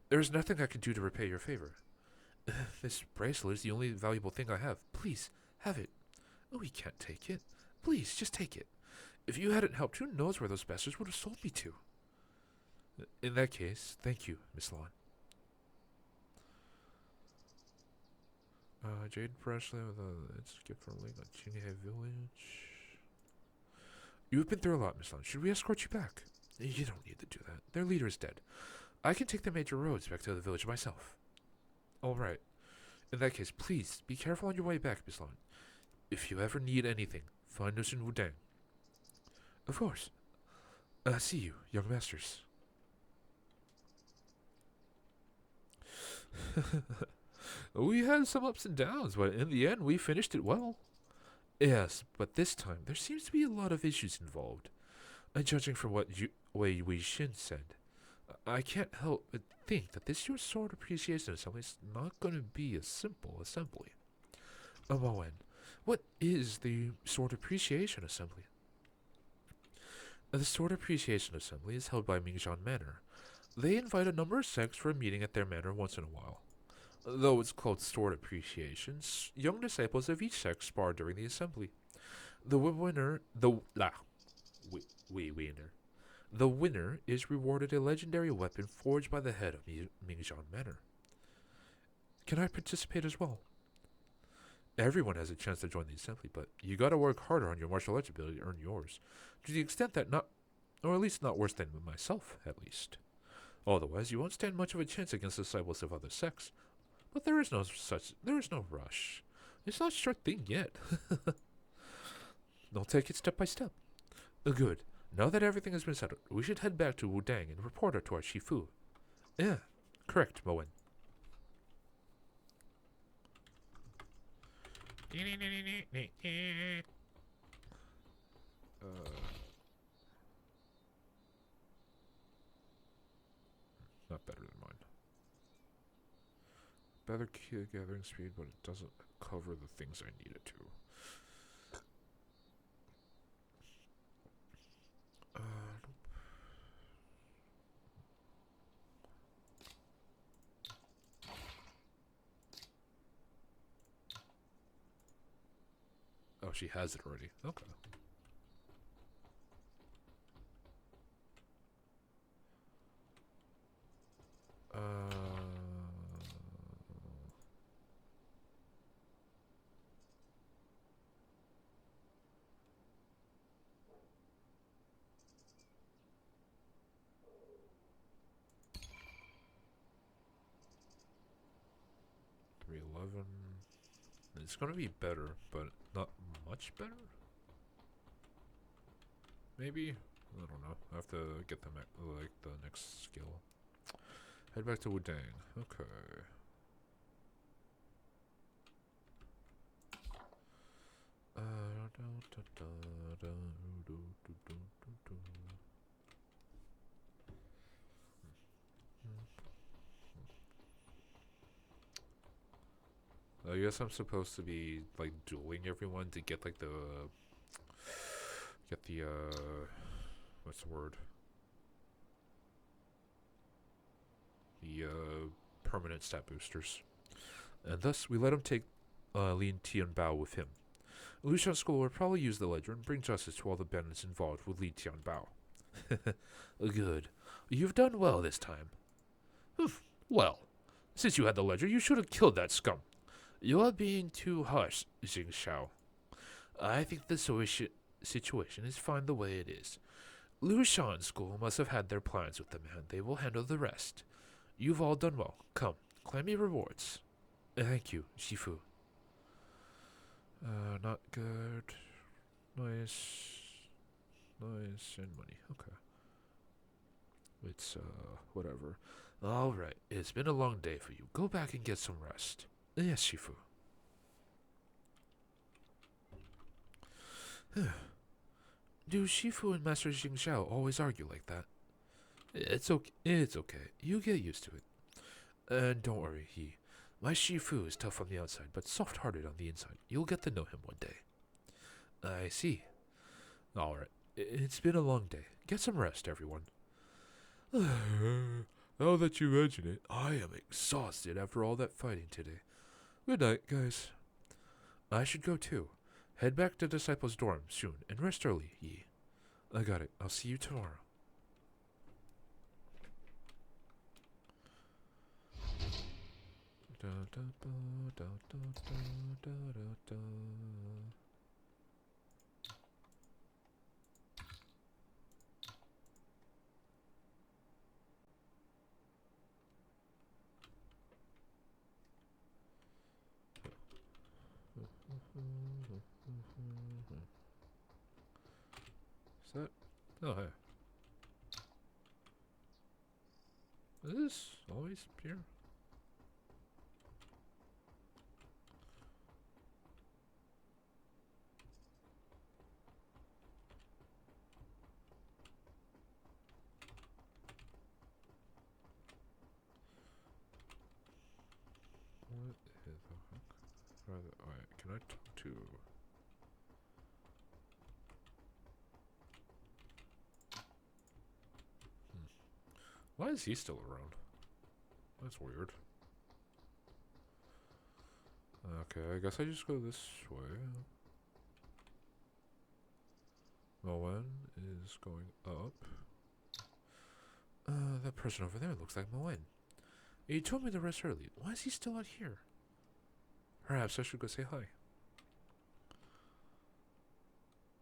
There is nothing I can do to repay your favor. This bracelet is the only valuable thing I have. Please, have it. Oh, we can't take it. Please, just take it. If you hadn't helped, who knows where those bastards would have sold me to? In that case, thank you, Miss Lawn. Jade bracelet with it's a gift from Link on Qinghe Village. You've been through a lot, Miss Lawn. Should we escort you back? You don't need to do that. Their leader is dead. I can take the major roads back to the village myself. All right. In that case, please be careful on your way back, Miss Lawn. If you ever need anything, find us in Wudang. Of course. See you, young masters. We had some ups and downs, but in the end, we finished it well. Yes, but this time there seems to be a lot of issues involved. Judging from what Wei Wuixin said, I can't help but think that this year's Sword Appreciation Assembly is not going to be a simple assembly. Moen, what is the Sword Appreciation Assembly? The Sword Appreciation Assembly is held by Mingzhan Manor. They invite a number of sects for a meeting at their manor once in a while. Though it's called Sword Appreciation, young disciples of each sect spar during the assembly. The winner is rewarded a legendary weapon forged by the head of Mingzhan Manor. Can I participate as well? Everyone has a chance to join the assembly, but you gotta work harder on your martial arts ability to earn yours. To the extent that or at least not worse than myself, at least. Otherwise, you won't stand much of a chance against disciples of other sects. But there is no rush. It's not a sure thing yet. I'll take it step by step. Good. Now that everything has been settled, we should head back to Wudang and report her to our Shifu. Yeah, correct, Moen. Not better than mine. Better key gathering speed, but it doesn't cover the things I need it to. Oh, she has it already. Okay. $311. It's gonna be better, but not much better. Maybe, I don't know. I have to get them like the next skill. Head back to Wudang. Okay. I guess I'm supposed to be like dueling everyone to get like the what's the word? The permanent stat boosters. And thus we let him take Lin Tianbao with him. Lushan School will probably use the ledger and bring justice to all the bandits involved with Li Tianbao. Good. You've done well this time. Well, since you had the ledger, you should have killed that scum. You're being too harsh, Xing Xiao. I think the situation is fine the way it is. Lushan School must have had their plans with the man. They will handle the rest. You've all done well. Come, claim your rewards. Thank you, Shifu. Not good. Nice. Nice. And money. Okay. It's, whatever. Alright, it's been a long day for you. Go back and get some rest. Yes, Shifu. Do Shifu and Master Xing Xiao always argue like that? It's okay. You get used to it. And don't worry, my Shifu is tough on the outside, but soft-hearted on the inside. You'll get to know him one day. I see. Alright, it's been a long day. Get some rest, everyone. Now that you mention it, I am exhausted after all that fighting today. Good night, guys. I should go too. Head back to Disciples' dorm soon and rest early, Yi. I got it. I'll see you tomorrow. Da, da, ba, da, da, da, da, da, da. Is that? Oh, hey. Is this always here? What is the alright, can I talk to Why is he still around? That's weird. Okay, I guess I just go this way. Moen is going up. That person over there looks like Moen. He told me to rest early. Why is he still out here? Perhaps I should go say hi.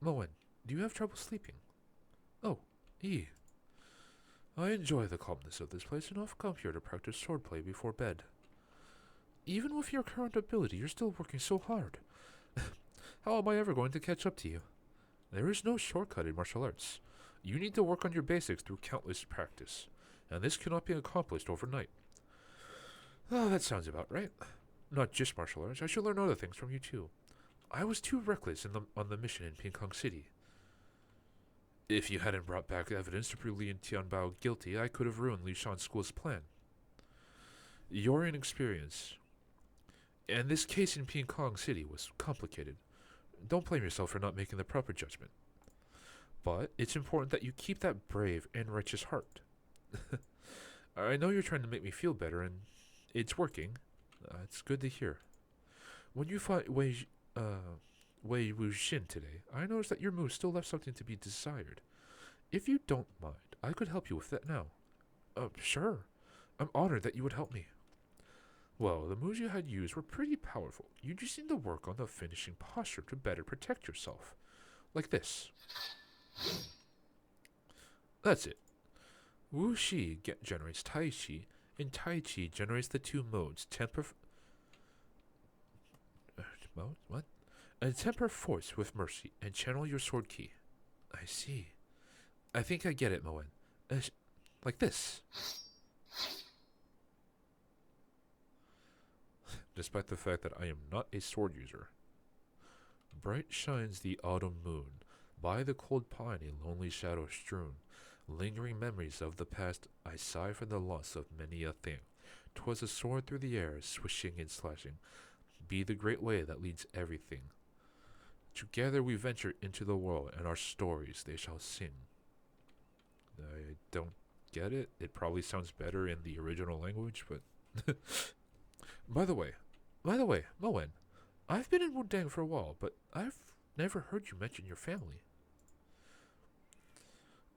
Moen, do you have trouble sleeping? Oh, I enjoy the calmness of this place and often come here to practice swordplay before bed. Even with your current ability, you're still working so hard. How am I ever going to catch up to you? There is no shortcut in martial arts. You need to work on your basics through countless practice, and this cannot be accomplished overnight. Oh, that sounds about right. Not just martial arts, I should learn other things from you too. I was too reckless on the mission in Ping Kong City. If you hadn't brought back evidence to prove Li and Tianbao guilty, I could have ruined Li Shan's school's plan. Your inexperience. And this case in Ping Kong City was complicated. Don't blame yourself for not making the proper judgment. But it's important that you keep that brave and righteous heart. I know you're trying to make me feel better, and it's working. It's good to hear. When you fought Wei Wuxin today, I noticed that your move still left something to be desired. If you don't mind, I could help you with that now. Sure. I'm honored that you would help me. Well, the moves you had used were pretty powerful. You just need to work on the finishing posture to better protect yourself. Like this. That's it. Wu Shi generates Tai Chi, and Tai Chi generates the two modes, temper... mode? What? And temper force with mercy, and channel your sword ki. I see. I think I get it, Moen. Like this. Despite the fact that I am not a sword user. Bright shines the autumn moon. By the cold pine a lonely shadow strewn. Lingering memories of the past, I sigh for the loss of many a thing. 'Twas a sword through the air, swishing and slashing. Be the great way that leads everything. Together we venture into the world, and our stories they shall sing. I don't get it. It probably sounds better in the original language, but... By the way, Moen, I've been in Wudang for a while, but I've never heard you mention your family.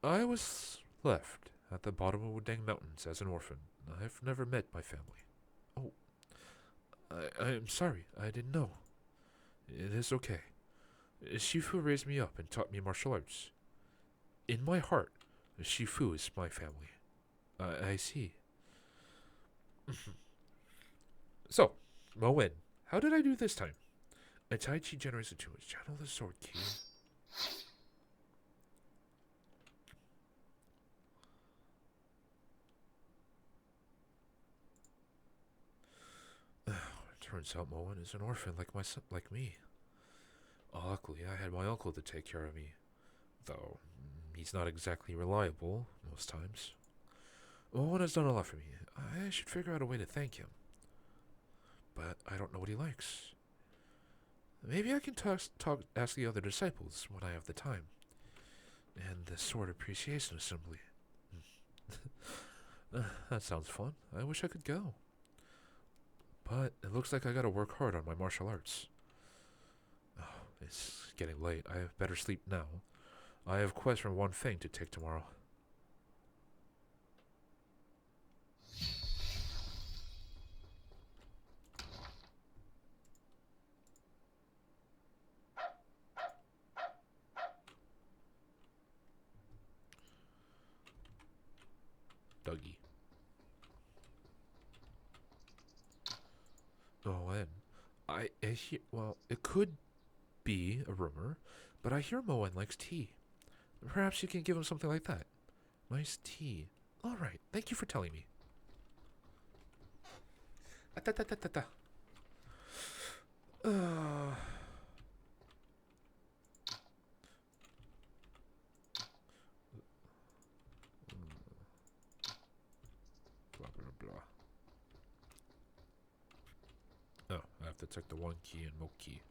I was left at the bottom of Wudang Mountains as an orphan. I've never met my family. Oh, I'm sorry. I didn't know. It is okay. Shifu raised me up and taught me martial arts. In my heart, Shifu is my family. I see. So, Moen, how did I do this time? A Tai Chi generates a tumor. Channel the sword key. Turns out Moen is an orphan like me. Luckily, I had my uncle to take care of me. Though, he's not exactly reliable most times. Owen has done a lot for me. I should figure out a way to thank him. But I don't know what he likes. Maybe I can ask the other disciples when I have the time. And the Sword Appreciation Assembly. That sounds fun. I wish I could go. But it looks like I gotta work hard on my martial arts. Oh, it's getting late. I better sleep now. I have quests from One Feng to take tomorrow. Dougie. Oh, and I hear. Well, it could be a rumor, but I hear Moen likes tea. Perhaps you can give him something like that. Nice tea. All right. Thank you for telling me. Ah-ta-ta-ta-ta-ta. Uh, blah blah blah. Oh, I have to check the one key and Moki.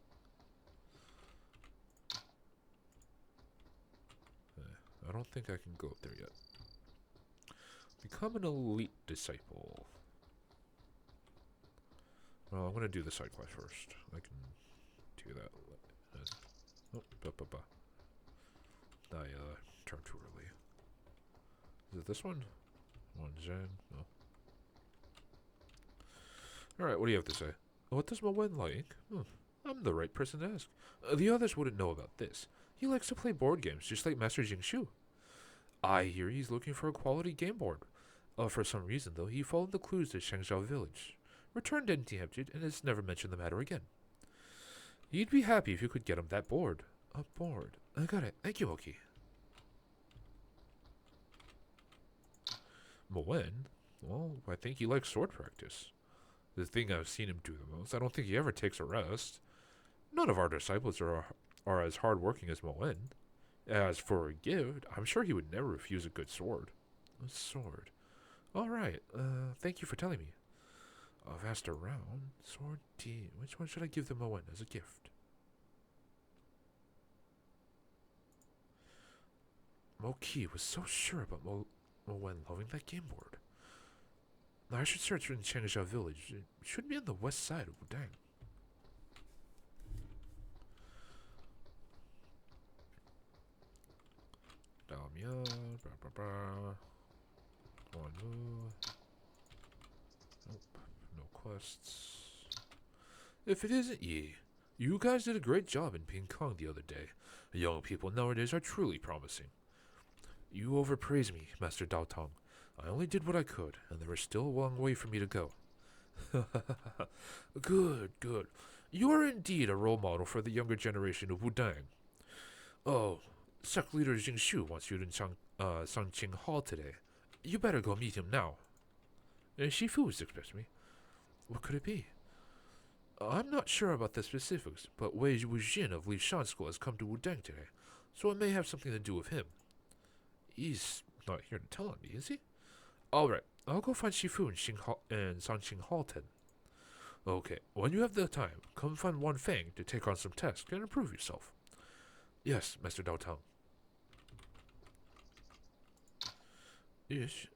I don't think I can go up there yet. Become an elite disciple. Well, I'm gonna do the side quest first. I can do that. Oh, I turned too early. Is it this one? One Zen? No. Alright, what do you have to say? What does Moen like? I'm the right person to ask. The others wouldn't know about this. He likes to play board games, just like Master Jingshu. I hear he's looking for a quality game board. For some reason, though, he followed the clues to Shangzhou village, returned empty-handed, and has never mentioned the matter again. You'd be happy if you could get him that board. A board. I got it. Thank you, Oki. Moen? Well, I think he likes sword practice. The thing I've seen him do the most. I don't think he ever takes a rest. None of our disciples are as hard-working as Moen. As for a gift, I'm sure he would never refuse a good sword. A sword. Alright, thank you for telling me. I've asked around. Sword tea. Which one should I give the Moen as a gift? Moki was so sure about Moen loving that game board. I should search in Changzhou village. It should be on the west side of Wudang. Dalmia, blah blah blah. One move. Nope, no quests. If it isn't Yi, you guys did a great job in Ping Kong the other day. Young people nowadays are truly promising. You overpraise me, Master Dao Tong. I only did what I could, and there is still a long way for me to go. Good, good. You are indeed a role model for the younger generation of Wudang. Oh, Sect Leader Jingshu wants you in Sangqing Hall today. You better go meet him now. Shifu is expecting me. What could it be? I'm not sure about the specifics, but Wei Wujin of Li Shan School has come to Wudang today, so it may have something to do with him. He's not here to tell on me, is he? Alright, I'll go find Shifu in Sangqing Hall 10. Okay, when you have the time, come find Wan Feng to take on some tests and improve yourself. Yes, Master Dao Tang. Yes,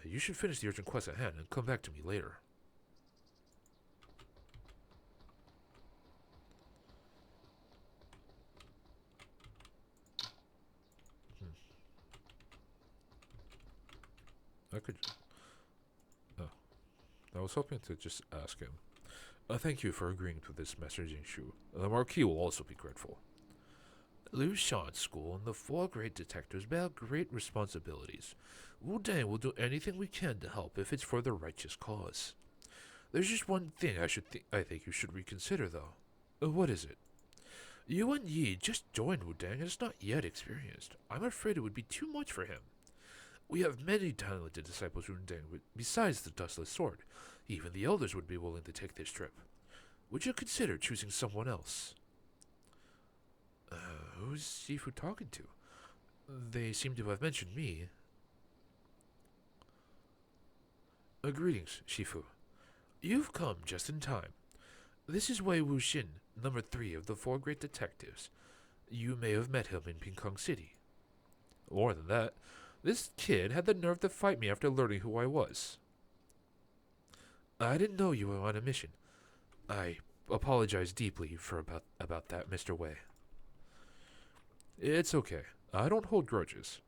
you should finish the urgent quest at hand and come back to me later. I could... Oh. I was hoping to just ask him. Thank you for agreeing to this messaging shoe. The Marquis will also be grateful. Liu Shan School and the 4 great detectives bear great responsibilities. Wudang will do anything we can to help if it's for the righteous cause. There's just one thing I think you should reconsider, though. What is it? You and Yi just joined Wudang and is not yet experienced. I'm afraid it would be too much for him. We have many talented disciples in Wudang besides the Dustless Sword. Even the elders would be willing to take this trip. Would you consider choosing someone else? Who's Shifu talking to? They seem to have mentioned me. Greetings, Shifu. You've come just in time. This is Wei Wuxin, number 3 of the 4 great detectives. You may have met him in Ping City. More than that, this kid had the nerve to fight me after learning who I was. I didn't know you were on a mission. I apologize deeply for about that, Mr. Wei. It's okay. I don't hold grudges.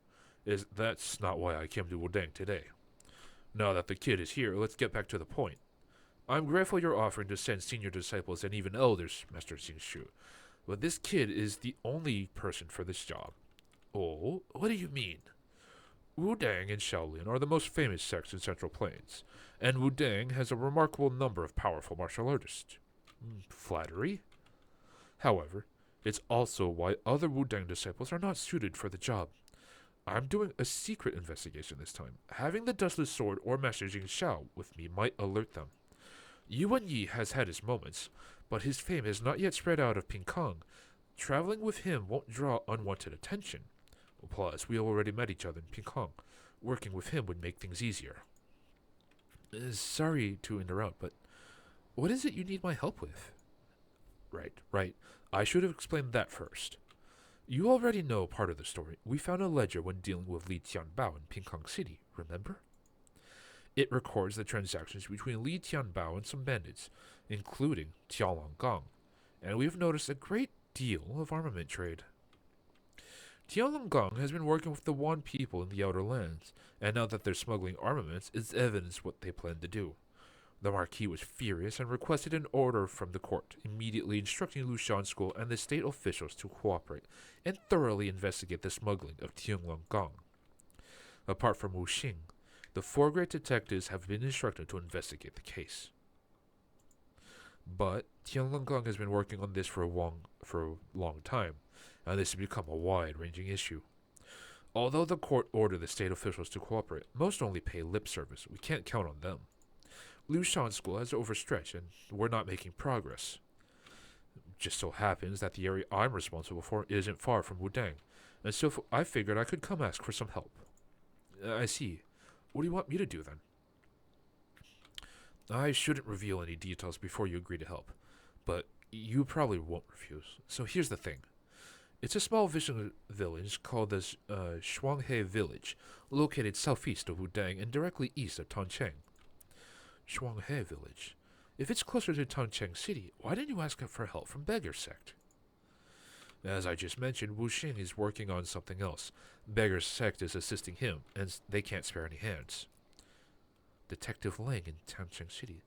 That's not why I came to Wudang today. Now that the kid is here, let's get back to the point. I'm grateful you're offering to send senior disciples and even elders, Master Xingxu, but this kid is the only person for this job. Oh, what do you mean? Wudang and Shaolin are the most famous sects in Central Plains, and Wudang has a remarkable number of powerful martial artists. Flattery? However, it's also why other Wudang disciples are not suited for the job. I'm doing a secret investigation this time. Having the Dustless Sword or Master Jing Xiao with me might alert them. Yuan Yi has had his moments, but his fame has not yet spread out of Ping Kong. Traveling with him won't draw unwanted attention. Plus, we already met each other in Ping Kong. Working with him would make things easier. Sorry to interrupt, but what is it you need my help with? Right. I should have explained that first. You already know part of the story. We found a ledger when dealing with Li Tianbao in Ping Kong City, remember? It records the transactions between Li Tianbao and some bandits, including Tianlonggang, and we've noticed a great deal of armament trade. Tianlonggang has been working with the Wan people in the Outer Lands, and now that they're smuggling armaments, it's evidence what they plan to do. The Marquis was furious and requested an order from the court, immediately instructing Lushan School and the state officials to cooperate and thoroughly investigate the smuggling of Tianlonggang. Apart from Wu Xing, the 4 great detectives have been instructed to investigate the case. But Tianlonggang has been working on this for a long time, and this has become a wide-ranging issue. Although the court ordered the state officials to cooperate, most only pay lip service. We can't count on them. Lushan School has overstretched, and we're not making progress. Just so happens that the area I'm responsible for isn't far from Wudang, and so I figured I could come ask for some help. I see. What do you want me to do then? I shouldn't reveal any details before you agree to help, but you probably won't refuse. So here's the thing. It's a small village called the Shuanghe Village, located southeast of Wudang and directly east of Tongcheng. Shuanghe Village. If it's closer to Tongcheng City, why didn't you ask for help from Beggar Sect? As I just mentioned, Wu Xing is working on something else. Beggar Sect is assisting him, and they can't spare any hands. Detective Lang in Tongcheng City.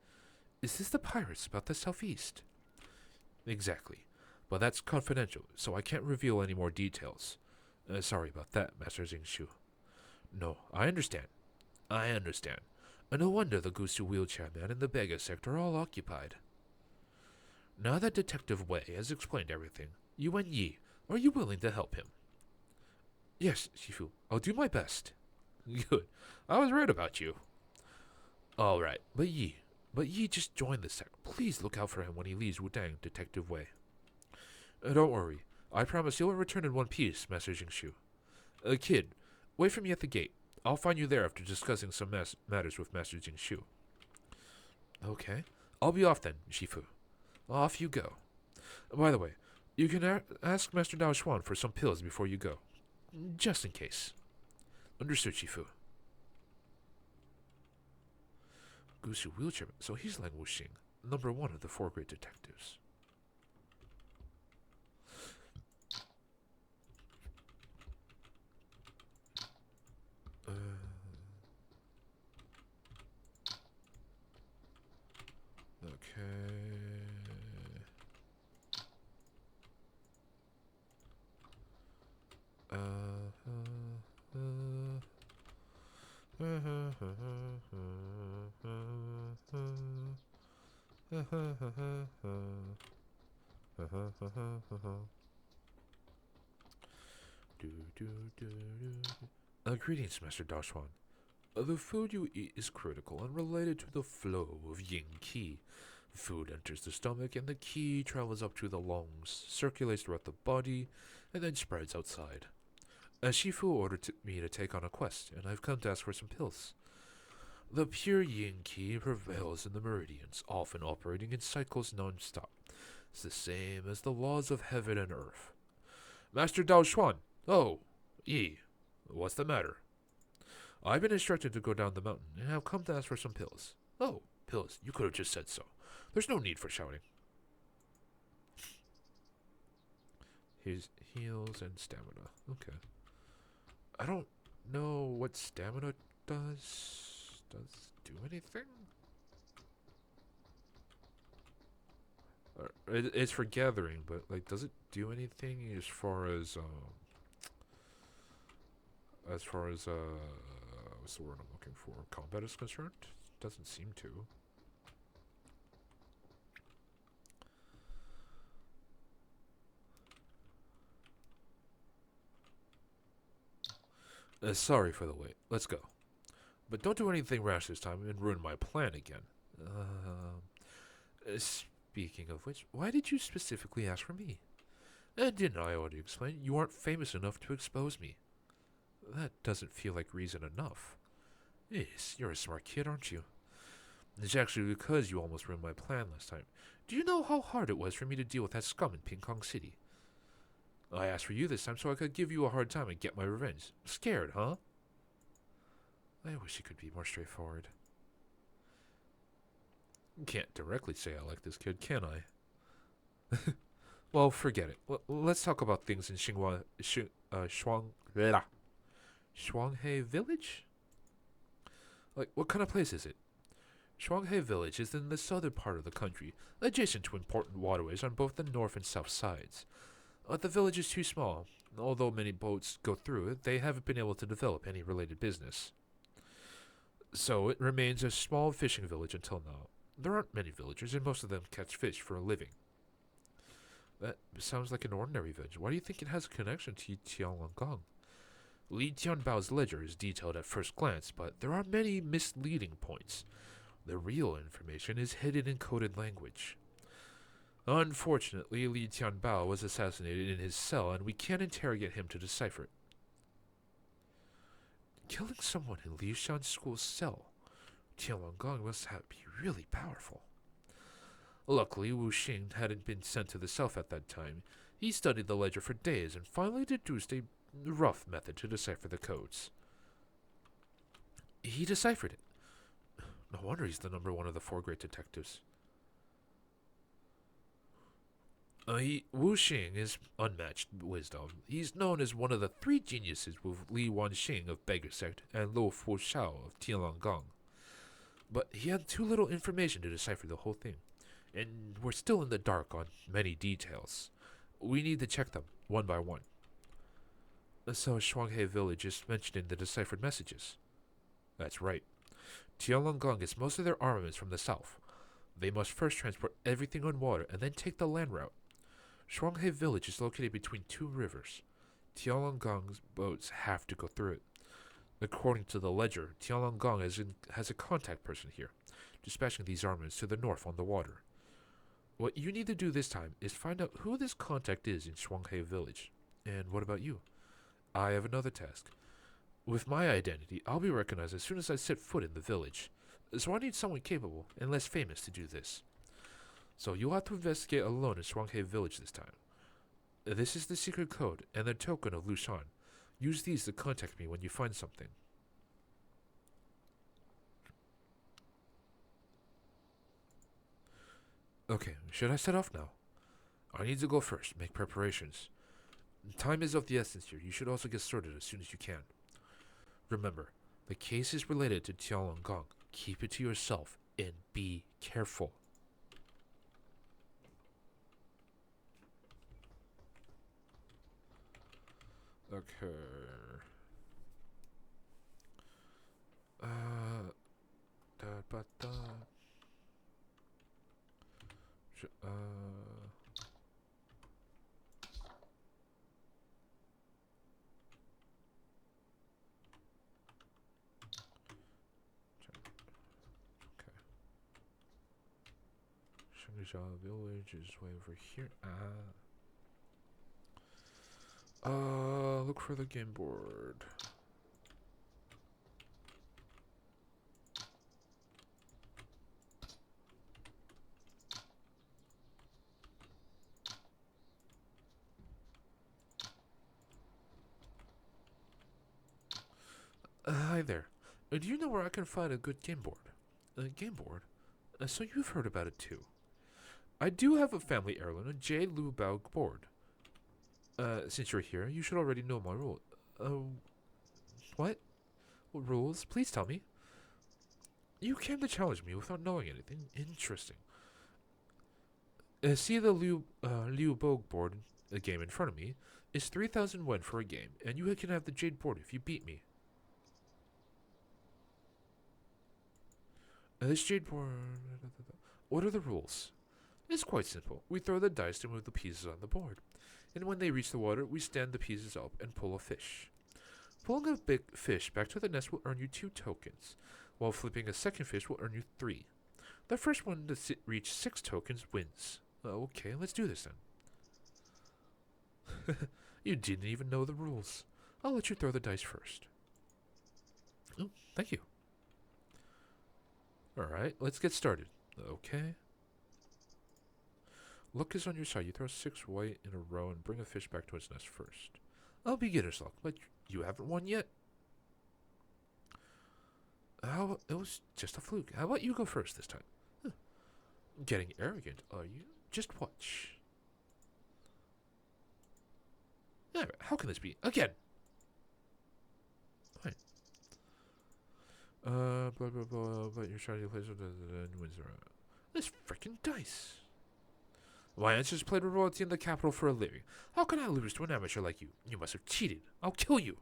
Is this the pirates about the southeast? Exactly. But that's confidential, so I can't reveal any more details. Sorry about that, Master Xingxu. No, I understand. No wonder the Gusu wheelchair man and the Beggar Sect are all occupied. Now that Detective Wei has explained everything, Yuan Yi, are you willing to help him? Yes, Shifu. I'll do my best. Good. I was right about you. All right, but Yi just joined the sect. Please look out for him when he leaves Wudang, Detective Wei. Don't worry. I promise he'll return in one piece, Master Xingxu. Kid, wait for me at the gate. I'll find you there after discussing some matters with Master Xingxu. Okay. I'll be off then, Shifu. Off you go. By the way, you can ask Master Dao Xuan for some pills before you go. Just in case. Understood, Shifu. Gusu wheelchair. So he's Lang Wuxing, number 1 of the 4 great detectives. Greetings, Master Daoxuan. The food you eat is critical and related to the flow of yin qi. Food enters the stomach and the qi travels up to the lungs, circulates throughout the body, and then spreads outside. Shifu ordered me to take on a quest, and I've come to ask for some pills. The pure yin qi prevails in the meridians, often operating in cycles non-stop. It's the same as the laws of heaven and earth. Master Dao Xuan! Oh, Yi, what's the matter? I've been instructed to go down the mountain, and I've come to ask for some pills. Oh, pills. You could have just said so. There's no need for shouting. His heals and stamina. Okay. I don't know what stamina does. Does do anything? It's for gathering, but like, does it do anything as far as what's the word I'm looking for? Combat is concerned? Doesn't seem to. Sorry for the wait. Let's go. But don't do anything rash this time and ruin my plan again. Speaking of which, why did you specifically ask for me? And didn't I already explain? You aren't famous enough to expose me. That doesn't feel like reason enough. Yes, you're a smart kid, aren't you? It's actually because you almost ruined my plan last time. Do you know how hard it was for me to deal with that scum in Ping Kong City? I asked for you this time so I could give you a hard time and get my revenge. Scared, huh? I wish it could be more straightforward. Can't directly say I like this kid, can I? Well, forget it. Let's talk about things in Shuanghai Village? Like, what kind of place is it? Shuanghai Village is in the southern part of the country, adjacent to important waterways on both the north and south sides. The village is too small. Although many boats go through it, they haven't been able to develop any related business. So it remains a small fishing village until now. There aren't many villagers, and most of them catch fish for a living. That sounds like an ordinary village. Why do you think it has a connection to Tianlonggang? Li Tianbao's ledger is detailed at first glance, but there are many misleading points. The real information is hidden in coded language. Unfortunately, Li Tianbao was assassinated in his cell, and we can't interrogate him to decipher it. Killing someone in Li Shan's school's cell. Tianlonggang must be really powerful. Luckily, Wu Xing hadn't been sent to the south at that time. He studied the ledger for days and finally deduced a rough method to decipher the codes. He deciphered it. No wonder he's the number one of the four great detectives. Wu Xing is unmatched wisdom. He's known as one of the three geniuses with Li Wanxing of Beggar Sect and Luo Fu Shao of Tianlonggang. But he had too little information to decipher the whole thing, and we're still in the dark on many details. We need to check them, one by one. So Shuanghai Village is mentioned in the deciphered messages. That's right. Tianlonggang gets most of their armaments from the south. They must first transport everything on water and then take the land route. Shuanghai Village is located between two rivers. Tianlonggang's boats have to go through it. According to the ledger, Tianlonggang has a contact person here, dispatching these armaments to the north on the water. What you need to do this time is find out who this contact is in Shuanghai Village. And what about you? I have another task. With my identity, I'll be recognized as soon as I set foot in the village. So I need someone capable and less famous to do this. So you'll have to investigate alone in Shuanghai Village this time. This is the secret code and the token of Lushan. Use these to contact me when you find something. Okay, should I set off now? I need to go first, make preparations. Time is of the essence here. You should also get started as soon as you can. Remember, the case is related to Tianlonggang. Keep it to yourself and be careful. Okay. Da ba da. Okay. Shangisha Village is way over here. Look for the game board. Hi there. Do you know where I can find a good game board? A game board? So you've heard about it too. I do have a family heirloom, a jade Lubao board. Since you're here, you should already know my rule. What? What rules? Please tell me. You came to challenge me without knowing anything. Interesting. See the Liu Bo board, a game in front of me, is 3,000 wen for a game, and you can have the jade board if you beat me. This jade board... What are the rules? It's quite simple. We throw the dice to move the pieces on the board, and when they reach the water, we stand the pieces up and pull a fish. Pulling a big fish back to the nest will earn you 2 tokens, while flipping a second fish will earn you 3. The first one to reach 6 tokens wins. Okay, let's do this then. You didn't even know the rules. I'll let you throw the dice first. Oh, thank you. Alright, let's get started. Okay. Luck is on your side. You throw 6 white in a row and bring a fish back to its nest first. I'll beginner's luck, but you haven't won yet. It was just a fluke. How about you go first this time? Huh. Getting arrogant, are you? Just watch. How can this be? Again! Fine. Blah blah blah, but you're trying to play something and wins around. This freaking dice. My ancestors played royalty in the capital for a living. How can I lose to an amateur like you? You must have cheated. I'll kill you.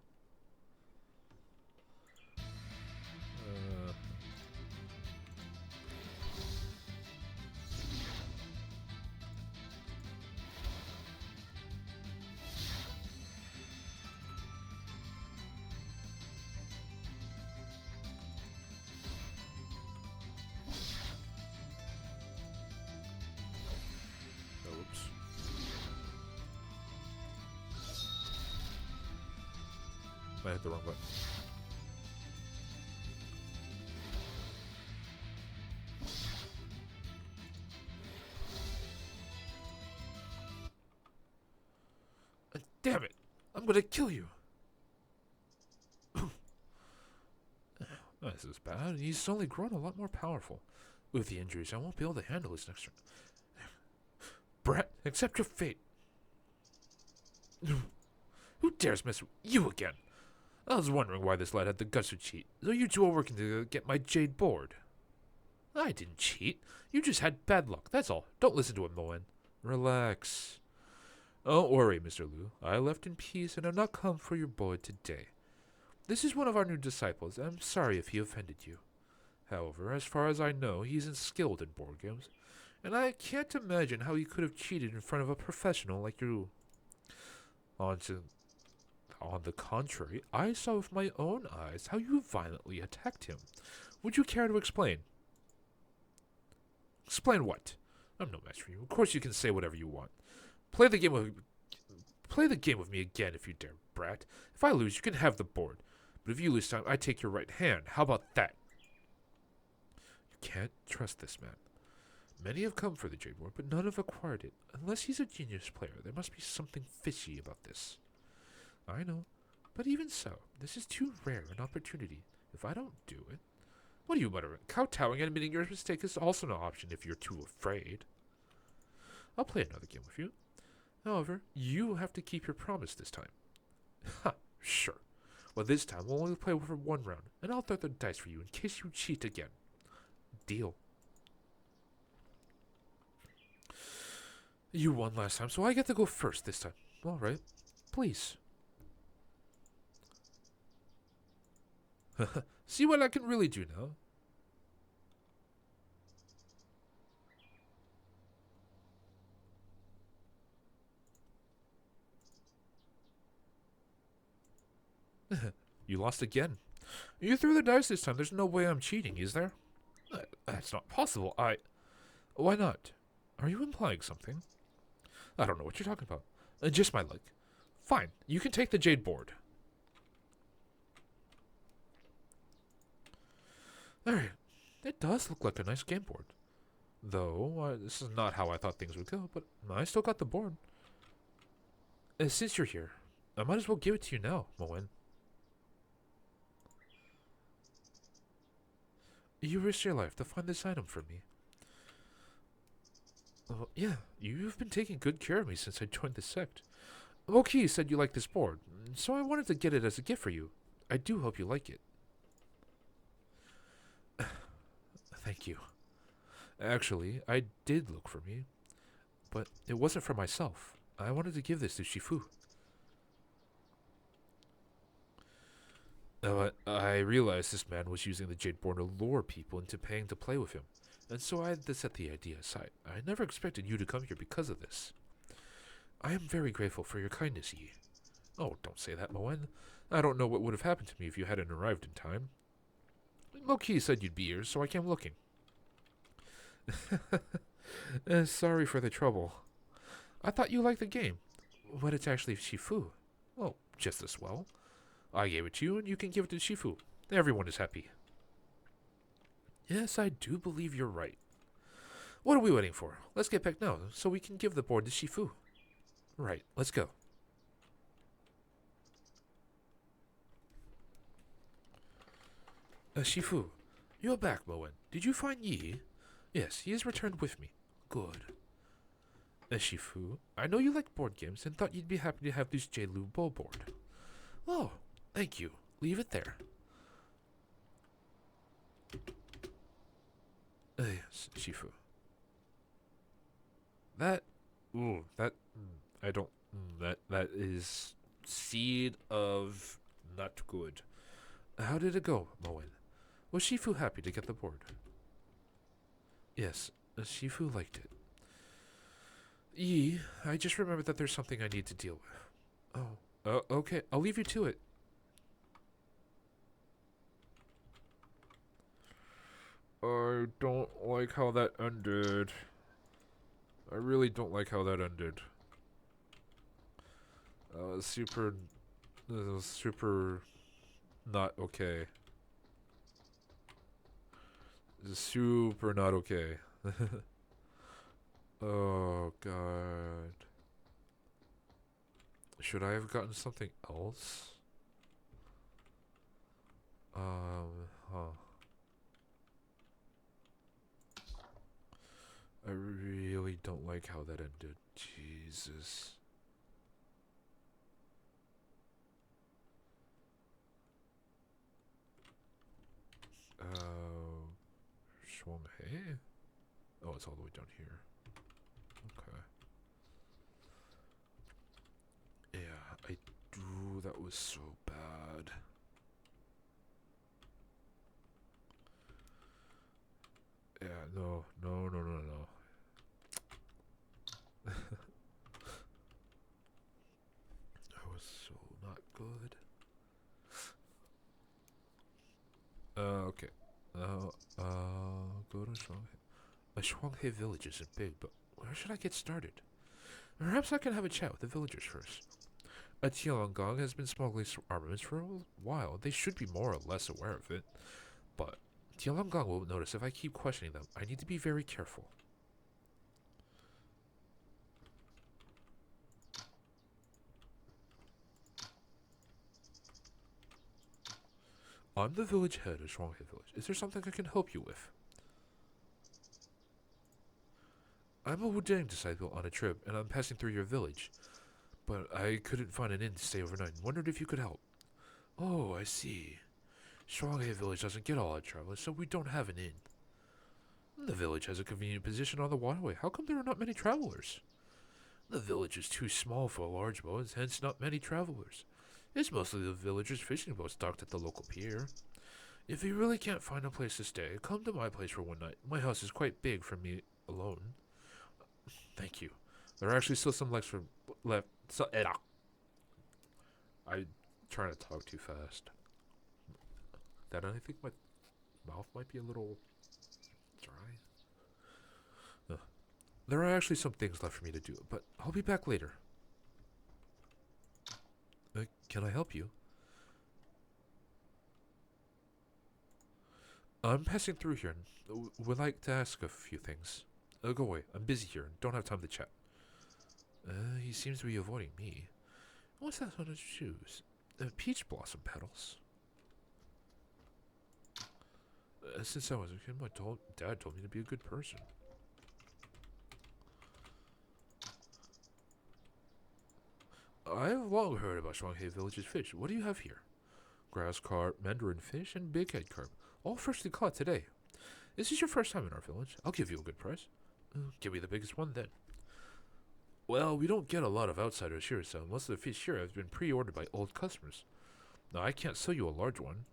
Oops. I hit the wrong button. Damn it! I'm gonna kill you! This is bad. He's only grown a lot more powerful. With the injuries, I won't be able to handle this next turn. Brat, accept your fate. Who dares mess with you again? I was wondering why this lad had the guts to cheat. So you two are working to get my jade board. I didn't cheat. You just had bad luck, that's all. Don't listen to him, Moen. Relax. Don't worry, Mr. Liu. I left in peace and have not come for your board today. This is one of our new disciples. I'm sorry if he offended you. However, as far as I know, he isn't skilled in board games, and I can't imagine how he could have cheated in front of a professional like you. On the contrary, I saw with my own eyes how you violently attacked him. Would you care to explain? Explain what? I'm no match for you. Of course you can say whatever you want. Play the game with me again if you dare, brat. If I lose, you can have the board. But if you lose time, I take your right hand. How about that? You can't trust this man. Many have come for the jade board, but none have acquired it. Unless he's a genius player, there must be something fishy about this. I know. But even so, this is too rare an opportunity. If I don't do it... What are you muttering? Kowtowing and admitting your mistake is also no option if you're too afraid. I'll play another game with you. However, you have to keep your promise this time. Ha, sure. Well, this time we'll only play for 1 round, and I'll throw the dice for you in case you cheat again. Deal. You won last time, so I get to go first this time. Alright. Please. See what I can really do now. You lost again. You threw the dice this time. There's no way I'm cheating, is there? That's not possible. Why not? Are you implying something? I don't know what you're talking about. Just my luck. Fine. You can take the jade board. Alright. It does look like a nice game board. Though, this is not how I thought things would go, but I still got the board. Since you're here, I might as well give it to you now, Moen. You risked your life to find this item for me. Yeah, you've been taking good care of me since I joined the sect. Moki said you liked this board, so I wanted to get it as a gift for you. I do hope you like it. Thank you. Actually, I did look for me, but it wasn't for myself. I wanted to give this to Shifu. I realized this man was using the Jade Born to lure people into paying to play with him, and so I had to set the idea aside. I never expected you to come here because of this. I am very grateful for your kindness, Yi. Oh, don't say that, Moen. I don't know what would have happened to me if you hadn't arrived in time. Moki said you'd be here, so I came looking. Sorry for the trouble. I thought you liked the game, but it's actually Shifu. Well, just as well. I gave it to you, and you can give it to Shifu. Everyone is happy. Yes, I do believe you're right. What are we waiting for? Let's get back now, so we can give the board to Shifu. Right, let's go. Shifu, you're back, Moen. Did you find Yi? Yes, he has returned with me. Good. Shifu, I know you like board games and thought you'd be happy to have this J-Lu Bow board. Oh, thank you. Leave it there. Yes, Shifu. I don't, that is seed of not good. How did it go, Moen? Was Shifu happy to get the board? Yes, Shifu liked it. I just remembered that there's something I need to deal with. Oh, okay, I'll leave you to it. I don't like how that ended. I really don't like how that ended. Super not okay. Super not okay. Oh, God. Should I have gotten something else? Huh. I really don't like how that ended. Jesus. Shuanghe? Oh, it's all the way down here. Okay. Yeah, I do. That was so bad. Yeah, no. That was so not good. Okay. Go to Shuanghe. Shuanghe village isn't big, but where should I get started? Perhaps I can have a chat with the villagers first. Tianlong has been smuggling armaments for a while. They should be more or less aware of it. But Tianlong will notice if I keep questioning them. I need to be very careful. I'm the village head of Shuanghe Village. Is there something I can help you with? I'm a Wudang disciple on a trip, and I'm passing through your village. But I couldn't find an inn to stay overnight and wondered if you could help. Oh, I see. Shuanghe Village doesn't get all our travelers, so we don't have an inn. The village has a convenient position on the waterway. How come there are not many travelers? The village is too small for large boats, hence not many travelers. It's mostly the villagers' fishing boats docked at the local pier. If you really can't find a place to stay, come to my place for one night. My house is quite big for me alone. Thank you. There are actually still some legs for left. So, I'm trying to talk too fast. That I think my mouth might be a little dry. There are actually some things left for me to do, but I'll be back later. Can I help you? I'm passing through here and would like to ask a few things. Go away. I'm busy here and don't have time to chat. He seems to be avoiding me. What's that on his shoes? Peach blossom petals. Since I was a kid, my dad told me to be a good person. I have long heard about Shuanghe Village's fish. What do you have here? Grass carp, mandarin fish, and bighead carp. All freshly caught today. This is your first time in our village. I'll give you a good price. Give me the biggest one then. Well, we don't get a lot of outsiders here, so most of the fish here have been pre-ordered by old customers. Now, I can't sell you a large one.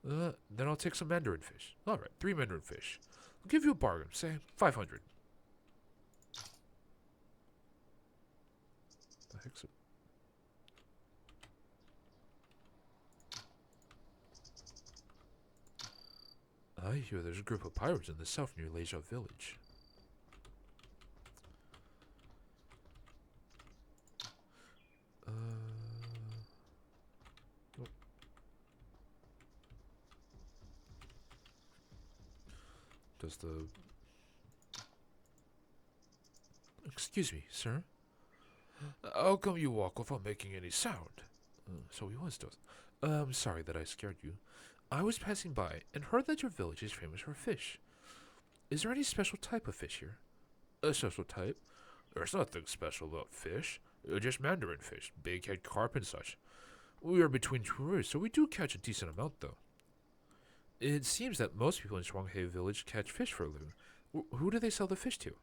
Then I'll take some mandarin fish. Alright, 3 mandarin fish. I'll give you a bargain, say 500. The heck's it? I hear there's a group of pirates in the south near Leisha village. Oh. Does the... Excuse me, sir? How come you walk without making any sound? So he was dozing. I'm sorry that I scared you. I was passing by and heard that your village is famous for fish. Is there any special type of fish here? A special type? There's nothing special about fish. Just mandarin fish, big-head carp and such. We are between tourists, so we do catch a decent amount, though. It seems that most people in Shuanghe village catch fish for a living. Who do they sell the fish to?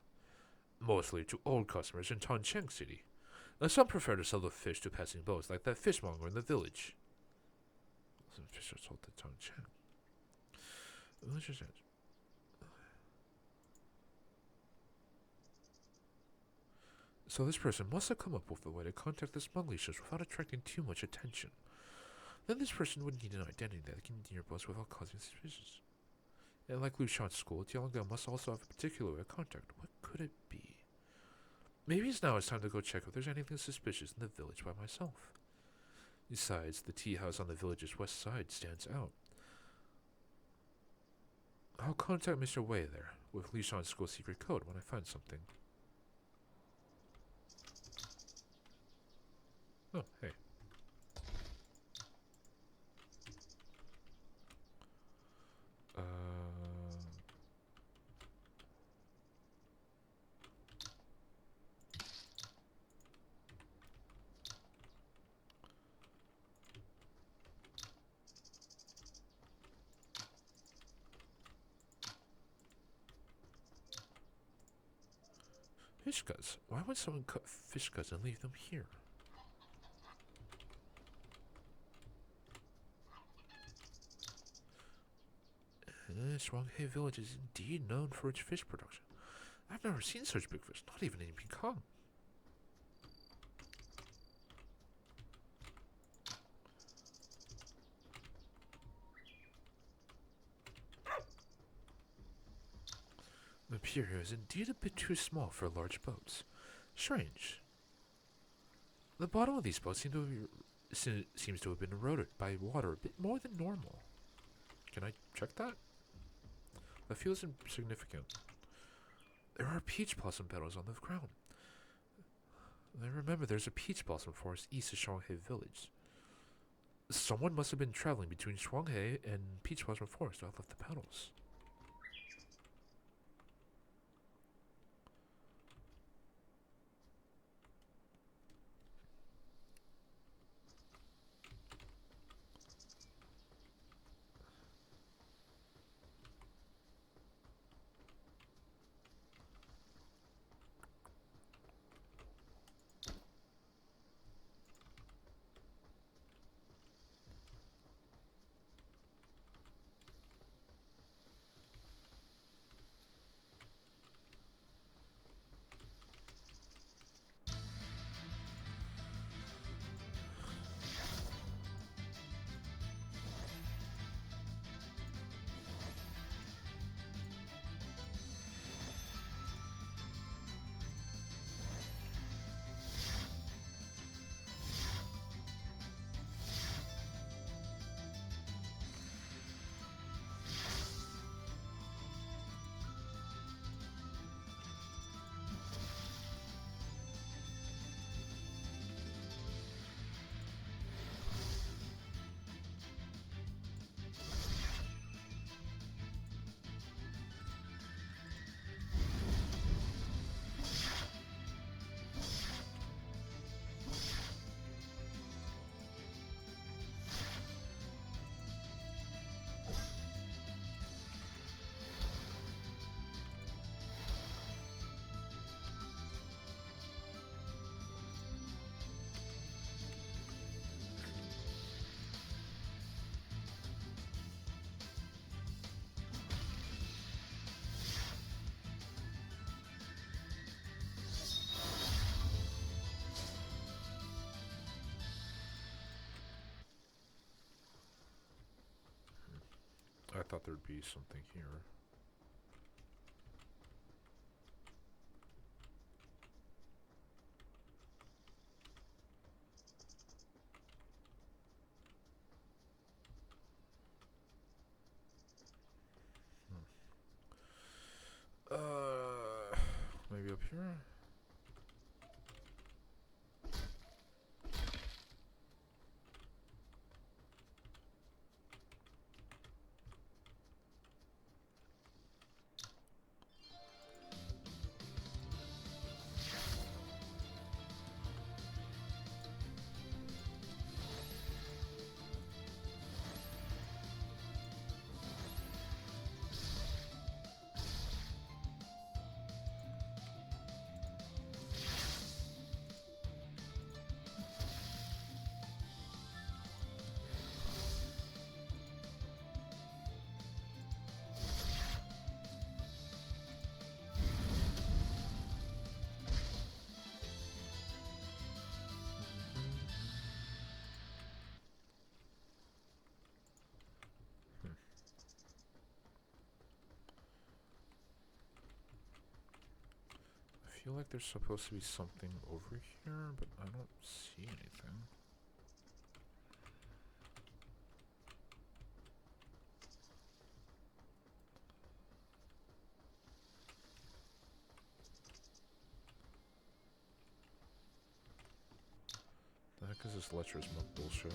Mostly to old customers in Tongcheng City. Some prefer to sell the fish to passing boats, like that fishmonger in the village. Some fish are sold to Tongcheng. Let's just ask. So this person must have come up with a way to contact the smugglers without attracting too much attention. Then this person would need an identity that can near boats without causing suspicions. And like Lushan's school, Tiangang must also have a particular way of contact. What could it be? Maybe now it's time to go check if there's anything suspicious in the village by myself. Besides, the tea house on the village's west side stands out. I'll contact Mr. Wei there with Lishan's school secret code when I find something. Oh, hey. Fish guts? Why would someone cut fish guts and leave them here? Shuanghe village is indeed known for its fish production. I've never seen such big fish, not even in Pekong. The pier here is indeed a bit too small for large boats. Strange. The bottom of these boats seems to have been eroded by water a bit more than normal. Can I check that? That feels insignificant. There are peach blossom petals on the ground. I remember there's a peach blossom forest east of Shuanghe village. Someone must have been traveling between Shuanghe and peach blossom forest to have left the petals. thought there'd be something here. Maybe up here? I feel like there's supposed to be something over here, but I don't see anything. The heck is this lecherous milk bullshit?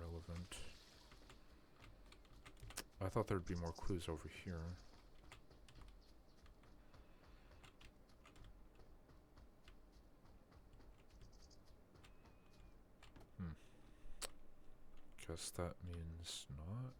Relevant. I thought there'd be more clues over here. Guess that means not.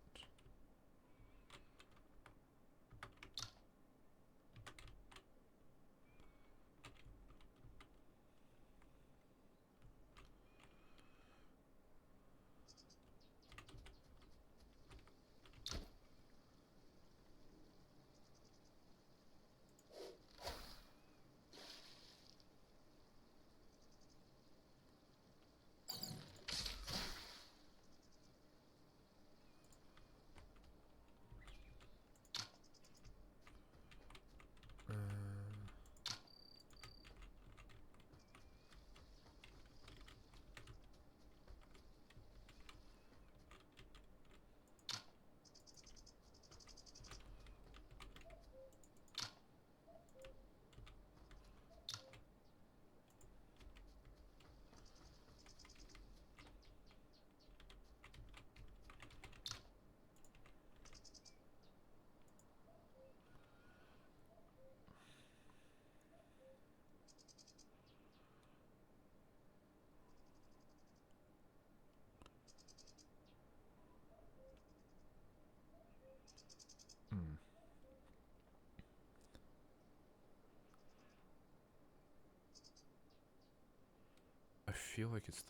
feel like it's...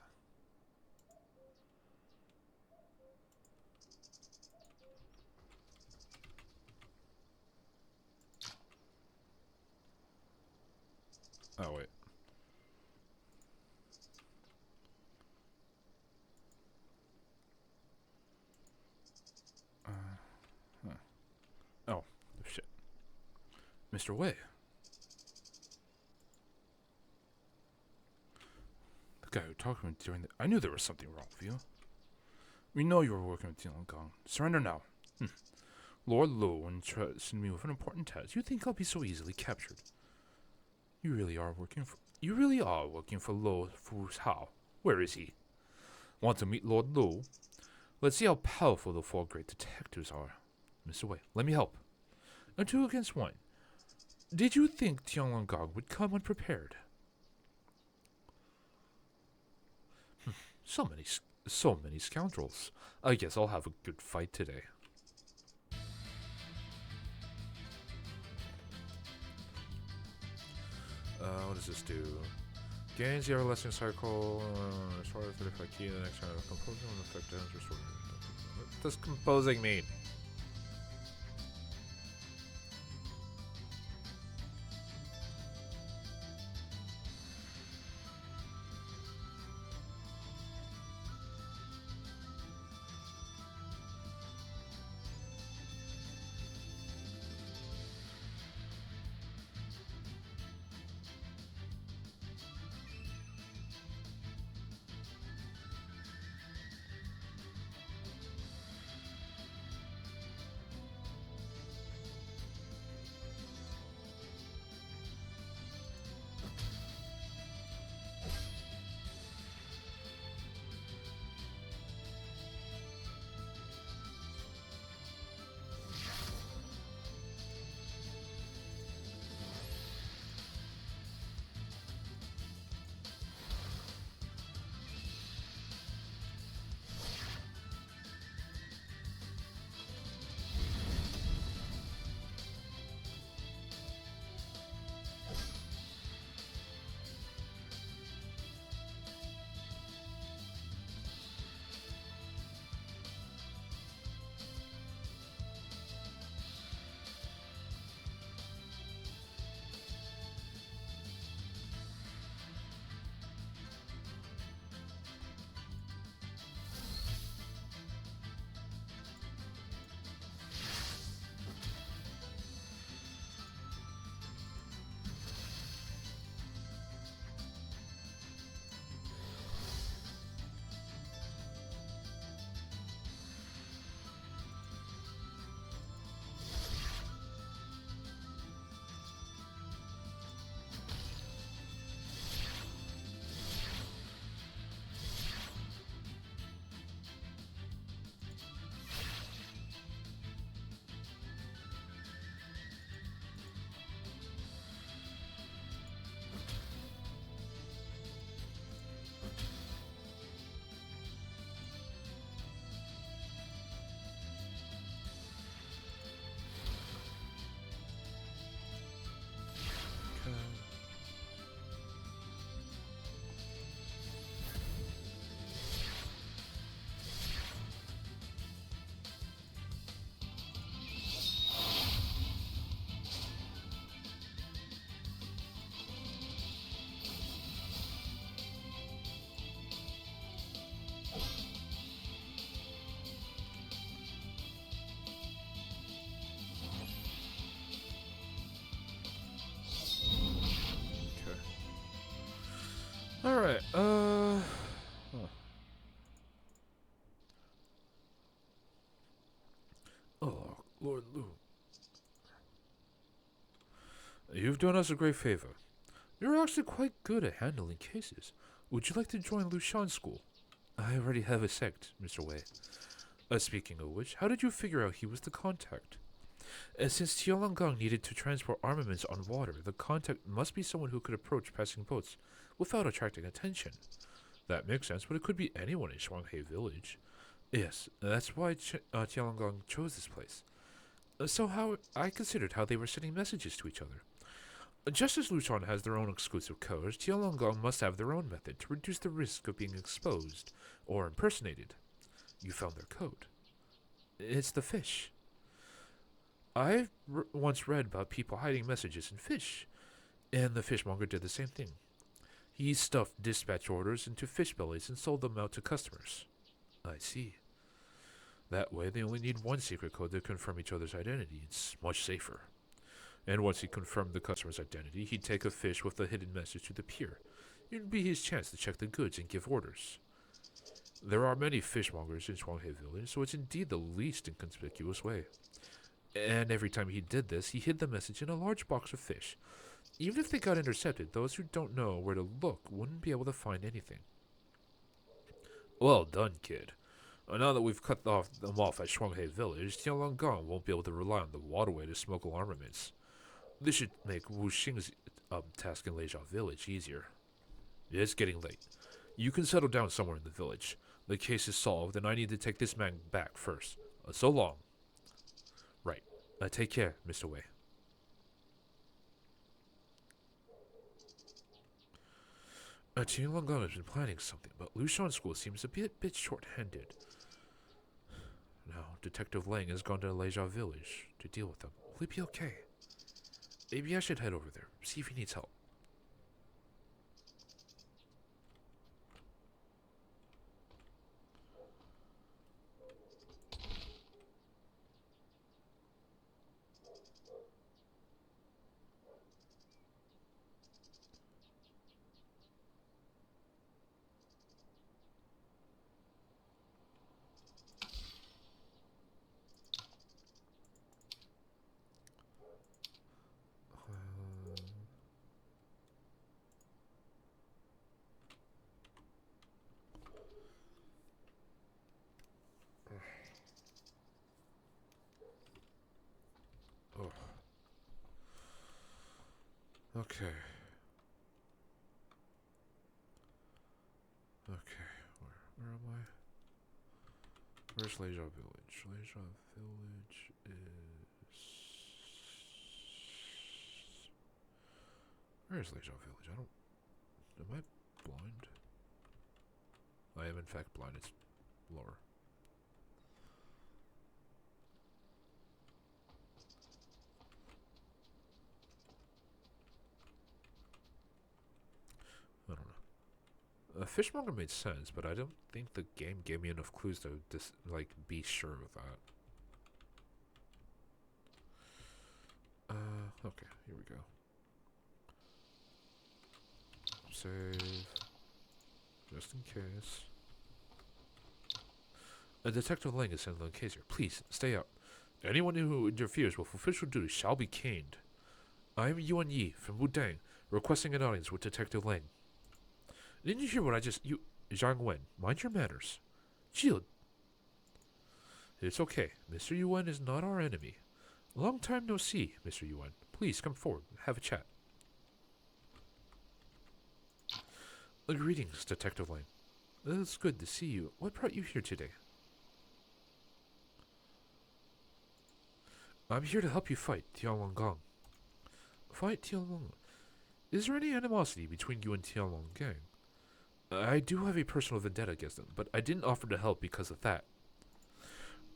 Oh, wait. Huh. Oh, shit. Mr. Wei. The guy who talked to me during the... I knew there was something wrong with you. We know you were working with Tian Gong. Surrender now. Lord Lu entrusted me with an important task. You think I'll be so easily captured? You really are working for Lo Fu Hao. Where is he? Want to meet Lord Lu? Let's see how powerful the four great detectives are. Mr. Wei, let me help. A 2 against 1. Did you think Tianlongong would come unprepared? So many scoundrels. I guess I'll have a good fight today. What does this do? Gains the everlasting cycle. Restore 35 key. The next round of composing will affect damage restored. What does composing mean? Alright, huh. Oh, Lord Lu. You've done us a great favor. You're actually quite good at handling cases. Would you like to join Lushan School? I already have a sect, Mr. Wei. Speaking of which, how did you figure out he was the contact? Since Tianlonggang needed to transport armaments on water, the contact must be someone who could approach passing boats without attracting attention. That makes sense, but it could be anyone in Shuanghei village. Yes, that's why Tianlonggang chose this place. So how I considered how they were sending messages to each other. Just as Luchon has their own exclusive codes, Tianlonggong must have their own method to reduce the risk of being exposed or impersonated. You found their code. It's the fish. I once read about people hiding messages in fish, and the fishmonger did the same thing. He stuffed dispatch orders into fish bellies and sold them out to customers. I see. That way, they only need one secret code to confirm each other's identity. It's much safer. And once he confirmed the customer's identity, he'd take a fish with a hidden message to the pier. It would be his chance to check the goods and give orders. There are many fishmongers in Shuanghe Village, so it's indeed the least inconspicuous way. And every time he did this, he hid the message in a large box of fish. Even if they got intercepted, those who don't know where to look wouldn't be able to find anything. Well done, kid. Now that we've cut them off at Shuanghe Village, Tianlonggong won't be able to rely on the waterway to smuggle armaments. This should make Wu Xing's task in Leisha Village easier. It's getting late. You can settle down somewhere in the village. The case is solved, and I need to take this man back first. So long. Right. Take care, Mr. Wei. Tianlonggong has been planning something, but Lushan School seems a bit short-handed. Now, Detective Lang has gone to Leisha Village to deal with them. Will he be okay? Maybe I should head over there, see if he needs help. Oh. Okay. Okay. Where am I? Where's Leisha Village? Leisha Village is... Where is Leisha Village? I don't... Am I blind? I am in fact blind. It's lower. I don't know. Fishmonger made sense, but I don't think the game gave me enough clues to be sure of that. Okay, here we go. Save. Just in case. Detective Lang is handling the case here. Please, stay out. Anyone who interferes with official duty shall be caned. I am Yuan Yi from Wudang, requesting an audience with Detective Lang. Didn't you hear what I just... Zhang Wen, mind your manners. Shield. It's okay. Mr. Yuan is not our enemy. Long time no see, Mr. Yuan. Please come forward. Have a chat. Greetings, Detective Lang. It's good to see you. What brought you here today? I'm here to help you fight Tianlonggong. Fight Tianlong? Is there any animosity between you and Tianlonggong? I do have a personal vendetta against them, but I didn't offer to help because of that.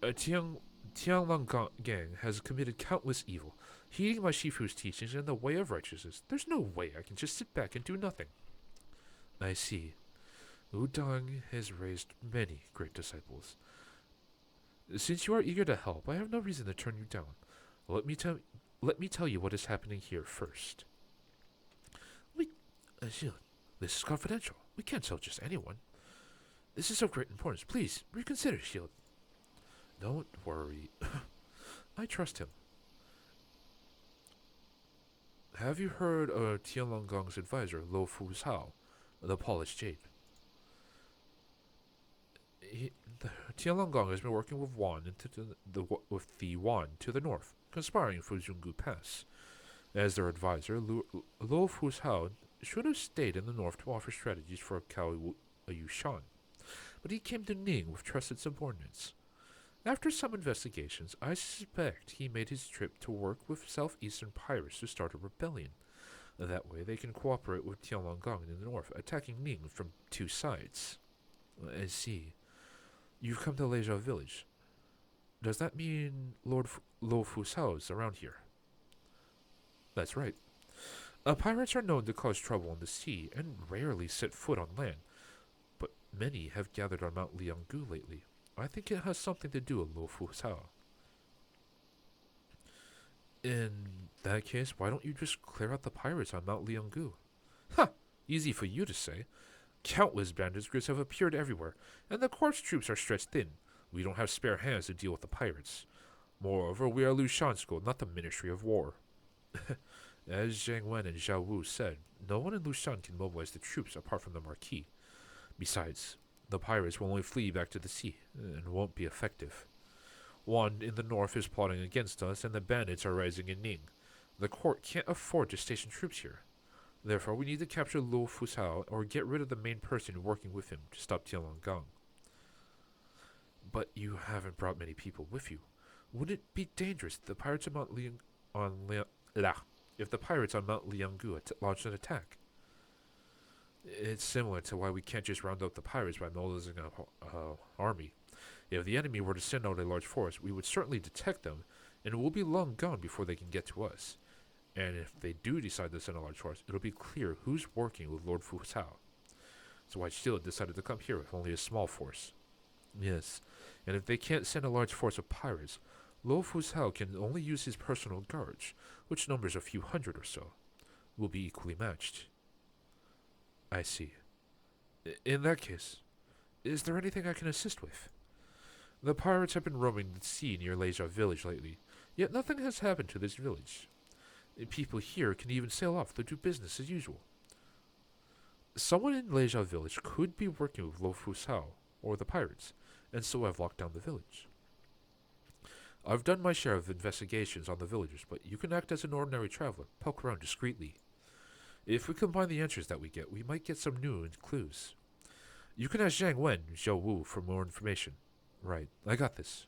Tianlonggong has committed countless evil, heeding my Shifu's teachings in the way of righteousness. There's no way I can just sit back and do nothing. I see. Wudang has raised many great disciples. Since you are eager to help, I have no reason to turn you down. Let me tell you what is happening here first. This is confidential. We can't tell just anyone. This is of great importance. Please, reconsider, Shield. Don't worry. I trust him. Have you heard of Tianlonggong's advisor, Lo Fu's Hao, the polished jade? Tianlonggong has been working with with the Wan to the north, conspiring for Zhonggu Pass. As their advisor, Lo Fu's Hao should have stayed in the north to offer strategies for Cao Yushan, but he came to Ning with trusted subordinates. After some investigations, I suspect he made his trip to work with southeastern pirates to start a rebellion. That way, they can cooperate with Tianlonggang in the north, attacking Ning from two sides. I see. You've come to Leisha Village. Does that mean Lo Fusao is around here? That's right. Pirates are known to cause trouble on the sea and rarely set foot on land, but many have gathered on Mount Lianggu lately. I think it has something to do with Lo Fusao. In that case, why don't you just clear out the pirates on Mount Lianggu? Ha! Easy for you to say. Countless bandits groups have appeared everywhere, and the corps troops are stretched thin. We don't have spare hands to deal with the pirates. Moreover, we are Lushan School, not the Ministry of War. As Zhang Wen and Zhao Wu said, no one in Lushan can mobilize the troops apart from the Marquis. Besides, the pirates will only flee back to the sea, and won't be effective. One in the north is plotting against us, and the bandits are rising in Ning. The court can't afford to station troops here. Therefore, we need to capture Luo Fusao or get rid of the main person working with him to stop Tianlonggang. But you haven't brought many people with you. Wouldn't it be dangerous if the pirates on Mount Lianggu launched an attack? It's similar to why we can't just round up the pirates by mobilizing an army. If the enemy were to send out a large force, we would certainly detect them, and we'll be long gone before they can get to us. And if they do decide to send a large force, it'll be clear who's working with Lord Fusao. So why Shield decided to come here with only a small force. Yes, and if they can't send a large force of pirates, Lo Fusao can only use his personal guards, which numbers a few hundred or so. Will be equally matched. I see. In that case, is there anything I can assist with? The pirates have been roaming the sea near Leisha Village lately, yet nothing has happened to this village. People here can even sail off to do business as usual. Someone in Leisha Village could be working with Lo Fusao, or the pirates, and so have locked down the village. I've done my share of investigations on the villagers, but you can act as an ordinary traveler, poke around discreetly. If we combine the answers that we get, we might get some new clues. You can ask Zhang Wen, Zhou Wu for more information. Right, I got this.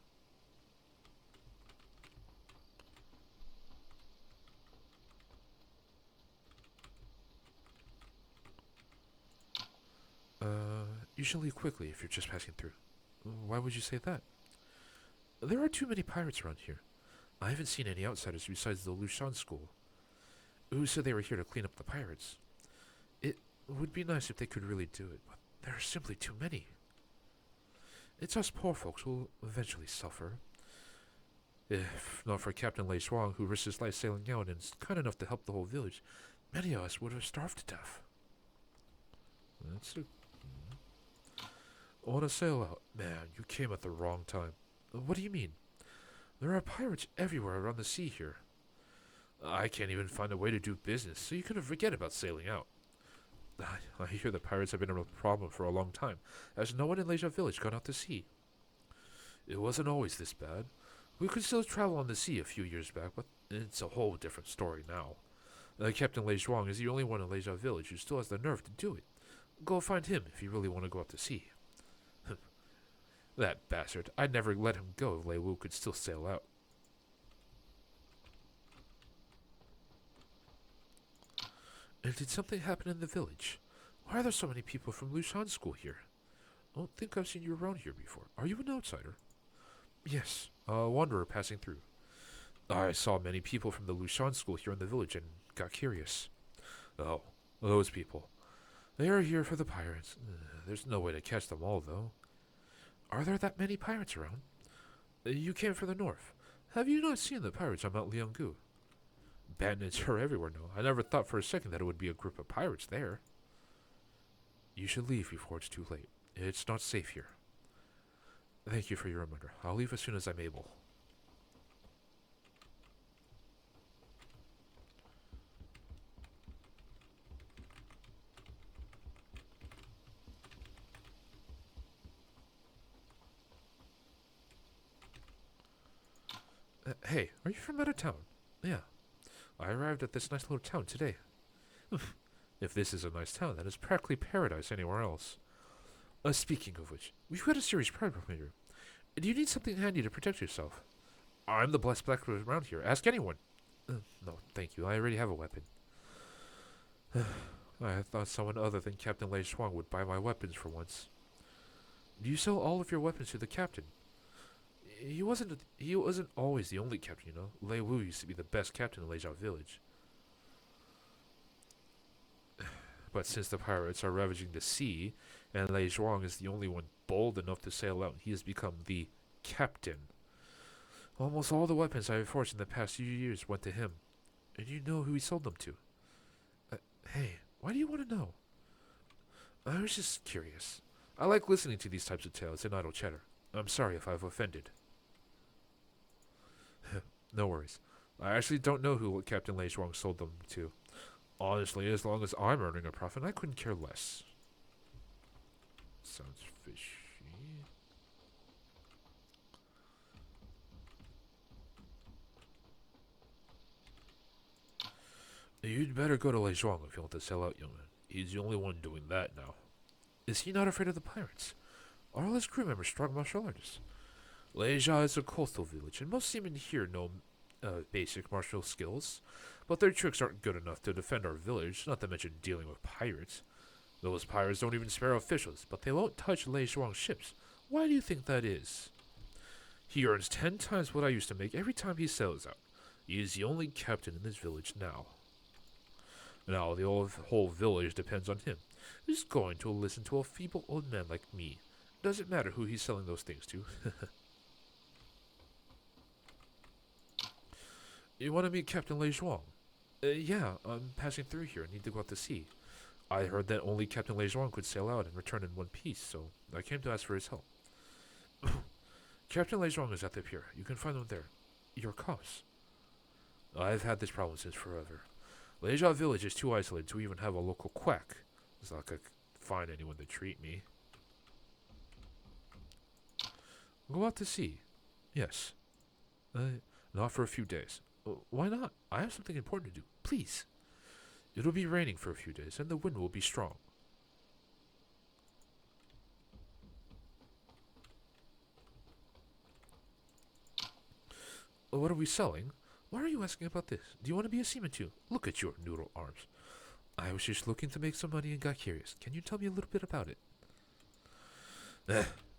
You should leave quickly if you're just passing through. Why would you say that? There are too many pirates around here. I haven't seen any outsiders besides the Lushan school, who said they were here to clean up the pirates. It would be nice if they could really do it, but there are simply too many. It's us poor folks who will eventually suffer. If not for Captain Lei Shuang, who risked his life sailing out and is kind enough to help the whole village, many of us would have starved to death. I want to sail out. Man, you came at the wrong time. What do you mean? There are pirates everywhere around the sea here. I can't even find a way to do business, so you can forget about sailing out. I hear the pirates have been a problem for a long time, as no one in Leisha Village got out to sea. It wasn't always this bad. We could still travel on the sea a few years back, but it's a whole different story now. Captain Lei Zhuang is the only one in Leisha Village who still has the nerve to do it. Go find him if you really want to go out to sea. That bastard. I'd never let him go if Lei Wu could still sail out. And did something happen in the village? Why are there so many people from Lushan School here? I don't think I've seen you around here before. Are you an outsider? Yes, a wanderer passing through. I saw many people from the Lushan School here in the village and got curious. Oh, those people. They are here for the pirates. There's no way to catch them all, though. Are there that many pirates around? You came from the north. Have you not seen the pirates on Mount Lianggu? Bandits are everywhere now. I never thought for a second that it would be a group of pirates there. You should leave before it's too late. It's not safe here. Thank you for your reminder. I'll leave as soon as I'm able. Hey, are you from out of town? Yeah. I arrived at this nice little town today. If this is a nice town, then it's practically paradise anywhere else. Speaking of which, we've got a serious problem here. Do you need something handy to protect yourself? I'm the blessed blacksmith around here. Ask anyone. No, thank you. I already have a weapon. I thought someone other than Captain Lei Shuang would buy my weapons for once. Do you sell all of your weapons to the captain? He wasn't always the only captain, you know. Lei Wu used to be the best captain in Leizhao village. But since the pirates are ravaging the sea, and Lei Zhuang is the only one bold enough to sail out, he has become the captain. Almost all the weapons I have forged in the past few years went to him. And you know who he sold them to. Hey, why do you want to know? I was just curious. I like listening to these types of tales and idle chatter. I'm sorry if I've offended. No worries. I actually don't know who Captain Lei Zhuang sold them to. Honestly, as long as I'm earning a profit, I couldn't care less. Sounds fishy. You'd better go to Lei Zhuang if you want to sell out, young man. He's the only one doing that now. Is he not afraid of the pirates? Are all his crew members strong martial artists? Leisha is a coastal village, and most seamen here know basic martial skills, but their tricks aren't good enough to defend our village, not to mention dealing with pirates. Those pirates don't even spare officials, but they won't touch Lei Zhuang's ships. Why do you think that is? He earns 10 times what I used to make every time he sails out. He is the only captain in this village now. Now the whole village depends on him. Who's going to listen to a feeble old man like me? Doesn't matter who he's selling those things to. You want to meet Captain Lei Zhuang? Yeah, I'm passing through here. I need to go out to sea. I heard that only Captain Lei Zhuang could sail out and return in one piece, so I came to ask for his help. Captain Lei Zhuang is at the pier. You can find him there. Your cause. I've had this problem since forever. Leisha village is too isolated to even have a local quack. It's not like I could find anyone to treat me. Go out to sea. Yes. Not for a few days. Why not? I have something important to do. Please. It'll be raining for a few days, and the wind will be strong. What are we selling? Why are you asking about this? Do you want to be a seaman too? Look at your noodle arms. I was just looking to make some money and got curious. Can you tell me a little bit about it?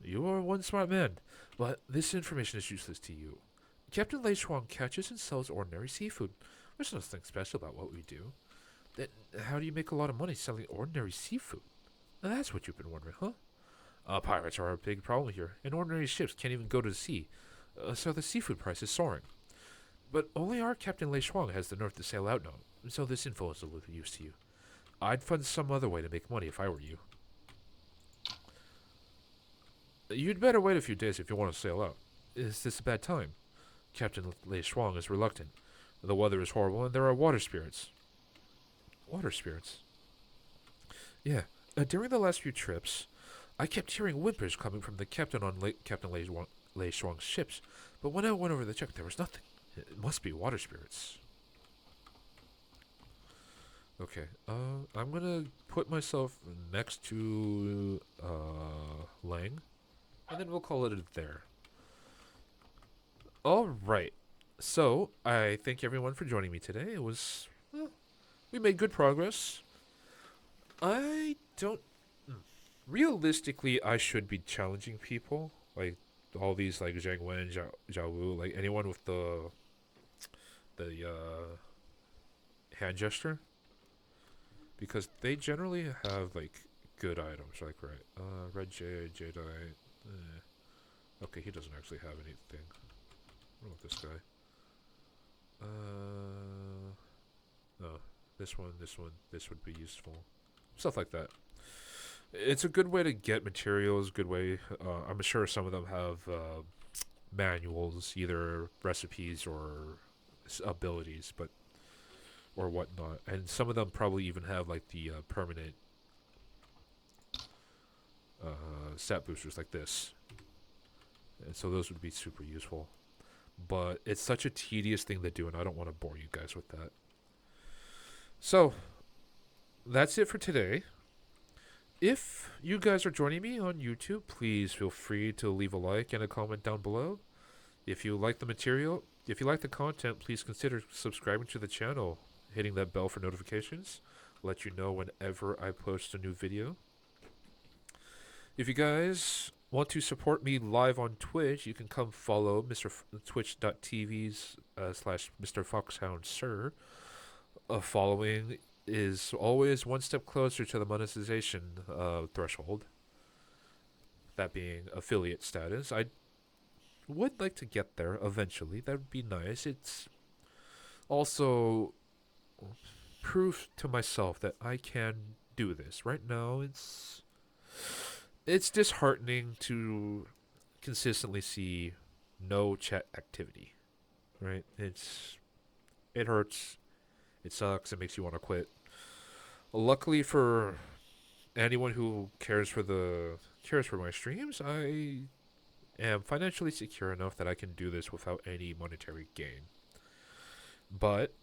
You are one smart man, but this information is useless to you. Captain Lei Shuang catches and sells ordinary seafood. There's nothing special about what we do. Then how do you make a lot of money selling ordinary seafood? That's what you've been wondering, huh? Pirates are a big problem here, and ordinary ships can't even go to the sea, so the seafood price is soaring. But only our Captain Lei Shuang has the nerve to sail out now, so this info is of little use to you. I'd find some other way to make money if I were you. You'd better wait a few days if you want to sail out. Is this a bad time? Captain Lei Shuang is reluctant. The weather is horrible and there are water spirits. Water spirits? Yeah. During the last few trips, I kept hearing whimpers coming from the captain on Captain Lei Shuang's ships, but when I went over to check, there was nothing. It must be water spirits. Okay, I'm gonna put myself next to, Lang, and then we'll call it there. Alright, so, I thank everyone for joining me today. It was, we made good progress. I don't, realistically, I should be challenging people, like, all these, like, Zhang Wen, Zhao Wu, like, anyone with the hand gesture. Because they generally have, like, good items, like, right, red jade, jadeite, okay, he doesn't actually have anything. What about this guy? No, this one, this would be useful. Stuff like that. It's a good way to get materials, good way, I'm sure some of them have, manuals, either recipes or abilities, but or whatnot, and some of them probably even have like the permanent stat boosters like this, and so those would be super useful. But it's such a tedious thing to do, and I don't want to bore you guys with that. So that's it for today. If you guys are joining me on YouTube, please feel free to leave a like and a comment down below. If you like the material, if you like the content, please consider subscribing to the channel, hitting that bell for notifications. let you know whenever I post a new video. If you guys want to support me live on Twitch, you can come follow twitch.tv's slash Mr. Foxhound Sir. Following is always one step closer to the monetization threshold. That being affiliate status. I would like to get there eventually. That would be nice. It's also proof to myself that I can do this. Right now, it's disheartening to consistently see no chat activity. Right? It hurts. It sucks. It makes you want to quit. Luckily for anyone who cares for my streams, I am financially secure enough that I can do this without any monetary gain. But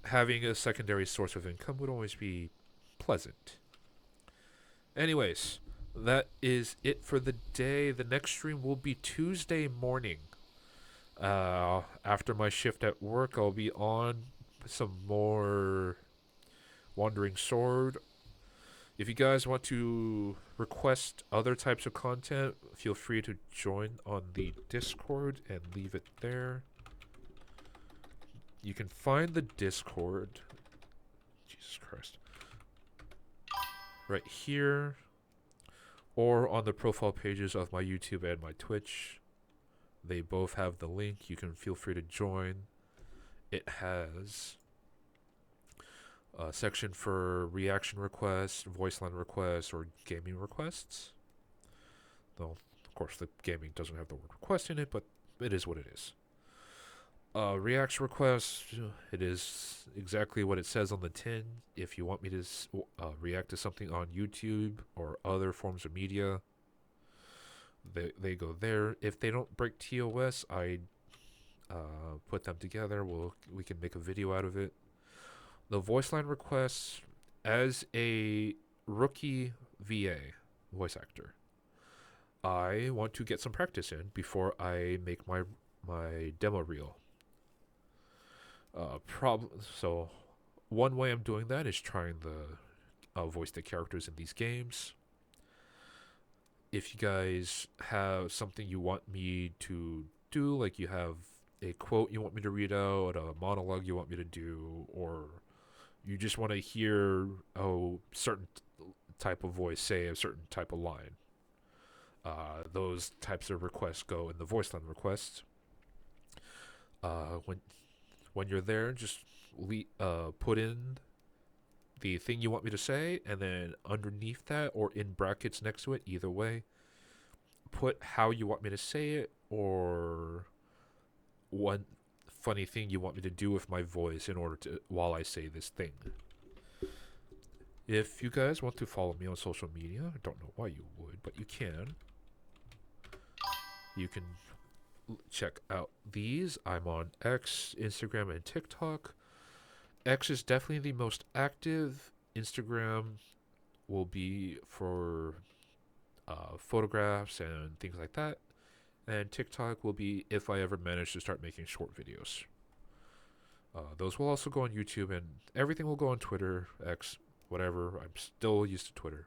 having a secondary source of income would always be pleasant. Anyways, that is it for the day. The next stream will be Tuesday morning. After my shift at work, I'll be on some more Wandering Sword. If you guys want to request other types of content, feel free to join on the Discord and leave it there. You can find the Discord, Jesus Christ, right here, or on the profile pages of my YouTube and my Twitch. They both have the link. You can feel free to join. It has a section for reaction requests, voice line requests, or gaming requests. Though, of course, the gaming doesn't have the word request in it, but it is what it is. Reaction requests, it is exactly what it says on the tin. If you want me to react to something on YouTube or other forms of media, they go there. If they don't break TOS, I put them together. We can make a video out of it. The voice line requests, as a rookie VA voice actor, I want to get some practice in before I make my demo reel. So one way I'm doing that is trying the voice the characters in these games. If you guys have something you want me to do, like you have a quote you want me to read out, a monologue you want me to do, or you just want to hear a certain type of voice say a certain type of line, those types of requests go in the voice line requests. When you're there, just put in the thing you want me to say, and then underneath that or in brackets next to it, either way, put how you want me to say it or one funny thing you want me to do with my voice in order to while I say this thing. If you guys want to follow me on social media, I don't know why you would, but you can. You can check out these. I'm on X, Instagram, and TikTok. X is definitely the most active. Instagram will be for photographs and things like that. And TikTok will be if I ever manage to start making short videos. Those will also go on YouTube, and everything will go on Twitter, X, whatever. I'm still used to Twitter.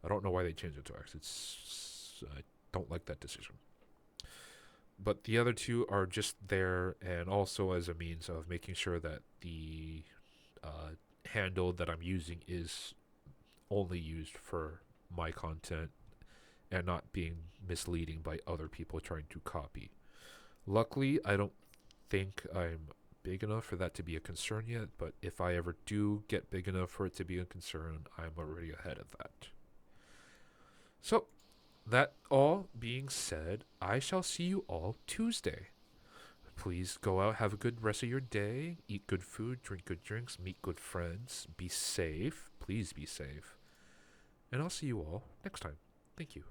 I don't know why they changed it to X. I don't like that decision. But the other two are just there, and also as a means of making sure that the handle that I'm using is only used for my content and not being misleading by other people trying to copy. Luckily, I don't think I'm big enough for that to be a concern yet, but if I ever do get big enough for it to be a concern, I'm already ahead of that. So, that all being said, I shall see you all Tuesday. Please go out, have a good rest of your day, eat good food, drink good drinks, meet good friends, be safe, please be safe, and I'll see you all next time. Thank you.